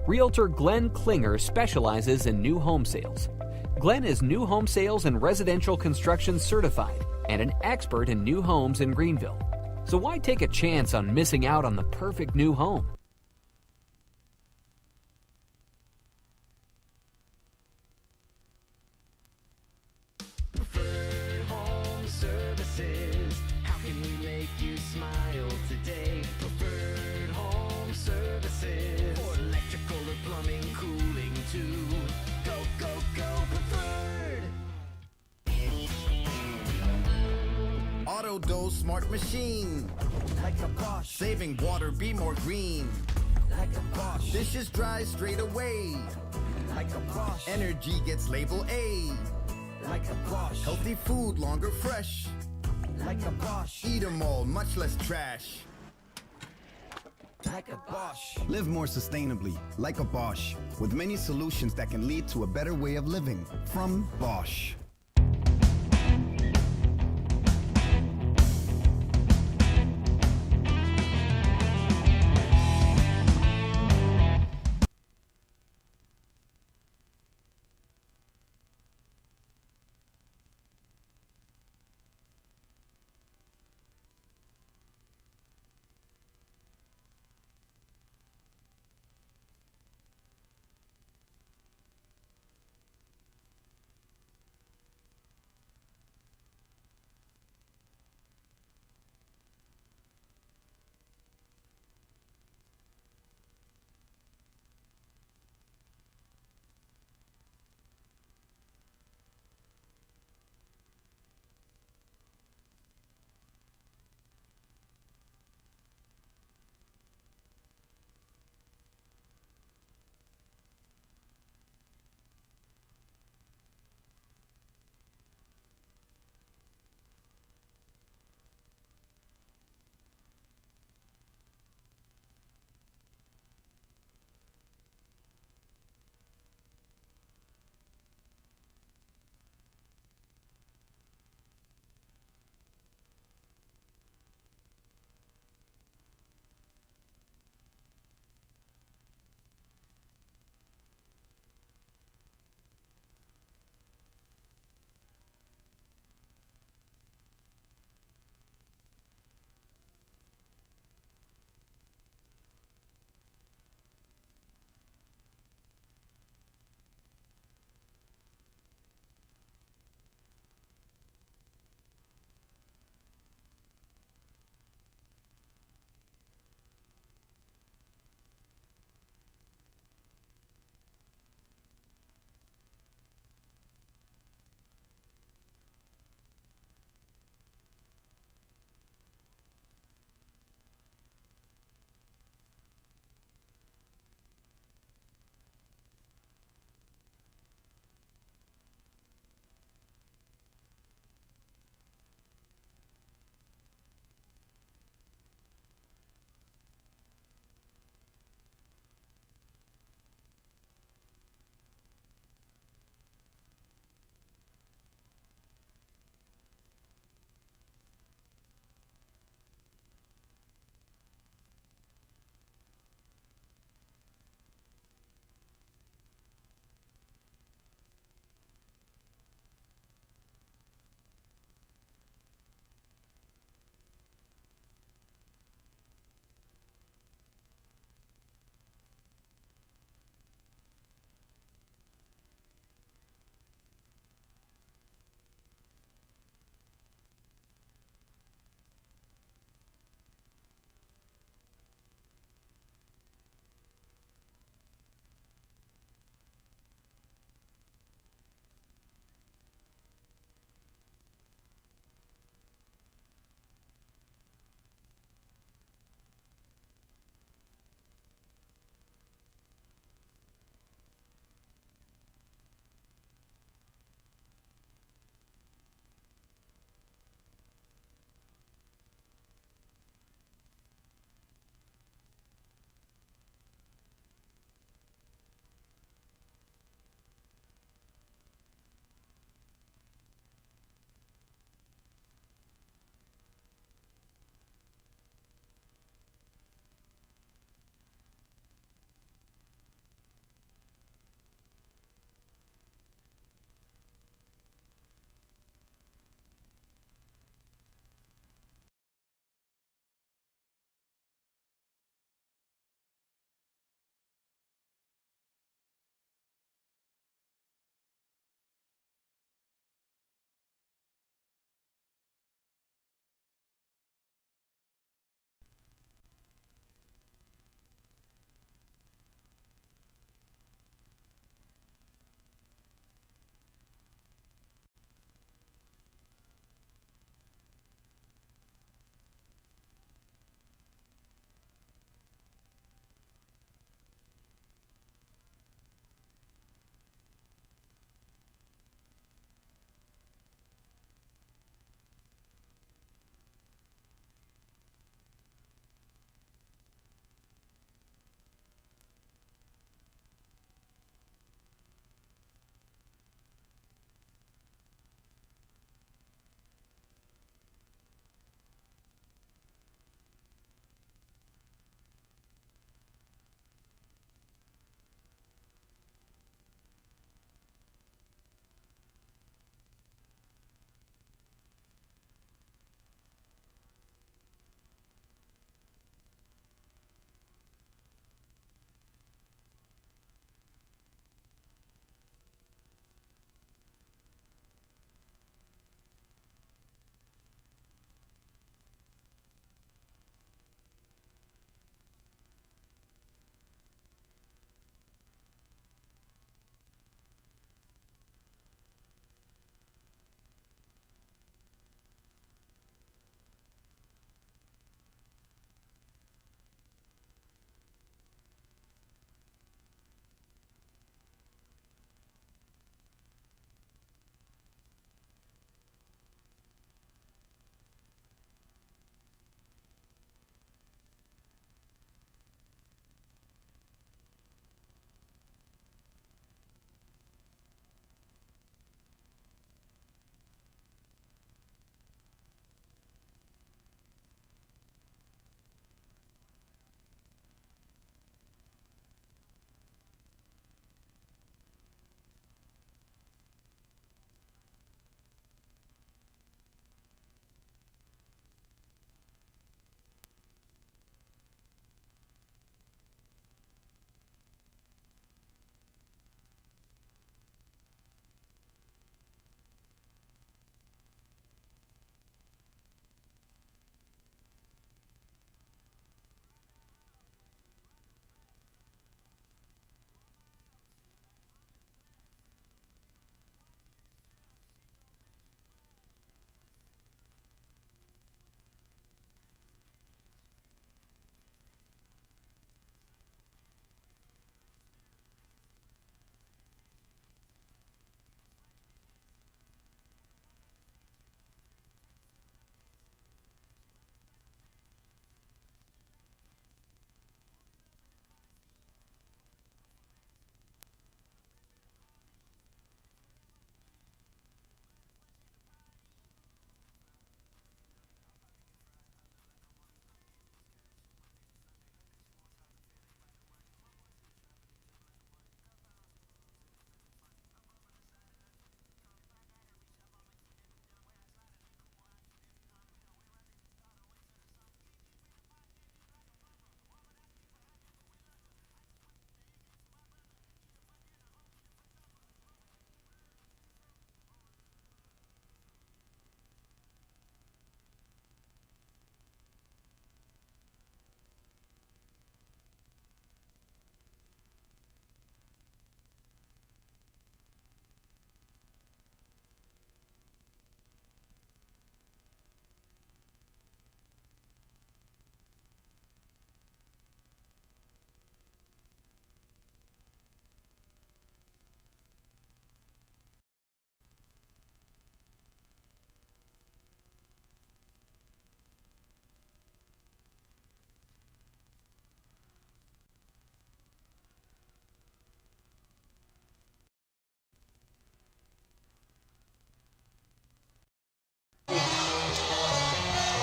Realtor Glenn Klinger specializes in new home sales. Glenn is new home sales and residential construction certified and an expert in new homes in Greenville. So why take a chance on missing out on the perfect new home? Total Dose Smart Machine. Like a Bosch. Saving water, be more green. Like a Bosch. Dishes dry straight away. Like a Bosch. Energy gets label A. Like a Bosch. Healthy food longer fresh. Like a Bosch. Eat 'em all, much less trash. Like a Bosch. Live more sustainably, like a Bosch, with many solutions that can lead to a better way of living. From Bosch.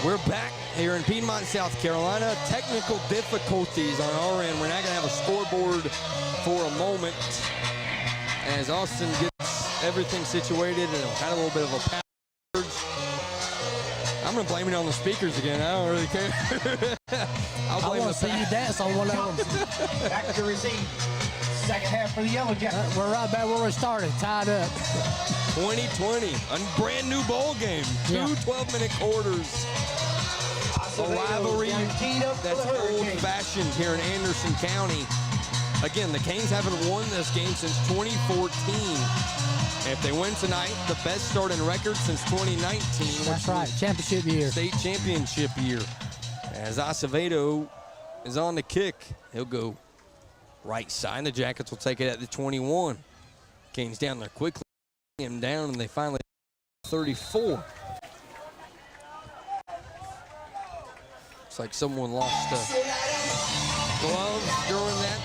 We're back here in Piedmont, South Carolina. Technical difficulties on our end. We're not going to have a scoreboard for a moment as Austin gets everything situated and had a little bit of a power surge. I'm going to blame it on the speakers again. I don't really care. I want to see you dance on one of them. Back to receive. Second half for the Yellow Jackets. We're right back where we started, tied up. 2020, a brand new bowl game. Two 12-minute quarters. A rivalry that's old-fashioned here in Anderson County. Again, the Canes haven't won this game since 2014. If they win tonight, the best start in record since 2019. That's right, championship year. State championship year. As Acevedo is on the kick, he'll go right side. The Jackets will take it at the 21. Canes down there quickly, him down, and they finally 34. Looks like someone lost a glove during that.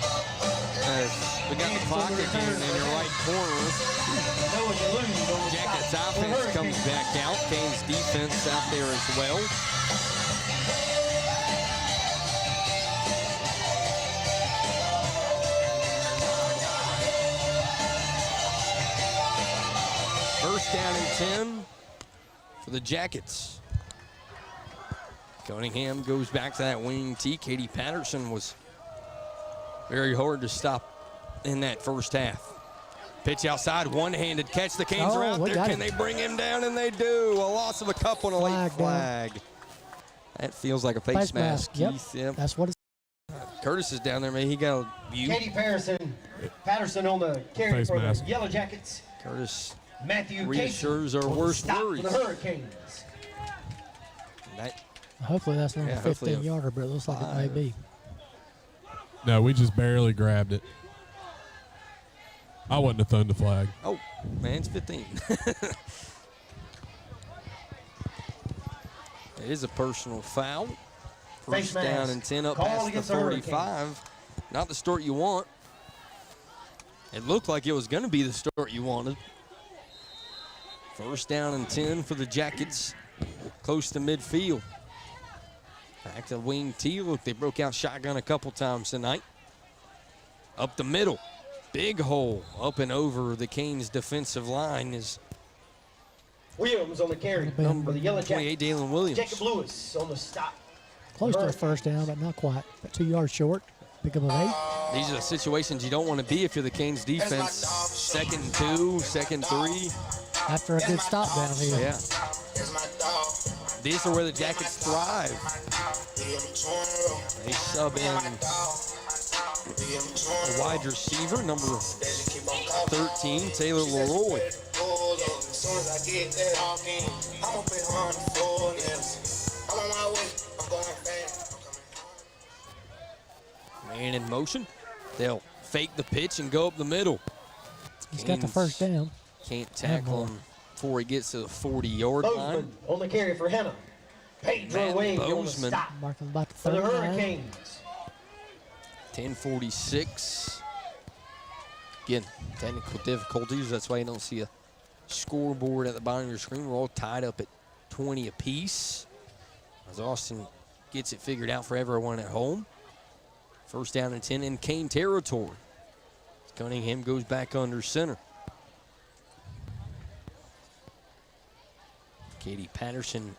As we got the clock again in your right corner. Jackets offense comes back out. Canes defense out there as well. First down and 10 for the Jackets. Cunningham goes back to that wing T. Katie Patterson was very hard to stop in that first half. Pitch outside, one-handed catch. The Canes are out there. Can they bring him down? And they do. A loss of a couple and a late flag. That feels like a face mask. Keith. Yep. That's what it's. Curtis is down there, man. He got a view. Katie Patterson on the carry for the Yellow Jackets. Curtis Matthew reassures our worst worries. For the Hurricanes. Hopefully that's not a 15-yarder, but it looks like it may be. No, we just barely grabbed it. I wouldn't have thrown the flag. Oh, man, it's 15. It is a personal foul. First down and 10 up past the 35. Not the start you want. It looked like it was going to be the start you wanted. First down and 10 for the Jackets. Close to midfield. Back to wing T. Look, they broke out shotgun a couple times tonight. Up the middle. Big hole up and over the Canes defensive line is Williams on the carry for the Yellow Jackets. 28, Dalen Williams. Jacob Lewis on the stop. Close to a first down, but not quite. About 2 yards short. Pick up of 8. These are the situations you don't want to be if you're the Canes defense. Second and 2, second 3. After a good stop down here. Yeah. These are where the Jackets thrive. They sub in a wide receiver, number 13, Taylor Leroy. Man in motion. They'll fake the pitch and go up the middle. He's got the first down. Can't tackle him before he gets to the 40-yard line. On the carry for Hanna. Pedro Wade on the stop marking about for the Hurricanes. 10:46. Again, technical difficulties. That's why you don't see a scoreboard at the bottom of your screen. We're all tied up at 20 apiece. As Austin gets it figured out for everyone at home. First down and 10 in Cane territory. Cunningham goes back under center. Katie Patterson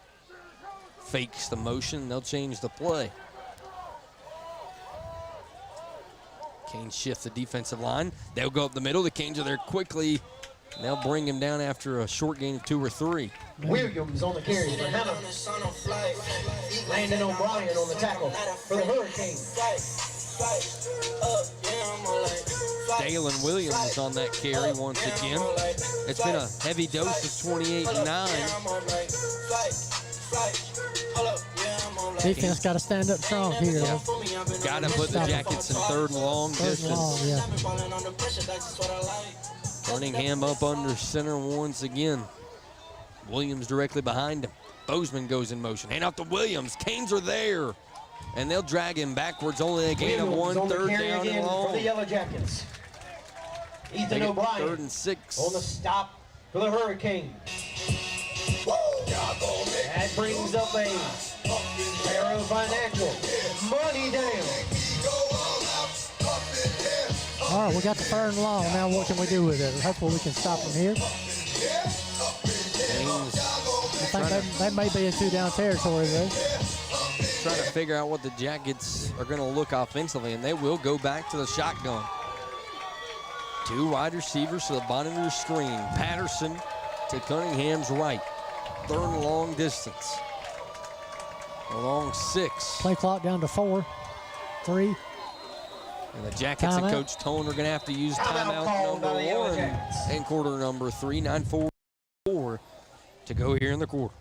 fakes the motion. They'll change the play. Canes shift the defensive line. They'll go up the middle. The Canes are there quickly. And they'll bring him down after a short gain of 2 or 3. Williams on the carry for Hanna. Landon O'Brien on the tackle for the Hurricanes. Dalen Williams on that carry once again. It's been a heavy dose of 28 and 9. Defense got to stand up strong here. Yeah. Got to put the Jackets in third and long distance. Cunningham up under center once again. Williams directly behind him. Bozeman goes in motion. Hand out to Williams. Canes are there. And they'll drag him backwards. Only a gain of 1, third down and long. For the Yellow Jackets. Ethan O'Brien 3rd and 6. on the stop for the Hurricanes. At Springs of Age, Arrow Financial, Money Down. All right, we got the third and long. Now what can we do with it? Hopefully we can stop them here. I think they may be in 2-down territory, though. Trying to figure out what the Jackets are going to look offensively, and they will go back to the shotgun. 2 wide receivers to the bottom of your screen. Patterson to Cunningham's right. 3rd and long distance. Along 6. Play clock down to 4, 3. And the Jackets and Coach Tone are going to have to use timeout number 1 and quarter number 3, 9:44 to go here in the quarter.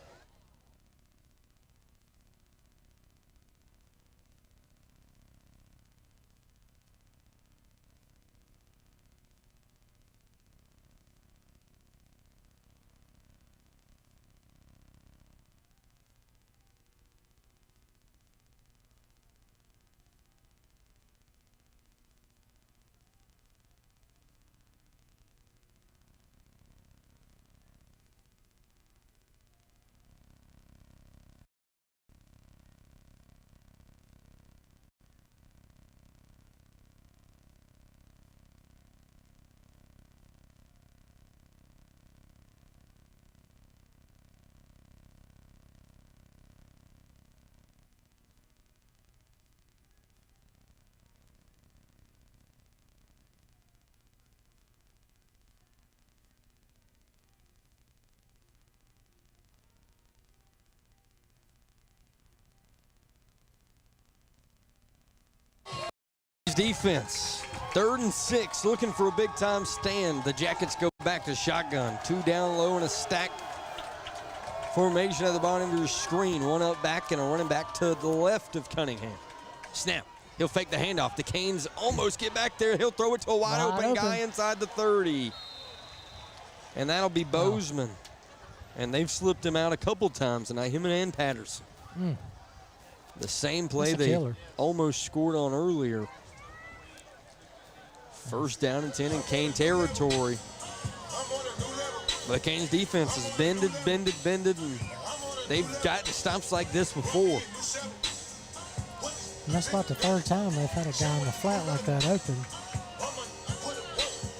Defense, 3rd and 6, looking for a big-time stand. The Jackets go back to shotgun. 2 down low and a stack formation at the bottom of your screen. 1 up back and a running back to the left of Cunningham. Snap. He'll fake the handoff. The Canes almost get back there. He'll throw it to a wide open guy inside the 30. And that'll be Bozeman. And they've slipped him out a couple times tonight, him and Patterson. The same play they almost scored on earlier. 1st down and 10 in Cane territory. But Cane's defense has bended, and they've gotten stops like this before. And that's about the 3rd time they've had a guy on the flat like that open.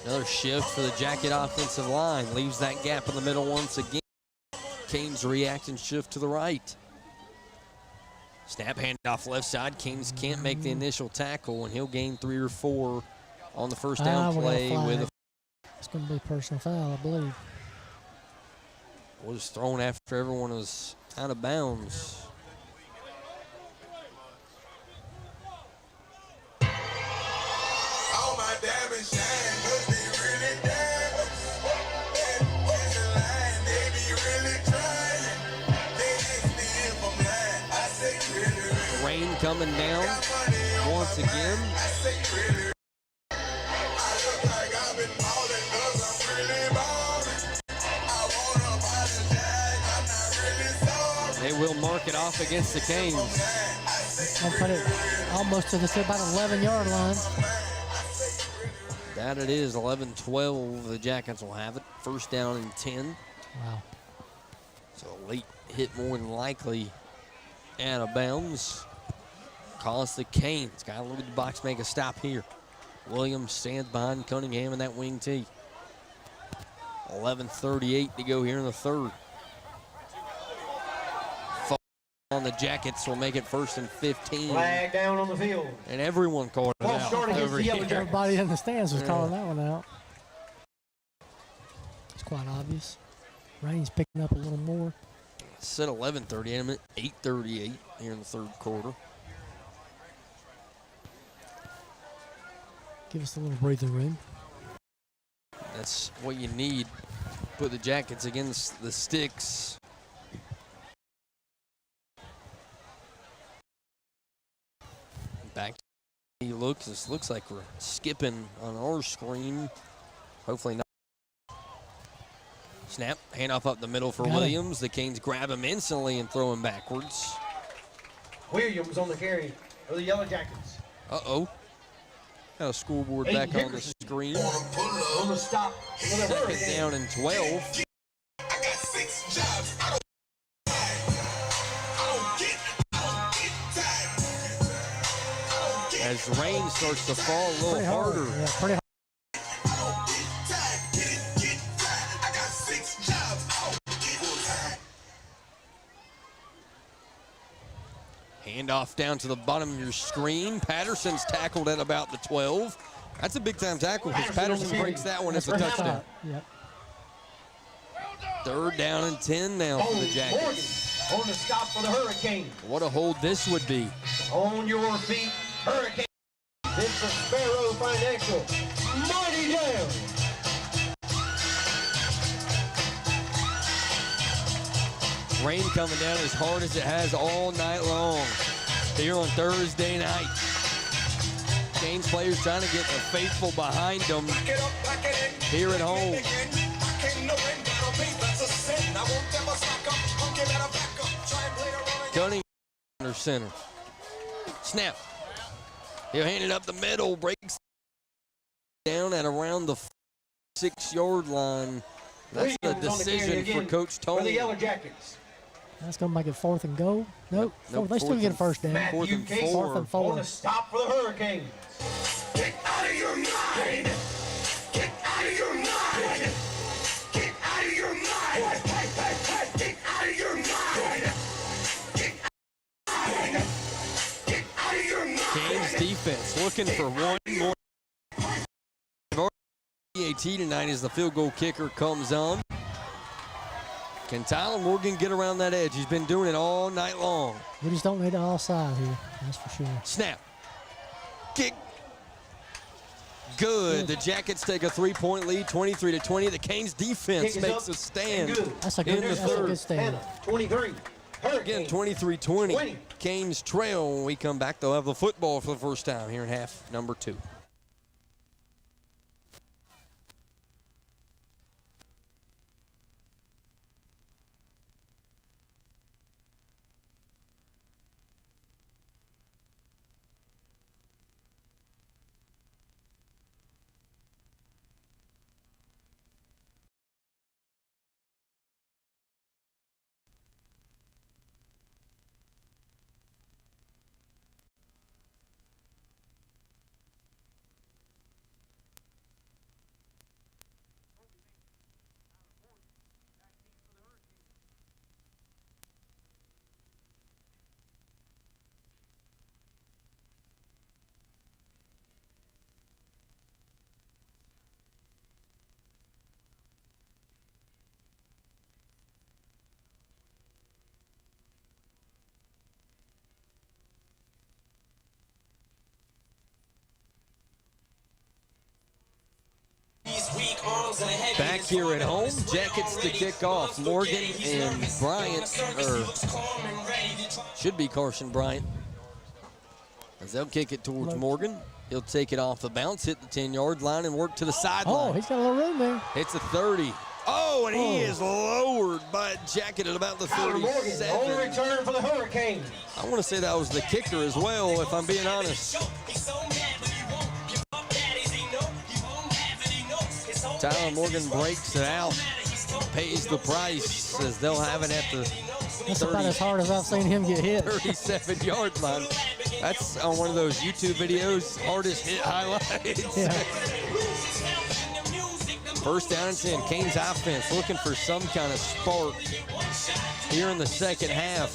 Another shift for the Jacket offensive line. Leaves that gap in the middle once again. Canes react and shift to the right. Snap handoff left side. Canes can't make the initial tackle, and he'll gain 3 or 4 on the 1st down play with a. It's going to be a personal foul, I believe. Was thrown after everyone was out of bounds. All my diamonds shine, but they really diamonds. They be really trying. They ask me if I'm lying. I say really. Rain coming down once again. I say really. I look like I've been ballin' 'cause I'm really ballin'. I wanna apologize, I'm not really sorry. They will mark it off against the Canes. I'll put it almost to the about 11-yard line. That it is, 11-12. The Jackets will have it. 1st down and 10. Wow. So a late hit more than likely out of bounds. Cost the Canes. Got to look at the box, make a stop here. Williams stands behind Cunningham in that wing tee. 11:38 to go here in the 3rd. On the Jackets will make it 1st and 15. Flag down on the field. And everyone called it out over here. Everybody in the stands was calling that one out. It's quite obvious. Rain's picking up a little more. Said 11:38, 8:38 here in the 3rd quarter. Give us a little breathing room. That's what you need. Put the Jackets against the sticks. Back. This looks like we're skipping on our screen. Hopefully not. Snap, handoff up the middle for Williams. The Canes grab him instantly and throw him backwards. Williams on the carry for the Yellow Jackets. Uh-oh. Got a scoreboard back on the screen. On the stop. Second down and 12. I got 6 jobs. I don't as rain starts to fall a little harder. Yeah, pretty hard. Handoff down to the bottom of your screen. Patterson's tackled at about the 12. That's a big-time tackle because Patterson breaks that one. It's a touchdown. Yep. 3rd down and 10 now for the Jackets. On the stop for the Hurricanes. What a hold this would be. On your feet, Hurricane. This is Sparrow Financial. Mighty down. Rain coming down as hard as it has all night long here on Thursday night. Canes players trying to get the faithful behind them here at home. Cunningham under center. Snap. He'll hand it up the middle. Breaks down at around the 6-yard line. That's the decision for Coach Tony. For the Yellow Jackets. That's going to make it 4th and goal. Nope. They still get a first down. 4th and 4. 4th and 4. On the stop for the Hurricanes. Get out of your mind. Get out of your mind. Get out of your mind. Get out of your mind. Get out of your mind. Canes defense looking for one more. PAT tonight as the field goal kicker comes on. Can Tyler Morgan get around that edge? He's been doing it all night long. We just don't need an offside here, that's for sure. Snap. Kick. Good. The Jackets take a 3-point lead, 23-20. The Canes defense makes a stand That's a good, in the third. good stand. Hanna, 23. Again, 23-20. Canes trail. When we come back, they'll have the football for the first time here in half number 2. Back here at home, Jackets to kick off. Morgan and Bryant, or should be Carson Bryant, as they'll kick it towards Morgan. He'll take it off the bounce, hit the 10-yard line, and work to the sideline. Oh, he's got a little room there. It's a 30. Oh, and he is lowered by a Jacket at about the 37. Only return for the Hurricanes. I want to say that was the kicker as well, if I'm being honest. Tyler Morgan breaks it out, pays the price, as they'll have it at the That's about as hard as I've seen him get hit. 37-yard line. That's on one of those YouTube videos, hardest hit highlights. Yeah. First down and 10. Canes offense looking for some kind of spark here in the second half.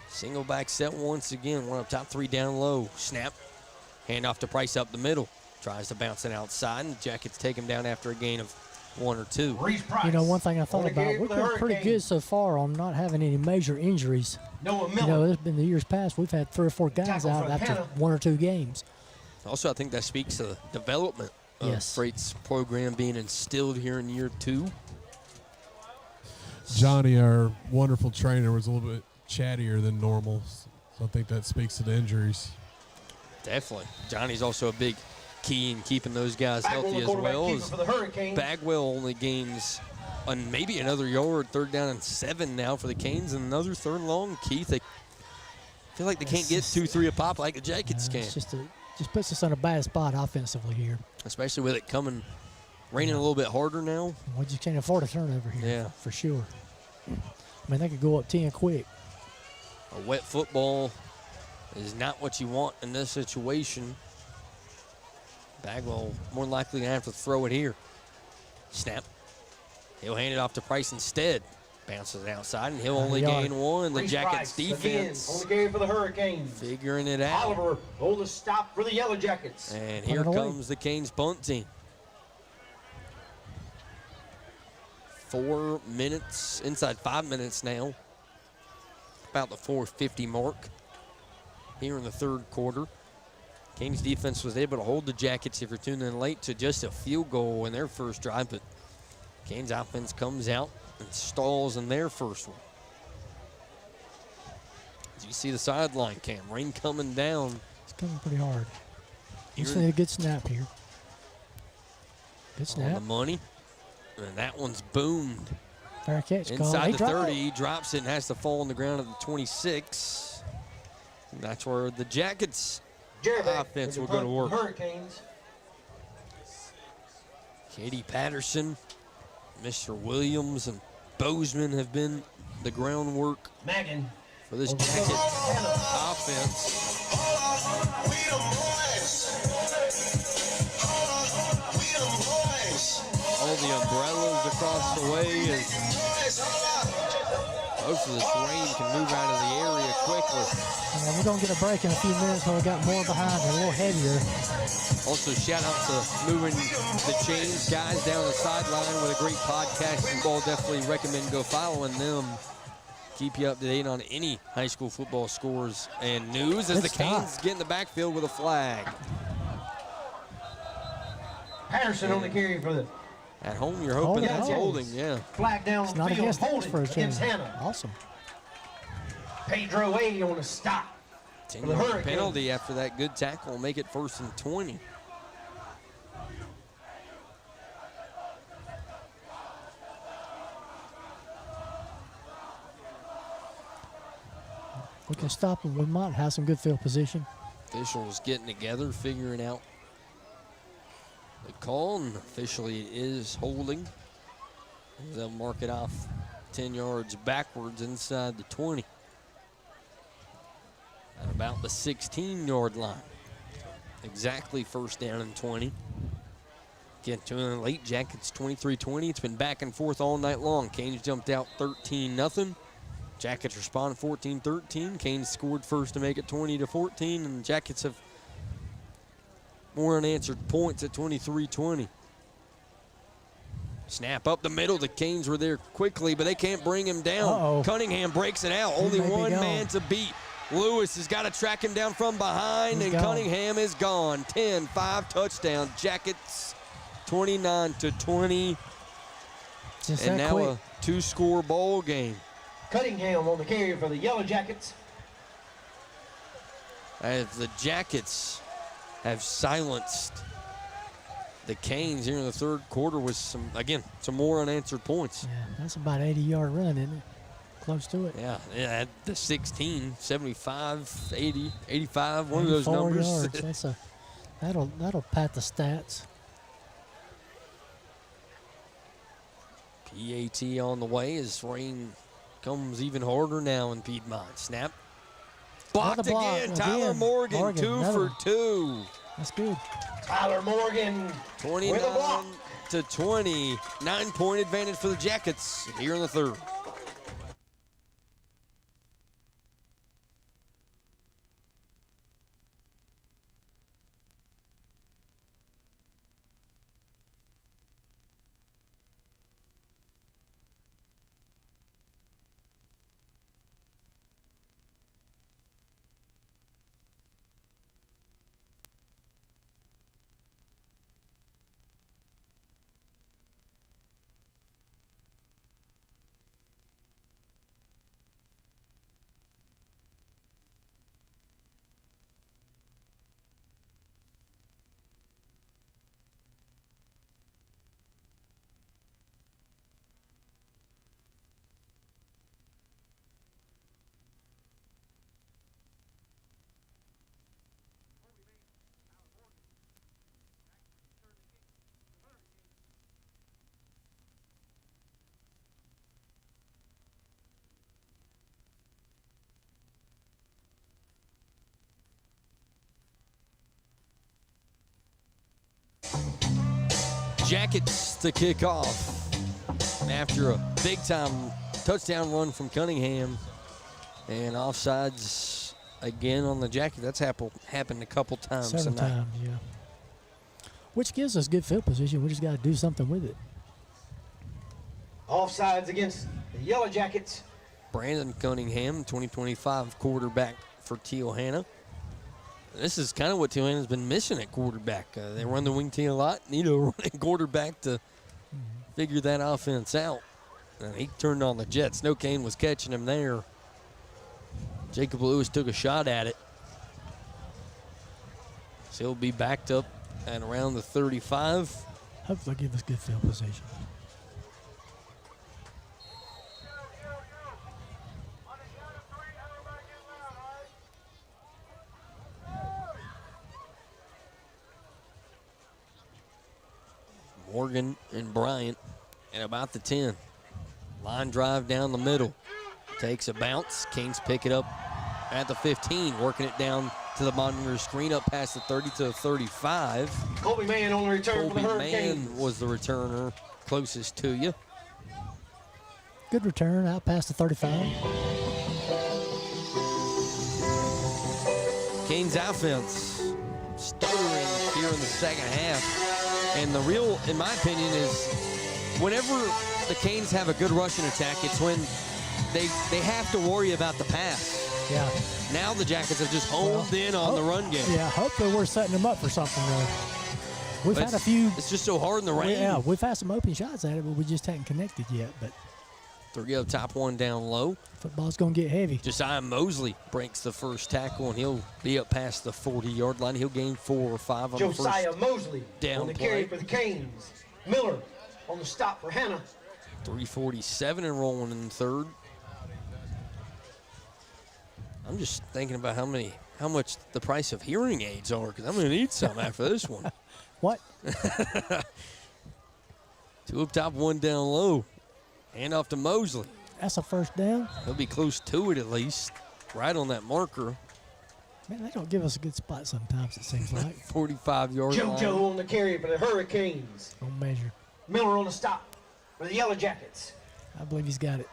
Single back set once again. One of the top 3 down low. Snap. Hand off to Price up the middle. Tries to bounce it outside, and the Jackets take him down after a gain of 1 or 2. You know, one thing I thought about, we've been pretty good so far on not having any major injuries. You know, there's been the years past, we've had 3 or 4 guys out after 1 or 2 games. Also, I think that speaks to the development of Freight's program being instilled here in year 2. Johnny, our wonderful trainer, was a little bit chattier than normal, so I think that speaks to the injuries. Definitely. Johnny's also a big key in keeping those guys healthy as well. As Bagwell only gains maybe another yard, 3rd down and 7 now for the Canes, and another 3rd long. Keith, they feel like they can't get 2-3 a pop like the Jackets can. It's just puts us in a bad spot offensively here. Especially with it raining a little bit harder now. We just can't afford a turnover here. Yeah. For sure. I mean, they could go up 10 quick. A wet football is not what you want in this situation. Bagwell more likely going to have to throw it here. Snap. He'll hand it off to Price instead. Bounces it outside, and he'll only gain one. The Jackets defense only carry for the Hurricanes. Figuring it out. Oliver, hold the stop for the Yellow Jackets. And here comes the Canes punt team. 4 minutes, inside 5 minutes now. About the 4:50 mark here in the third quarter. Canes defense was able to hold the Jackets, if you're tuning in late, to just a field goal in their first drive, but Canes offense comes out and stalls in their first one. As you see the sideline cam, rain coming down. It's coming pretty hard. He's a good snap here. Good snap. On the money. And that one's boomed. Fair catch. Inside the 30, he drops it and has to fall on the ground at the 26. And that's where the Jackets offense will go to work. Hurricanes. Katie Patterson, Mr. Williams, and Bozeman have been the groundwork for this Jacket offense. All the umbrellas across the way as most of this rain can move out of the area quickly. We're going to get a break in a few minutes when we got more behind and a little heavier. Also, shout out to Moving the Chains guys down the sideline with a great podcast. Football, definitely recommend go following them. Keep you up to date on any high school football scores and news as the Canes get in the backfield with a flag. Patterson on the carry for the At home, you're hoping that's holding, yeah. flag down It's on not the field. against us Holding for a against change. Hanna. Awesome. Pedro A on the stop. 10-yard penalty after that good tackle will make it 1st and 20. We can stop them. We might have some good field position. Officials getting together, figuring out the call, and officially it is holding. They'll mark it off 10 yards backwards inside the 20. At about the 16-yard line. Exactly 1st down and 20. Get to the late Jackets 23-20. It's been back and forth all night long. Canes jumped out 13-0. Jackets respond 14-13. Canes scored first to make it 20-14, and the Jackets have more unanswered points at 23-20. Snap up the middle. The Canes were there quickly, but they can't bring him down. Cunningham breaks it out. Only one man to beat. Lewis has got to track him down from behind, and Cunningham is gone. 10-5 touchdown. Jackets 29-20. And now a 2-score ball game. Cunningham on the carry for the Yellow Jackets. As the Jackets have silenced the Canes here in the third quarter with some more unanswered points. Yeah, that's about 80-yard run, isn't it? Close to it. Yeah, at the 16, 75, 80, 85, one of those numbers. Yards. That'll pat the stats. PAT on the way as rain comes even harder now in Piedmont. Snap. Blocked again. Tyler Morgan 2 for 2. That's good. Tyler Morgan 29-20. 9-point advantage for the Jackets here in the third. Jackets to kick off after a big-time touchdown run from Cunningham. And offsides again on the Jacket. That's happened a couple times Several tonight. times, yeah. Which gives us good field position. We just got to do something with it. Offsides against the Yellow Jackets. Brandon Cunningham, 2025 quarterback for Teal Hanna. This is kind of what Teal Hanna's been missing at quarterback. They run the wing tee a lot. Need a running quarterback to figure that offense out. And he turned on the jet. Snow Cane was catching him there. Jacob Lewis took a shot at it. So he'll be backed up at around the 35. Hopefully give us good field position. Morgan and Bryant at about the 10. Line drive down the middle. Takes a bounce. Kings pick it up at the 15, working it down to the Bollinger screen, up past the 30 to the 35. Colby Mann on the return for the Colby Hurricanes. Mann was the returner closest to you. Good return out past the 35. Canes offense stuttering here in the second half. And the real, in my opinion, is whenever the Canes have a good rushing attack, it's when they have to worry about the pass. Yeah. Now the Jackets have just honed in on the run game. Yeah, hopefully we're setting them up for something there. We've But had a few. It's just so hard in the rain. Yeah, we've had some open shots at it, but we just haven't connected yet. But 3 up top, 1 down low. Football's going to get heavy. Josiah Mosley breaks the first tackle, and he'll be up past the 40-yard line. He'll gain 4 or 5 on the first Josiah Mosley down on the play. carry for the Canes. Miller on the stop for Hanna. 3:47 and rolling in third. I'm just thinking about how much the price of hearing aids are, because I'm going to need some after this one. What? 2 up top, 1 down low. Hand off to Mosley. That's a first down. He'll be close to it at least, right on that marker. Man, they don't give us a good spot sometimes, it seems like. 45-yard line. JoJo on the carry for the Hurricanes. Don't measure. Miller on the stop for the Yellow Jackets. I believe he's got it.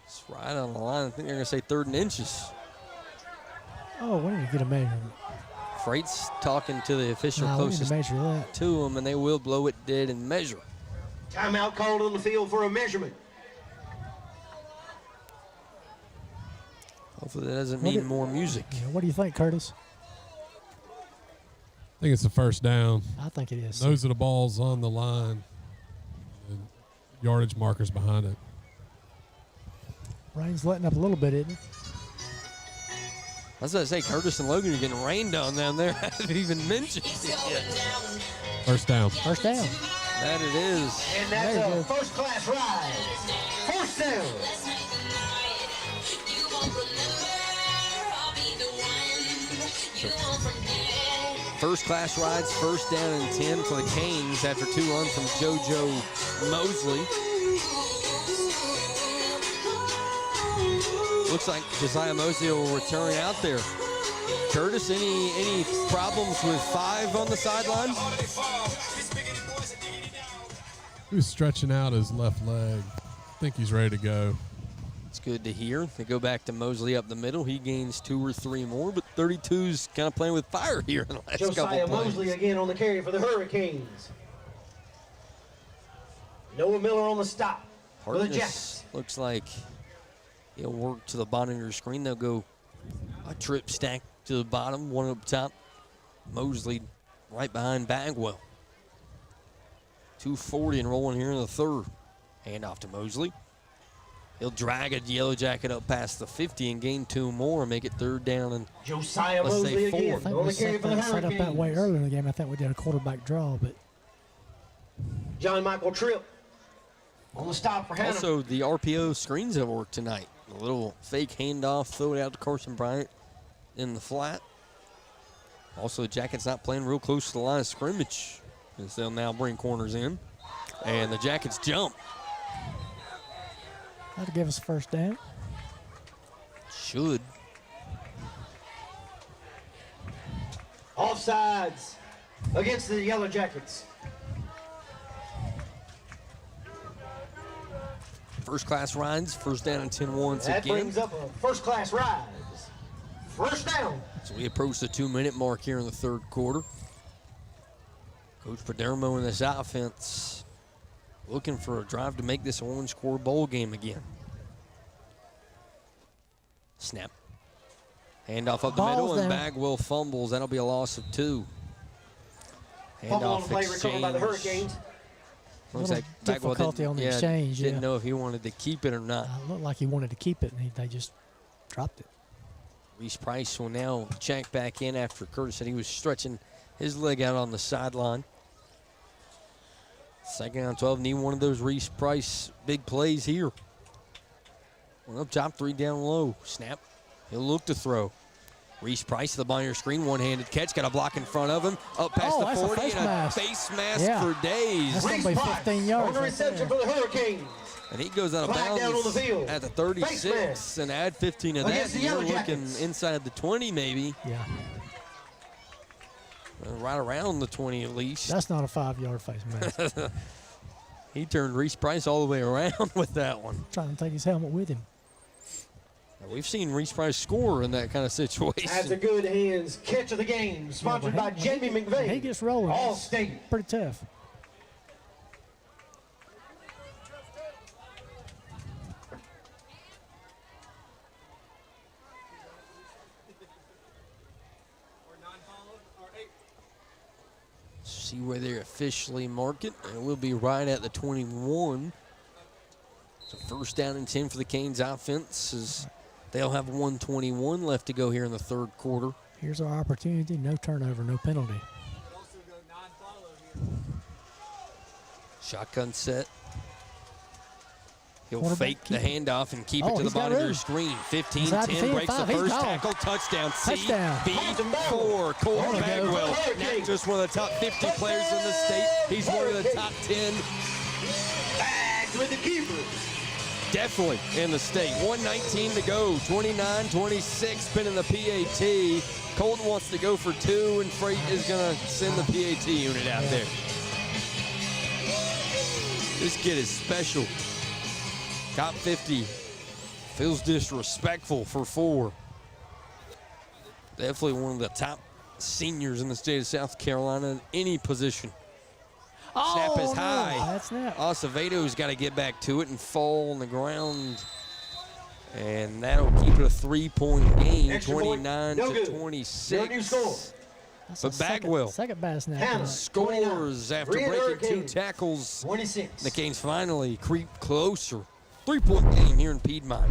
It's right on the line. I think they're going to say 3rd and inches. Oh, we need to get a measurement. Freight's talking to the official No, we need to closest measure that. to him, and they will blow it dead and measure. Timeout called on the field for a measurement. Hopefully that doesn't mean more music. Yeah, what do you think, Curtis? I think it's a first down. I think it is. Those are the balls on the line. And yardage markers behind it. Rain's letting up a little bit, isn't it? I was going to say, Curtis and Logan are getting rained on down there. I haven't even mentioned it yet. First down. First down. That it is. And that's a first-class ride. First down. First-class rides, first down and 10 for the Canes after 2 runs from JoJo Mosley. Looks like Josiah Mosley will return out there. Curtis, any problems with 5 on the sideline? He was stretching out his left leg. I think he's ready to go. It's good to hear. They go back to Mosley up the middle. He gains 2 or 3 more, but 32's kind of playing with fire here in the last couple Josiah plays. Mosley again on the carry for the Hurricanes. Noah Miller on the stop for the Harkness Jackets. looks like he'll work to the Bollinger screen. They'll go a Tripp stack to the bottom, 1 up top. Mosley right behind Bagwell. 2:40 and rolling here in the third. Hand off to Mosley. He'll drag a Yellow Jacket up past the 50 and gain 2 more and make it 3rd down and Josiah let's Mosley say 4. again I think on we the carry set for the that up that way Hurricanes. earlier in the game. I think we did a quarterback draw, but John Michael Tripp on the stop for Hanna. Also, the RPO screens have worked tonight. A little fake handoff, throw it out to Carson Bryant in the flat. Also, Jackets not playing real close to the line of scrimmage, as they'll now bring corners in. And the Jackets jump. that'll give us a first down. Should. Offsides against the Yellow Jackets. First-class rides, first down and 10 once again. That brings up a first-class rise. First down. So we approach the 2-minute mark here in the third quarter. Coach Padermo in this offense looking for a drive to make this a one-score bowl game again. Snap. Handoff up the middle, and Bagwell fumbles. That'll be a loss of 2. Fumble on Handoff play recovered by the Hurricanes. Looks like Bagwell difficulty on the exchange. Didn't know if he wanted to keep it or not. It looked like he wanted to keep it, and they just dropped it. Reese Price will now check back in after Curtis said he was stretching his leg out on the sideline. Second down 12, need one of those Reese Price big plays here. One up top, 3 down low. Snap. He'll look to throw. Reese Price to the Bollinger screen, one-handed catch, got a block in front of him, up past the 40, and a face mask for days. That's going to be 15 yards. On the reception for the Hurricanes. And he goes out of bounds at the 36, and add 15 of that, and you're looking inside the 20 maybe. Yeah. Right around the 20 at least. That's not a 5-yard face mask. He turned Reese Price all the way around with that one. Trying to take his helmet with him. Now, we've seen Reese Price score in that kind of situation. That's a good hands catch of the game, sponsored by Jamie McVeigh. He gets rolling. All state. Pretty tough. See where they officially mark it, and we'll be right at the 21. So first down and 10 for the Canes offense, as they'll have 1:21 left to go here in the third quarter. Here's our opportunity. No turnover, no penalty. Shotgun set. He'll fake the handoff and keep it to the Bollinger screen. 15-10 breaks the first tackle. Touchdown. CB4. Cole Bagwell. Not just one of the top 50 players in the state. He's one of the top 10. Bags with the keepers. Definitely in the state. 1:19 to go. 29-26 spinning the PAT. Colton wants to go for 2, and Freight is going to send the PAT unit out there. This kid is special. Top 50. Feels disrespectful for 4. Definitely one of the top seniors in the state of South Carolina in any position. Snap is high. Acevedo's got to get back to it and fall on the ground. And that'll keep it a 3-point game, 29-26. But Bagwell second bad snap. Scores after breaking 2 tackles. 26. The Canes finally creep closer. 3-point game here in Piedmont.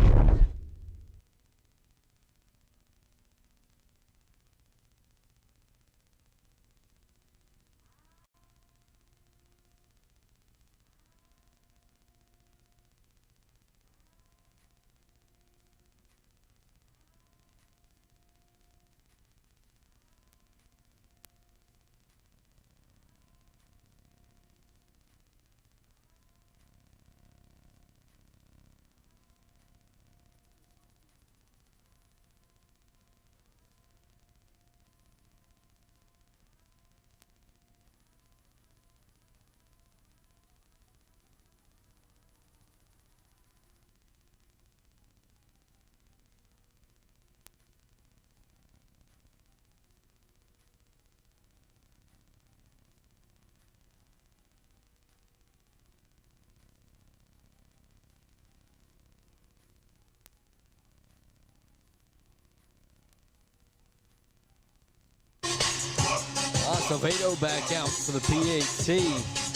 Acevedo back out for the PAT,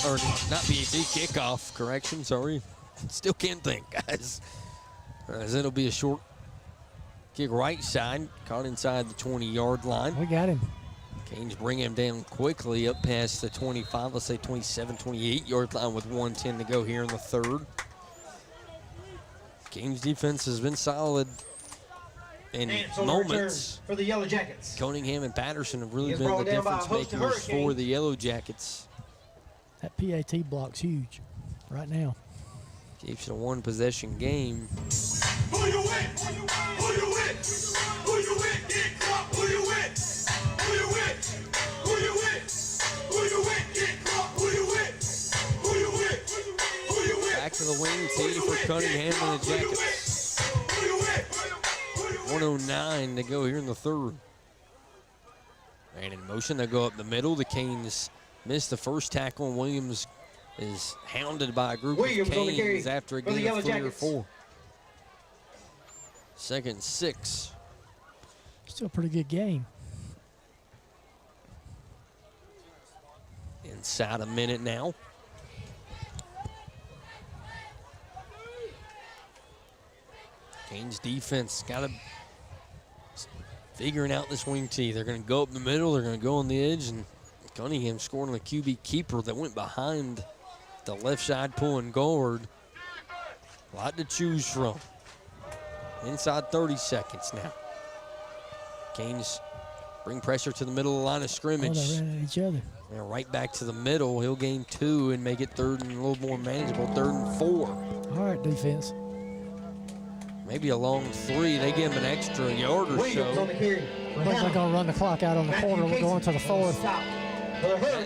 or not PAT, kickoff, correction, sorry. Still can't think, guys. As it'll be a short kick right side, caught inside the 20-yard line. We got him. Canes bring him down quickly up past the 25, let's say 27, 28-yard line with 1:10 to go here in the third. Canes defense has been solid in moments. For the Yellow Jackets. Cunningham and Patterson have really been the difference makers for the Yellow Jackets. That PAT block's huge right now. Keeps it a 1-possession game. Who you with? Who you with? Who you with? Get caught. Who you with? Who you with? Who you with? Who you with? Get caught. Who you with? Who you with? Who you with? Back to the wing tee for Cunningham and the Jackets. 1:09 to go here in the third. And in motion, they go up the middle. The Canes missed the first tackle, and Williams is hounded by a group of Canes after a gain of 3 or 4. Second and 6. Still a pretty good game. Inside a minute now. Canes defense got to figuring out this wing tee. They're going to go up the middle. They're going to go on the edge, and Cunningham scored on the QB keeper that went behind the left side pulling guard. A lot to choose from. Inside 30 seconds now. Canes bring pressure to the middle of the line of scrimmage. Oh, they ran at each other. And right back to the middle. He'll gain 2 and make it third and a little more manageable. 3rd and 4. All right, defense. Maybe a long 3. They give him an extra yard or so. I think they're going to run the clock out on the quarter. We're going to the 4th.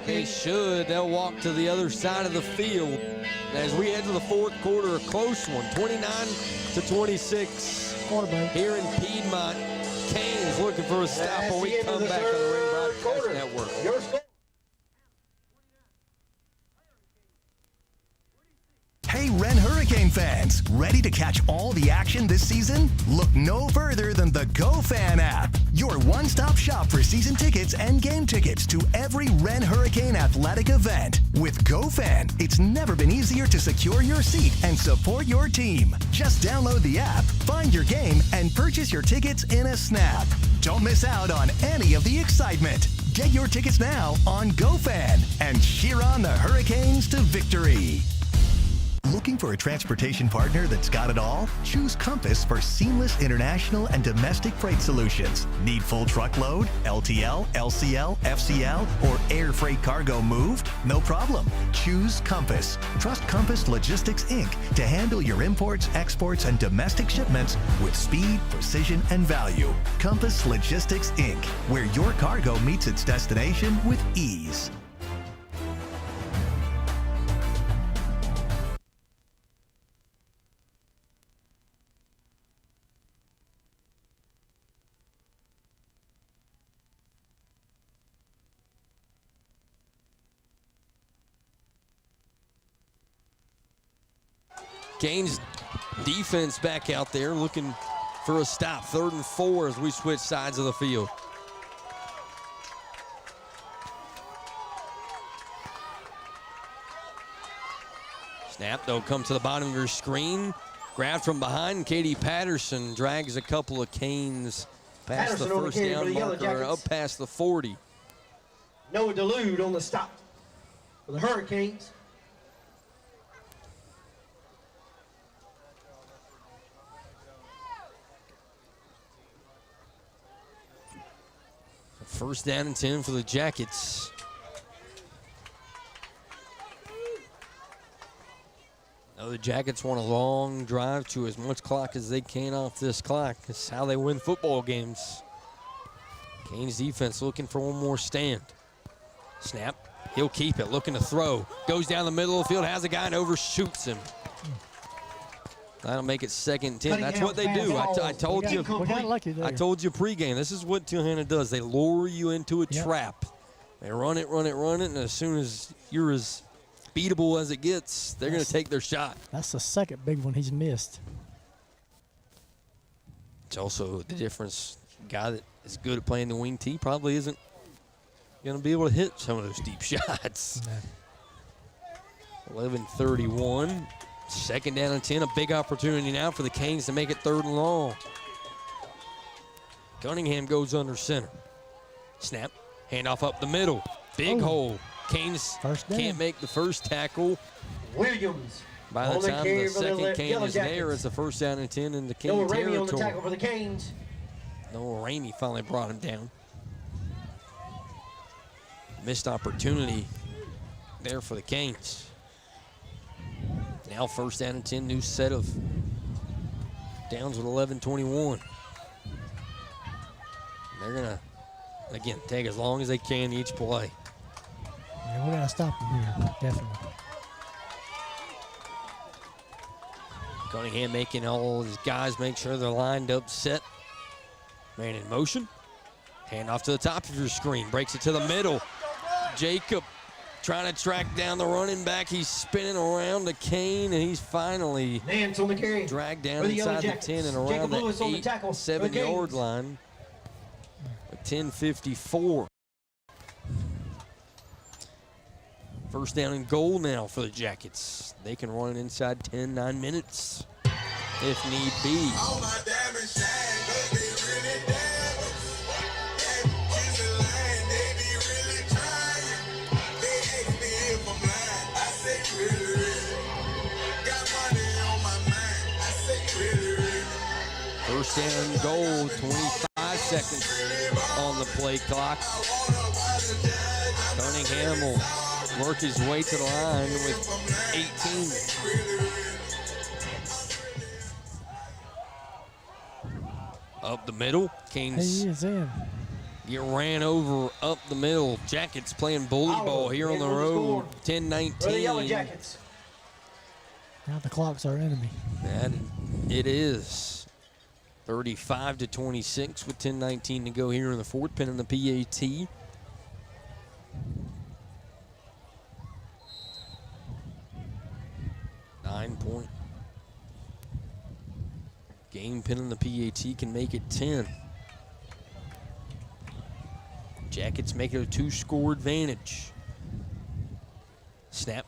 They should. They'll walk to the other side of the field. As we head to the 4th quarter, a close one, 29-26. Here in Piedmont, Canes looking for a stop when we come back on the Ring Broadcast Network. Hey, Wren Hurricane fans, ready to catch all the action this season? Look no further than the GoFan app, your one-stop shop for season tickets and game tickets to every Wren Hurricane athletic event. With GoFan, it's never been easier to secure your seat and support your team. Just download the app, find your game, and purchase your tickets in a snap. Don't miss out on any of the excitement. Get your tickets now on GoFan and cheer on the Hurricanes to victory. Looking for a transportation partner that's got it all? Choose Compass for seamless international and domestic freight solutions. Need full truckload, LTL, LCL, FCL, or air freight cargo moved? No problem. Choose Compass. Trust Compass Logistics, Inc. to handle your imports, exports, and domestic shipments with speed, precision, and value. Compass Logistics, Inc., where your cargo meets its destination with ease. Canes defense back out there looking for a stop. 3rd and 4 as we switch sides of the field. Snap, they'll come to the bottom of your screen. Grabbed from behind, Katie Patterson drags a couple of Canes past the first down marker, up past the 40. Noah Delude on the stop for the Hurricanes. First down and 10 for the Jackets. Now the Jackets want a long drive to as much clock as they can off this clock. It's how they win football games. Canes defense looking for one more stand. Snap, he'll keep it, looking to throw. Goes down the middle of the field, has a guy and overshoots him. That'll make it 2nd and 10. That's what they do. I told you. I told you pregame. This is what Hanna does. They lure you into a trap. They run it, and as soon as you're as beatable as it gets, they're going to take their shot. That's the second big one he's missed. It's also the difference. A guy that is good at playing the wing tee probably isn't going to be able to hit some of those deep shots. 11:31. 2nd down and 10, a big opportunity now for the Canes to make it 3rd and long. Cunningham goes under center. Snap, handoff up the middle. Big hole. Canes can't make the first tackle. Williams. By the time the second Cane is there, it's a 1st down and 10 in the Cane Noah territory. Ramey on the tackle for the Canes. Noah Ramey finally brought him down. Missed opportunity there for the Canes. Now 1st down and 10, new set of downs with 11:21. They're going to, again, take as long as they can each play. Yeah, we got to stop them here, definitely. Cunningham making all his guys make sure they're lined up, set. Man in motion. Hand off to the top of your screen. Breaks it to the middle. Jacob trying to track down the running back. He's spinning around to Kane, and he's finally dragged down inside the 10 and around the 7-yard line. With 10:54. First down and goal now for the Jackets. They can run it inside 10, 9 minutes if need be. First down and goal, 25 seconds on the play clock. Cunningham will work his way to the line with 18. Up the middle, Kings He is in. get ran over up the middle. Jackets playing bully ball here on the road, 10-19. Now the clock's our enemy. And it is 35-26 with 10:19 to go here in the fourth, pinning the PAT. Nine-point game, pinning the PAT, can make it 10. Jackets make it a 2-score advantage. Snap.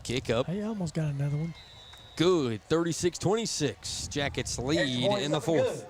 Kick up. He almost got another one. Good. 36-26. Jackets lead in the fourth.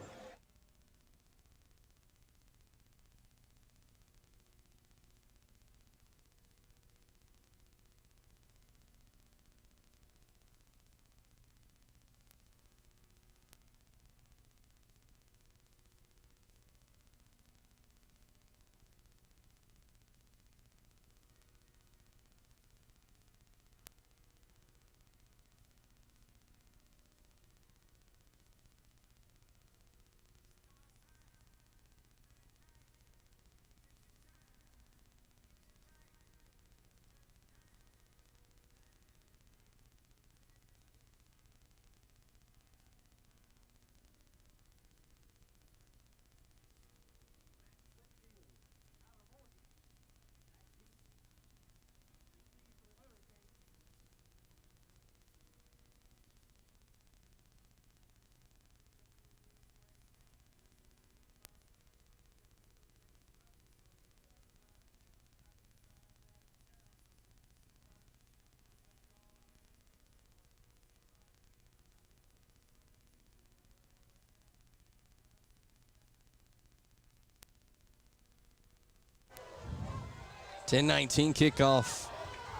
.10-19 kickoff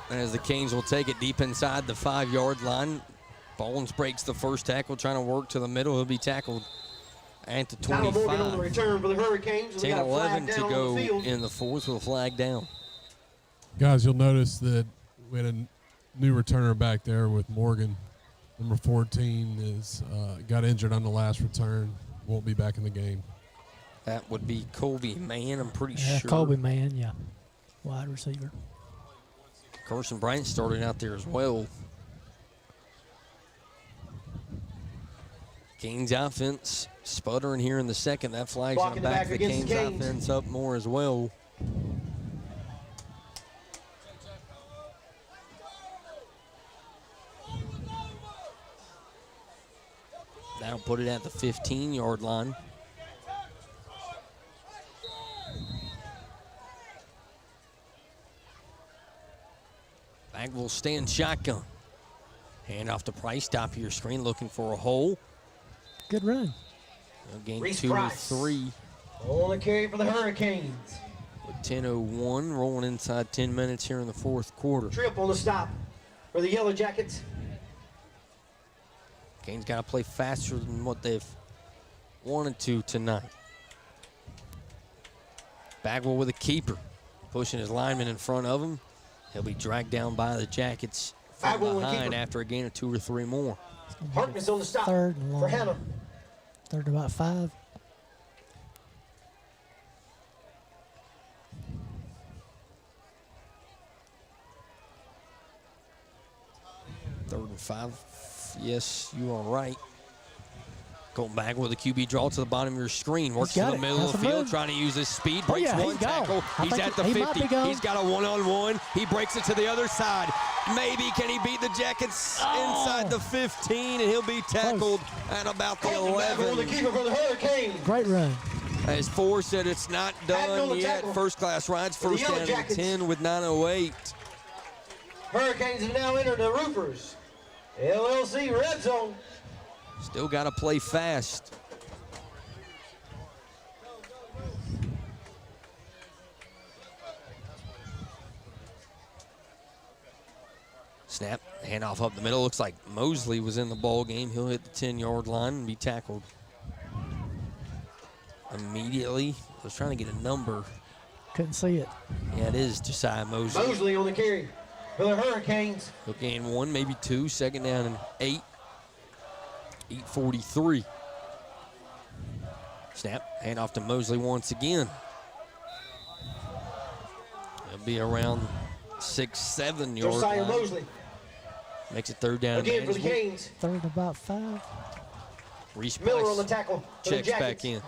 as the Canes will take it deep inside the 5-yard line. Bollins breaks the first tackle, trying to work to the middle. He'll be tackled at the 25. 10-11 to go in the fourth with a flag down. Guys, you'll notice that we had a new returner back there with Morgan. Number 14 is got injured on the last return. Won't be back in the game. That would be Colby Mann, I'm pretty sure. Colby Mann, yeah. Wide receiver. Carson Bryant started out there as well. Canes offense sputtering here in the second. That flag's going to back the Canes offense up more as well. That'll put it at the 15-yard line. Bag will stand shotgun. Hand off to Price, top of your screen, looking for a hole. Good run. They'll gain 2 or 3. On the carry for the Hurricanes. With 10:01, rolling inside 10 minutes here in the fourth quarter. Tripp on the stop for the Yellow Jackets. Canes got to play faster than what they've wanted to tonight. Bagwell with a keeper, pushing his lineman in front of him. He'll be dragged down by the Jackets from behind after a gain of 2 or 3 more. Harkness on the stop third and long. for Hanna. Third and about 5. Third and 5. Yes, you are right. Going back with a QB draw to the bottom of your screen. Works to got the it. middle of the That's a field, move. trying to use his speed. Oh, Breaks yeah, one he's gone. tackle. I He's think at the he might 50. be gone. He's got a one-on-one. He breaks it to the other side. Maybe can he beat the Jackets inside the 15, and he'll be tackled at about the 11. keeper for the Hurricanes. Great run. As Four said, it's not done yet. tackle. First-class rides, For the first Yellow down and Jackets. 10 with 9:08. Hurricanes have now entered the Roofers LLC red zone. Still got to play fast. Snap, handoff up the middle. Looks like Mosley was in the ball game. He'll hit the 10-yard line and be tackled immediately. I was trying to get a number. Couldn't see it. Yeah, it is Josiah Mosley. Mosley on the carry for the Hurricanes. He'll gain 1, maybe 2. Second down and 8. 8:43. Snap, handoff to Mosley once again. It'll be around 6-7 yard Josiah line. Mosley Makes it third down. again for the manageable. Canes. Third about 5. Reese Miller Price on the tackle for the checks Jackets. back in.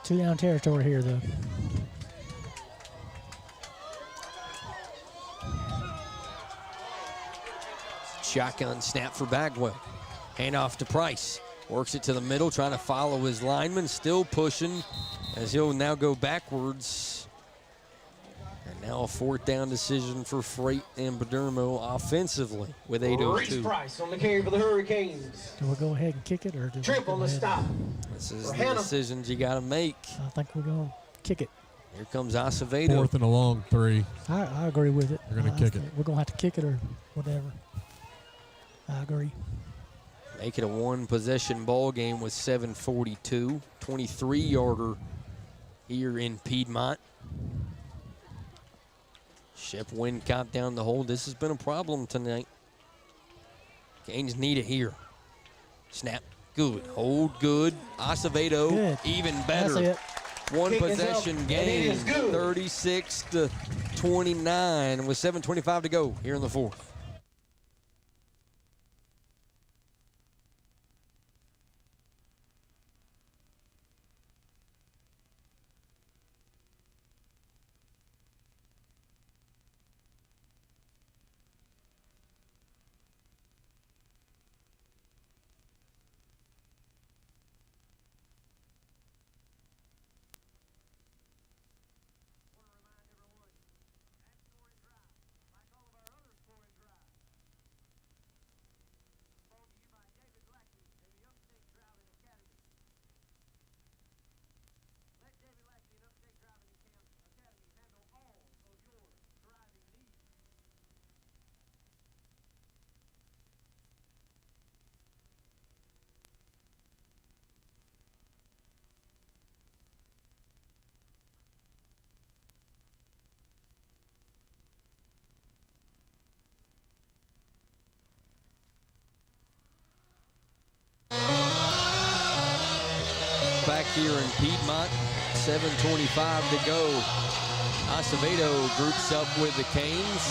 2 down territory here, though. Shotgun snap for Bagwell. Handoff to Price. Works it to the middle, trying to follow his lineman. Still pushing as he'll now go backwards. And now a fourth down decision for Freight and Padermo offensively with Reese 8:02. Price on the carry for the Hurricanes. Do we go ahead and kick it, or do we Tripp go on the ahead? stop. This is For the Hanna. decisions you got to make. I think we're going to kick it. Here comes Acevedo. Fourth and a long 3. I agree with it. They're gonna I kick think it. We're going to have to kick it or whatever. I agree. Make it a one-possession ball game with 7:42. 23-yarder here in Piedmont. Shep Wincott down the hole. This has been a problem tonight. Canes need it here. Snap, good. Hold, good. Acevedo, Good. even better. That's it. One Kick is possession up, and game, it is good. 36-29 with 7:25 to go here in the fourth. Back here in Piedmont, 7:25 to go. Acevedo groups up with the Canes.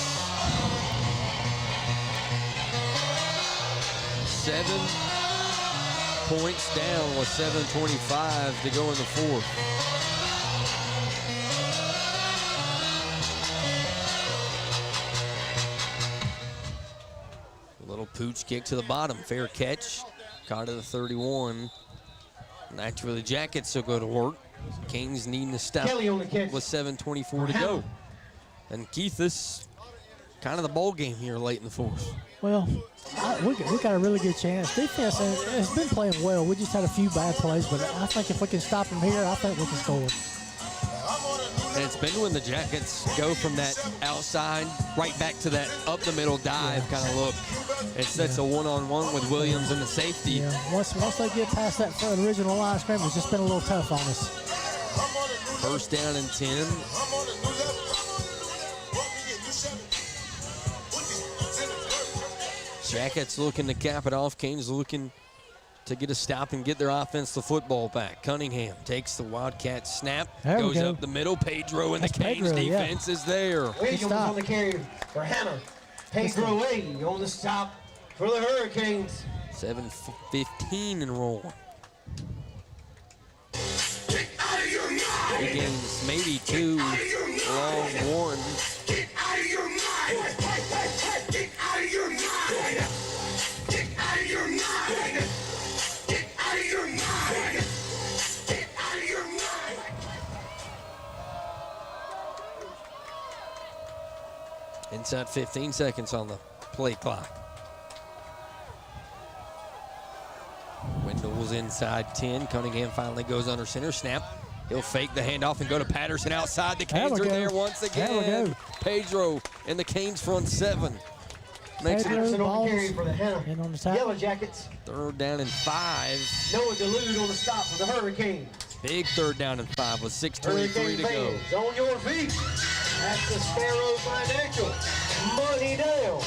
7 points down with 7:25 to go in the fourth. A little pooch kick to the bottom, fair catch. Caught at the 31. Naturally, the Jackets will go to work. Canes needing to stop Kelly on the catch. with 7:24 to go. And Keith, this kind of the ball game here late in the fourth. Well, we got a really good chance. Defense has been playing well. We just had a few bad plays, but I think if we can stop them here, I think we can score. And it's been when the Jackets go from that outside right back to that up the middle dive kind of look. It sets a one-on-one with Williams and the safety. Yeah, once they get past that original line of scrimmage, it's just been a little tough on us. First down and 10. Jackets looking to cap it off. Canes looking to get a stop and get their offense the football back. Cunningham takes the Wildcat snap, There we goes go. up the middle. Pedro and the That's Canes Pedro, yeah. defense is there. Williams stop. on the carry for Hanna. Pedro Way on the stop for the Hurricanes. 7:15 and rolling. Get out of your mind. Three games, maybe two, long one. Get out of your mind. Get out of your mind. Get out of your mind. Get out of your mind. Get out of your mind. Inside 15 seconds on the play clock. Wendell's inside 10. Cunningham finally goes under center. Snap. He'll fake the handoff and go to Patterson outside. The Canes are there once again. There we go. Pedro and the Canes front seven. Makes Patterson it on the carry for the Hanna and on the side. Yellow Jackets. 3rd down and 5. Noah Delude on the stop for the Hurricanes. Big 3rd down and 5 with 6:23 to go. Fans on your feet. That's the Sparrow Financial Money Down.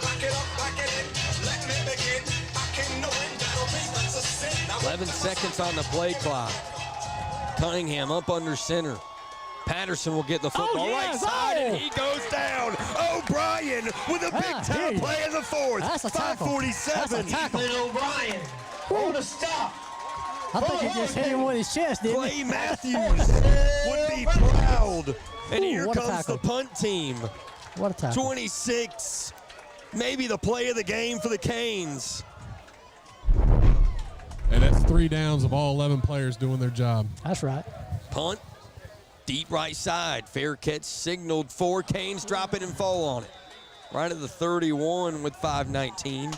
Back it up, back it in. Let me begin. I can know it. That'll be that's a sin. Now 11 seconds on the play clock. Cunningham up under center. Patterson will get the football right side, and he goes down. O'Brien with a big-time play in the 4th. That's a tackle. 5:47. That's a tackle. Ethan O'Brien on the stop. I think he just hit him with his chest, didn't Clay he? Matthews would be proud. And here what a comes tackle. the punt team. What a tackle. 26, maybe the play of the game for the Canes. And that's 3 downs of all 11 players doing their job. That's right. Punt, deep right side. Fair catch signaled for. Canes drop it and fall on it. Right at the 31 with 5:19.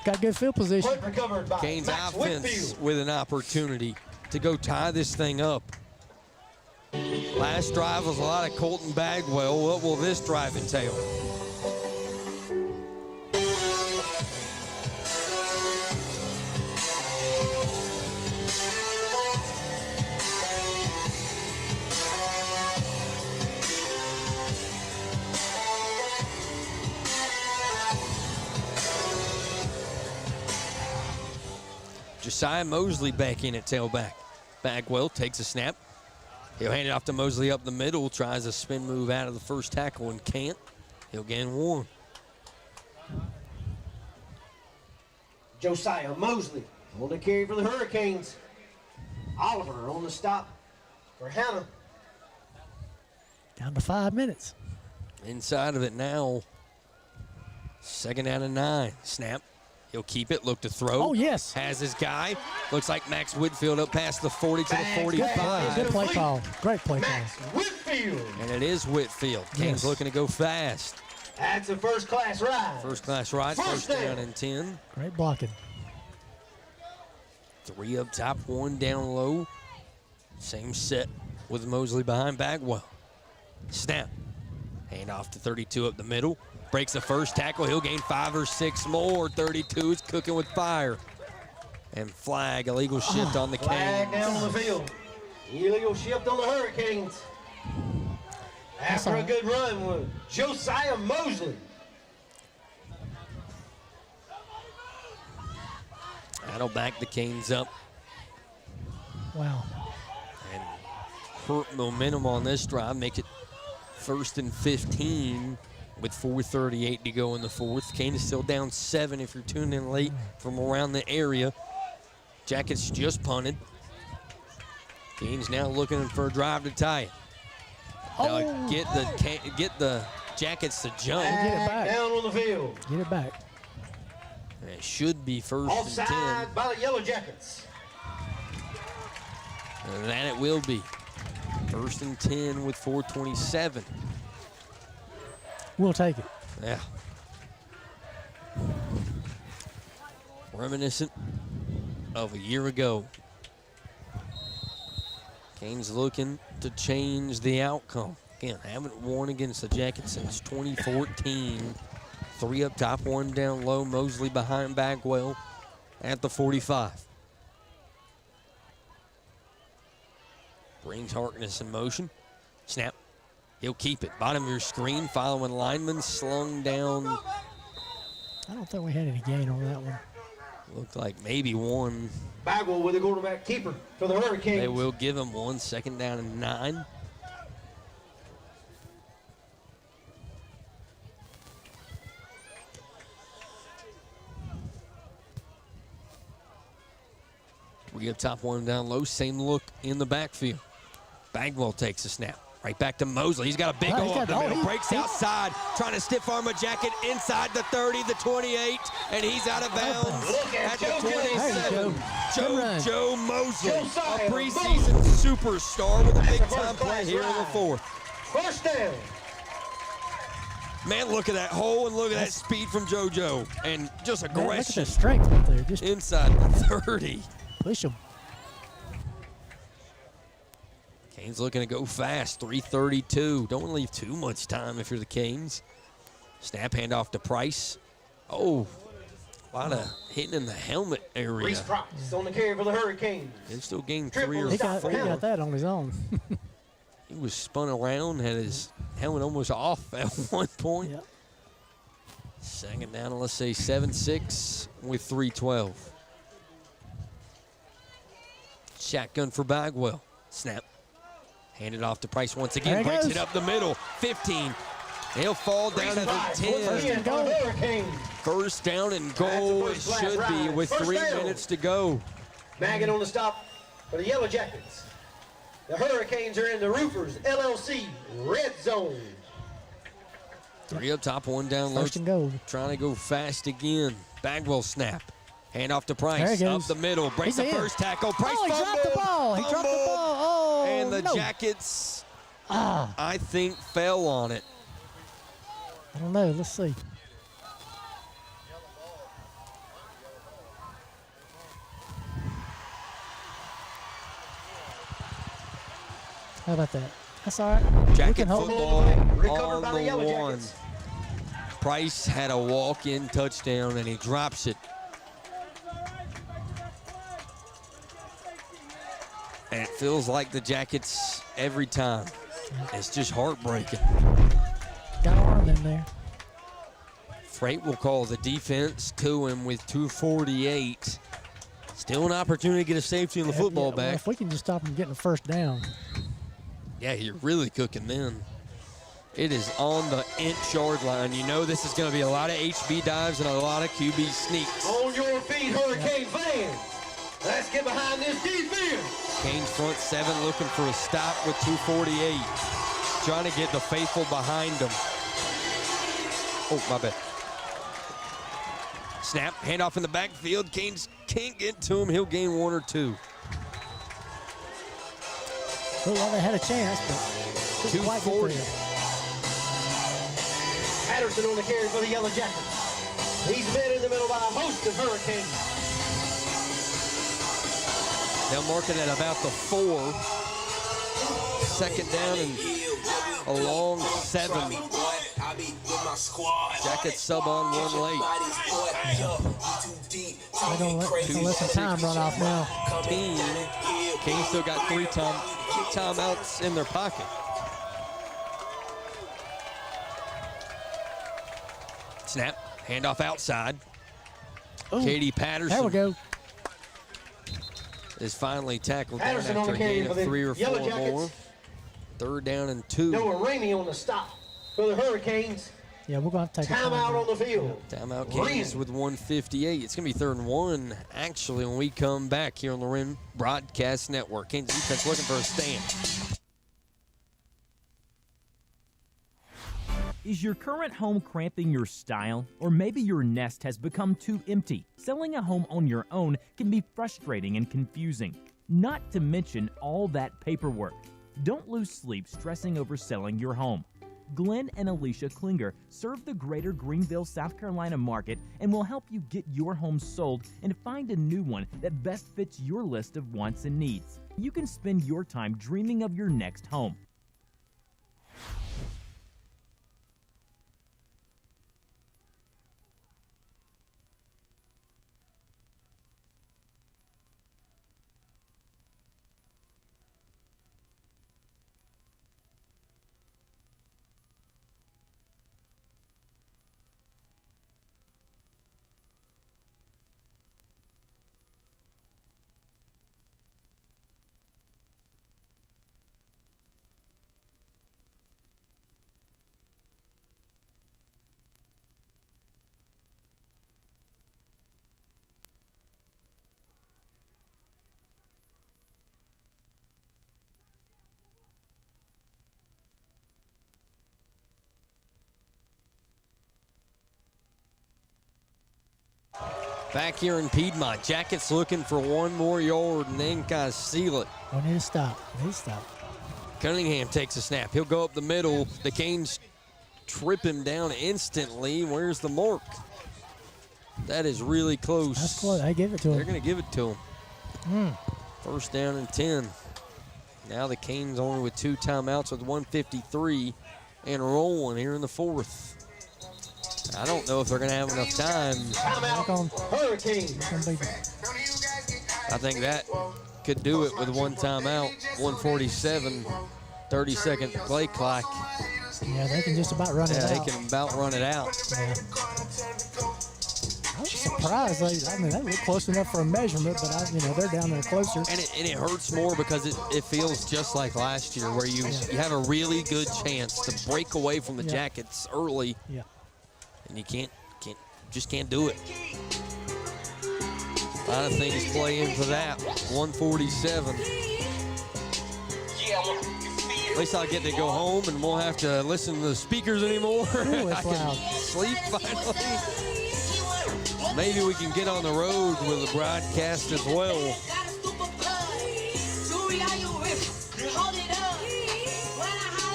Got good field position. Punt recovered by Canes Max offense Whitfield. with an opportunity to go tie this thing up. Last drive was a lot of Colton Bagwell. What will this drive entail? Josiah Mosley back in at tailback. Bagwell takes a snap. He'll hand it off to Mosley up the middle. Tries a spin move out of the first tackle and can't. He'll gain 1. Josiah Mosley on the carry for the Hurricanes. Oliver on the stop for Hanna. Down to 5 minutes. Inside of it now. 2nd down and 9. Snap. He'll keep it. Look to throw. Oh, yes. Has his guy. Looks like Max Whitfield up past the 40 to the 45. Good play call. Great play call. Max Whitfield. And it is Whitfield. Canes Yes. looking to go fast. That's a first-class ride. First class ride. First down and 10. Great blocking. 3 up top, 1 down low. Same set with Mosley behind Bagwell. Snap. Hand off to 32 up the middle. Breaks the first tackle. He'll gain 5 or 6 more. 32 is cooking with fire. And flag, illegal shift on the Flag Canes. down on the field. Illegal shift on the Hurricanes. After a good run with Josiah Mosley. That'll back the Canes up Wow. and hurt momentum on this drive. Make it 1st and 15 with 4:38 to go in the 4th. Canes still down 7 if you're tuning in late from around the area. Jackets just punted. Canes now looking for a drive to tie it. Now get the Jackets to jump. Get it back. Down on the field. Get it back. It should be 1st and 10. Offside by the Yellow Jackets. And that it will be. 1st and 10 with 4:27. We'll take it. Yeah. Reminiscent of a year ago. Canes looking to change the outcome. Again, haven't won against the Jackets since 2014. 3 up top, 1 down low. Mosley behind Bagwell at the 45. Brings Harkness in motion. Snap. He'll keep it. Bottom of your screen, following lineman, slung down. I don't think we had any gain on that one. Looked like maybe one. Bagwell with the quarterback keeper for the Hurricanes. They will give him one. 2nd down and 9. We get top one down low. Same look in the backfield. Bagwell takes a snap. Right back to Mosley. He's got a big hole up the middle. Breaks outside. Trying to stiff arm a jacket inside the 30, the 28, and he's out of bounds at the 27. Joe Mosley, a preseason superstar with a big-time play here in the 4th. First down. Man, look at that hole and look at that speed from JoJo. And just aggression. Man, look at the strength right there. Just inside the 30. Push him. Canes looking to go fast, 3:32. Don't want to leave too much time if you're the Canes. Snap handoff to Price. Oh, a lot of hitting in the helmet area. Reese Price on the carry for the Hurricanes. They still gained Tripp 3 or He 4. got that on his own. He was spun around, had his helmet almost off at one point. Yep. 2nd down, let's say 7-6 with 3:12. Shotgun for Bagwell. Snap. Handed off to Price once again. Breaks it up the middle. 15. He'll fall down at the 10. First down and goal it should be with 3 minutes to go. Maggin on the stop for the Yellow Jackets. The Hurricanes are in the Roofers LLC red zone. 3 up top, 1 down low. First and goal. Trying to go fast again. Bagwell snap. Hand off to Price. There he Up goes. the middle. Breaks the He's in. first tackle. Price Oh, he dropped the ball. He dropped the ball. Oh, and the no. Jackets, I think, fell on it. I don't know. Let's see. How about that? That's all right. We Jacket can hold football Recovered by on the the Yellow 1. Jackets. Price had a walk-in touchdown, and he drops it. And it feels like the Jackets every time. It's just heartbreaking. Got arm in there. Freight will call the defense to him with 2:48. Still an opportunity to get a safety in the football Well, back. if we can just stop him getting a first down. Yeah, you're really cooking then. It is on the inch-yard line. You know this is going to be a lot of HB dives and a lot of QB sneaks. On your feet, Hurricane fans. Let's get behind this defense. Canes front 7 looking for a stop with 2:48. Trying to get the faithful behind them. Oh, my bad. Snap, handoff in the backfield. Canes can't get to him. He'll gain 1 or 2. Well, they had a chance, but couldn't quite get 2:40. there. Patterson on the carry for the Yellow Jackets. He's met in the middle by a host of Hurricanes. They'll mark it at about the 4. 2nd down and a long 7. Jackets sub on 1 late. They're going to let some time run off now. Canes still got 3 timeouts in their pocket. Snap, handoff outside. Ooh, Katie Patterson. There we go. Is finally tackled down Patterson on after the a carry gain for of the 3 or 4 Yellow Jackets. more. 3rd down and 2. Noah Ramey on the stop for the Hurricanes. Yeah, we're going to take a Timeout on the field. Timeout Canes with 1:58. It's going to be 3rd and 1, actually, when we come back here on the Wren Broadcast Network. Canes defense looking for a stand. Is your current home cramping your style? Or maybe your nest has become too empty? Selling a home on your own can be frustrating and confusing, not to mention all that paperwork. Don't lose sleep stressing over selling your home. Glenn and Alicia Klinger serve the greater Greenville, South Carolina market and will help you get your home sold and find a new one that best fits your list of wants and needs. You can spend your time dreaming of your next home. Back here in Piedmont, Jackets looking for one more yard and then kind of seal it. We need to stop. Cunningham takes a snap. He'll go up the middle. The Canes trip him down instantly. Where's the mark? That is really close. That's close. I give it to him. They're going to give it to him. First down and 10. Now the Canes only with 2 timeouts with 1:53 and rolling here in the fourth. I don't know if they're going to have enough time. I think that could do it with 1 timeout. 1:47, 30-second play clock. Yeah, they can just about run it out. Yeah, they can about run it out. Yeah. I was surprised. They look close enough for a measurement, but they're down there closer. And it hurts more because it feels just like last year, where you have a really good chance to break away from the Jackets early. Yeah. And you just can't do it. A lot of things play into that. 1:47. At least I'll get to go home and won't have to listen to the speakers anymore. Ooh, I can sleep finally. Maybe we can get on the road with a broadcast as well.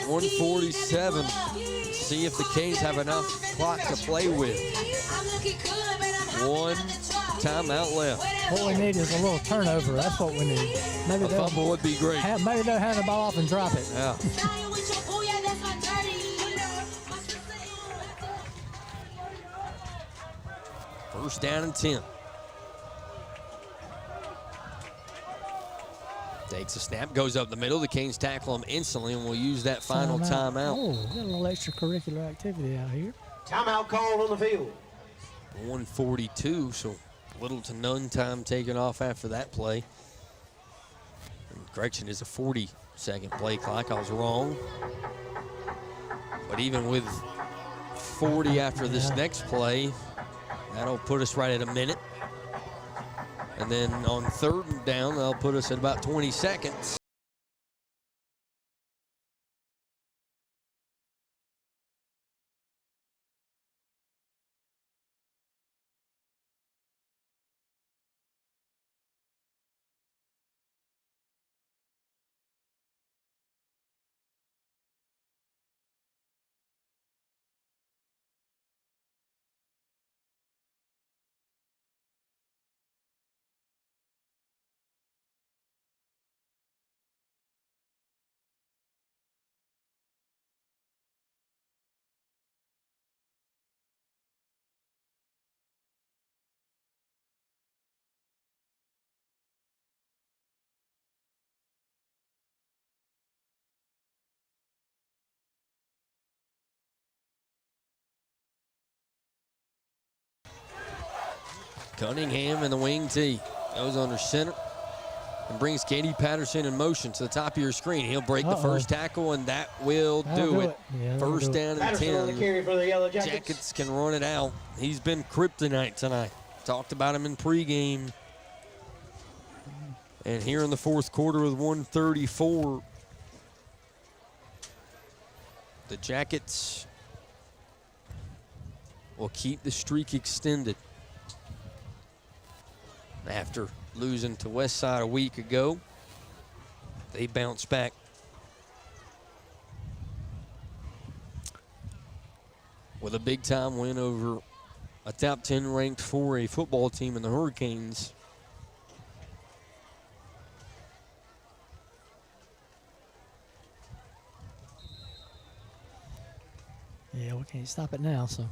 1:47. See if the Canes have enough clock to play with. 1 timeout left. What we need is a little turnover. That's what we need. Maybe a fumble would be great. Maybe they'll hand the ball off and drop it. Yeah. First down and 10. Takes a snap, goes up the middle. The Canes tackle him instantly, and we'll use that final timeout. Oh, we got a little extracurricular activity out here. Timeout called on the field. 1:42, so little to none time taken off after that play. And correction, is a 40-second play clock. I was wrong. But even with 40 after this next play, that'll put us right at a minute. And then on 3rd down, that'll put us at about 20 seconds. Cunningham in the wing tee. Goes under center and brings Katie Patterson in motion to the top of your screen. He'll break the first tackle, and that will do it. Yeah, first down and 10. On the carry for the Yellow Jackets. Jackets can run it out. He's been kryptonite tonight. Talked about him in pregame. And here in the fourth quarter with 1:34, the Jackets will keep the streak extended. After losing to Westside a week ago, they bounced back. With a big-time win over a top 10 ranked 4A football team in the Hurricanes. Yeah, we can't stop it now, so.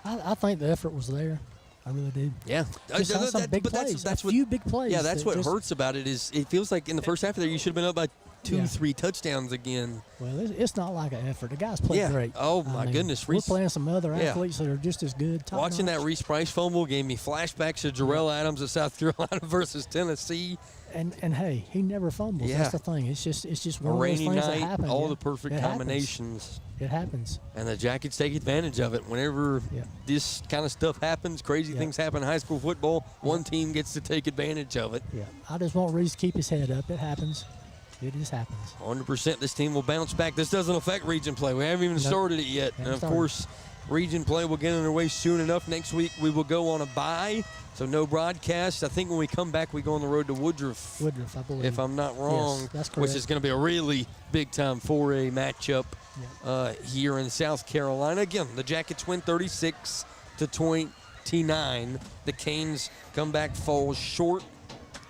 I think the effort was there. I really did. Yeah, some big plays. That's a few big plays. Yeah, that's what hurts about it is it feels like in the first half of there you should have been up by 2-3 touchdowns again. Well, it's not like an effort. The guys played great. Oh my goodness, we're playing some other athletes that are just as good. Watching that Reese Price fumble gave me flashbacks to Jarrell Adams at South Carolina versus Tennessee. And hey, he never fumbles. Yeah. That's the thing. It's just one a of rainy those things night, that happen. all the perfect it combinations. It happens. And the Jackets take advantage of it. Whenever this kind of stuff happens, crazy things happen in high school football, one team gets to take advantage of it. Yeah, I just want Reese to keep his head up. It happens. It just happens. 100%. This team will bounce back. This doesn't affect region play. We haven't even started it yet. And, of course, region play will get underway soon enough. Next week we will go on a bye, so no broadcast. I think when we come back, we go on the road to Woodruff. Woodruff, I believe. If I'm not wrong. Yes, that's which correct. is going to be a really big-time 4A matchup here in South Carolina. Again, the Jackets win 36-29. The Canes come back, falls short.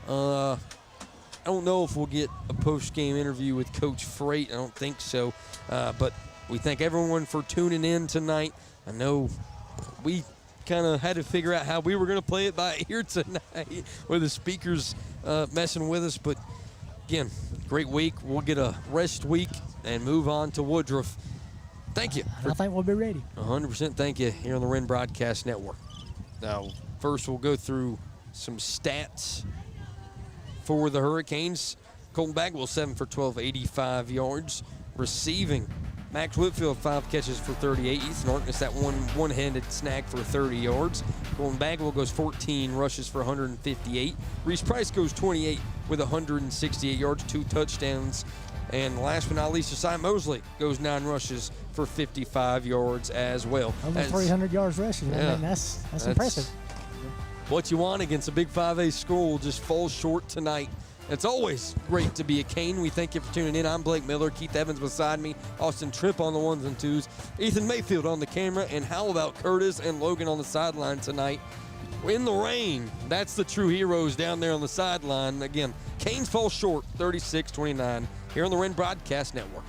I don't know if we'll get a post-game interview with Coach Freight. I don't think so. But we thank everyone for tuning in tonight. I know we kind of had to figure out how we were going to play it by ear tonight with the speakers messing with us. But, again, great week. We'll get a rest week and move on to Woodruff. Thank you. I think we'll be ready. 100% thank you here on the Wren Broadcast Network. Now, first we'll go through some stats for the Hurricanes. Colton Bagwell, 7 for 12, 85 yards. Receiving, Max Whitfield, 5 catches for 38. Ethan Harkness, that one-handed snag for 30 yards. Colton Bagwell goes 14 rushes for 158. Reese Price goes 28 with 168 yards, 2 touchdowns. And last but not least, Josiah Mosley goes 9 rushes for 55 yards as well. Over 300 yards rushing. Yeah, I mean, that's impressive. What you want against a big 5A school just falls short tonight. It's always great to be a Cane. We thank you for tuning in. I'm Blake Miller, Keith Evans beside me, Austin Tripp on the 1s and 2s, Ethan Mayfield on the camera, and how about Curtis and Logan on the sideline tonight? In the rain, that's the true heroes down there on the sideline. Again, Canes fall short, 36-29, here on the Wren Broadcast Network.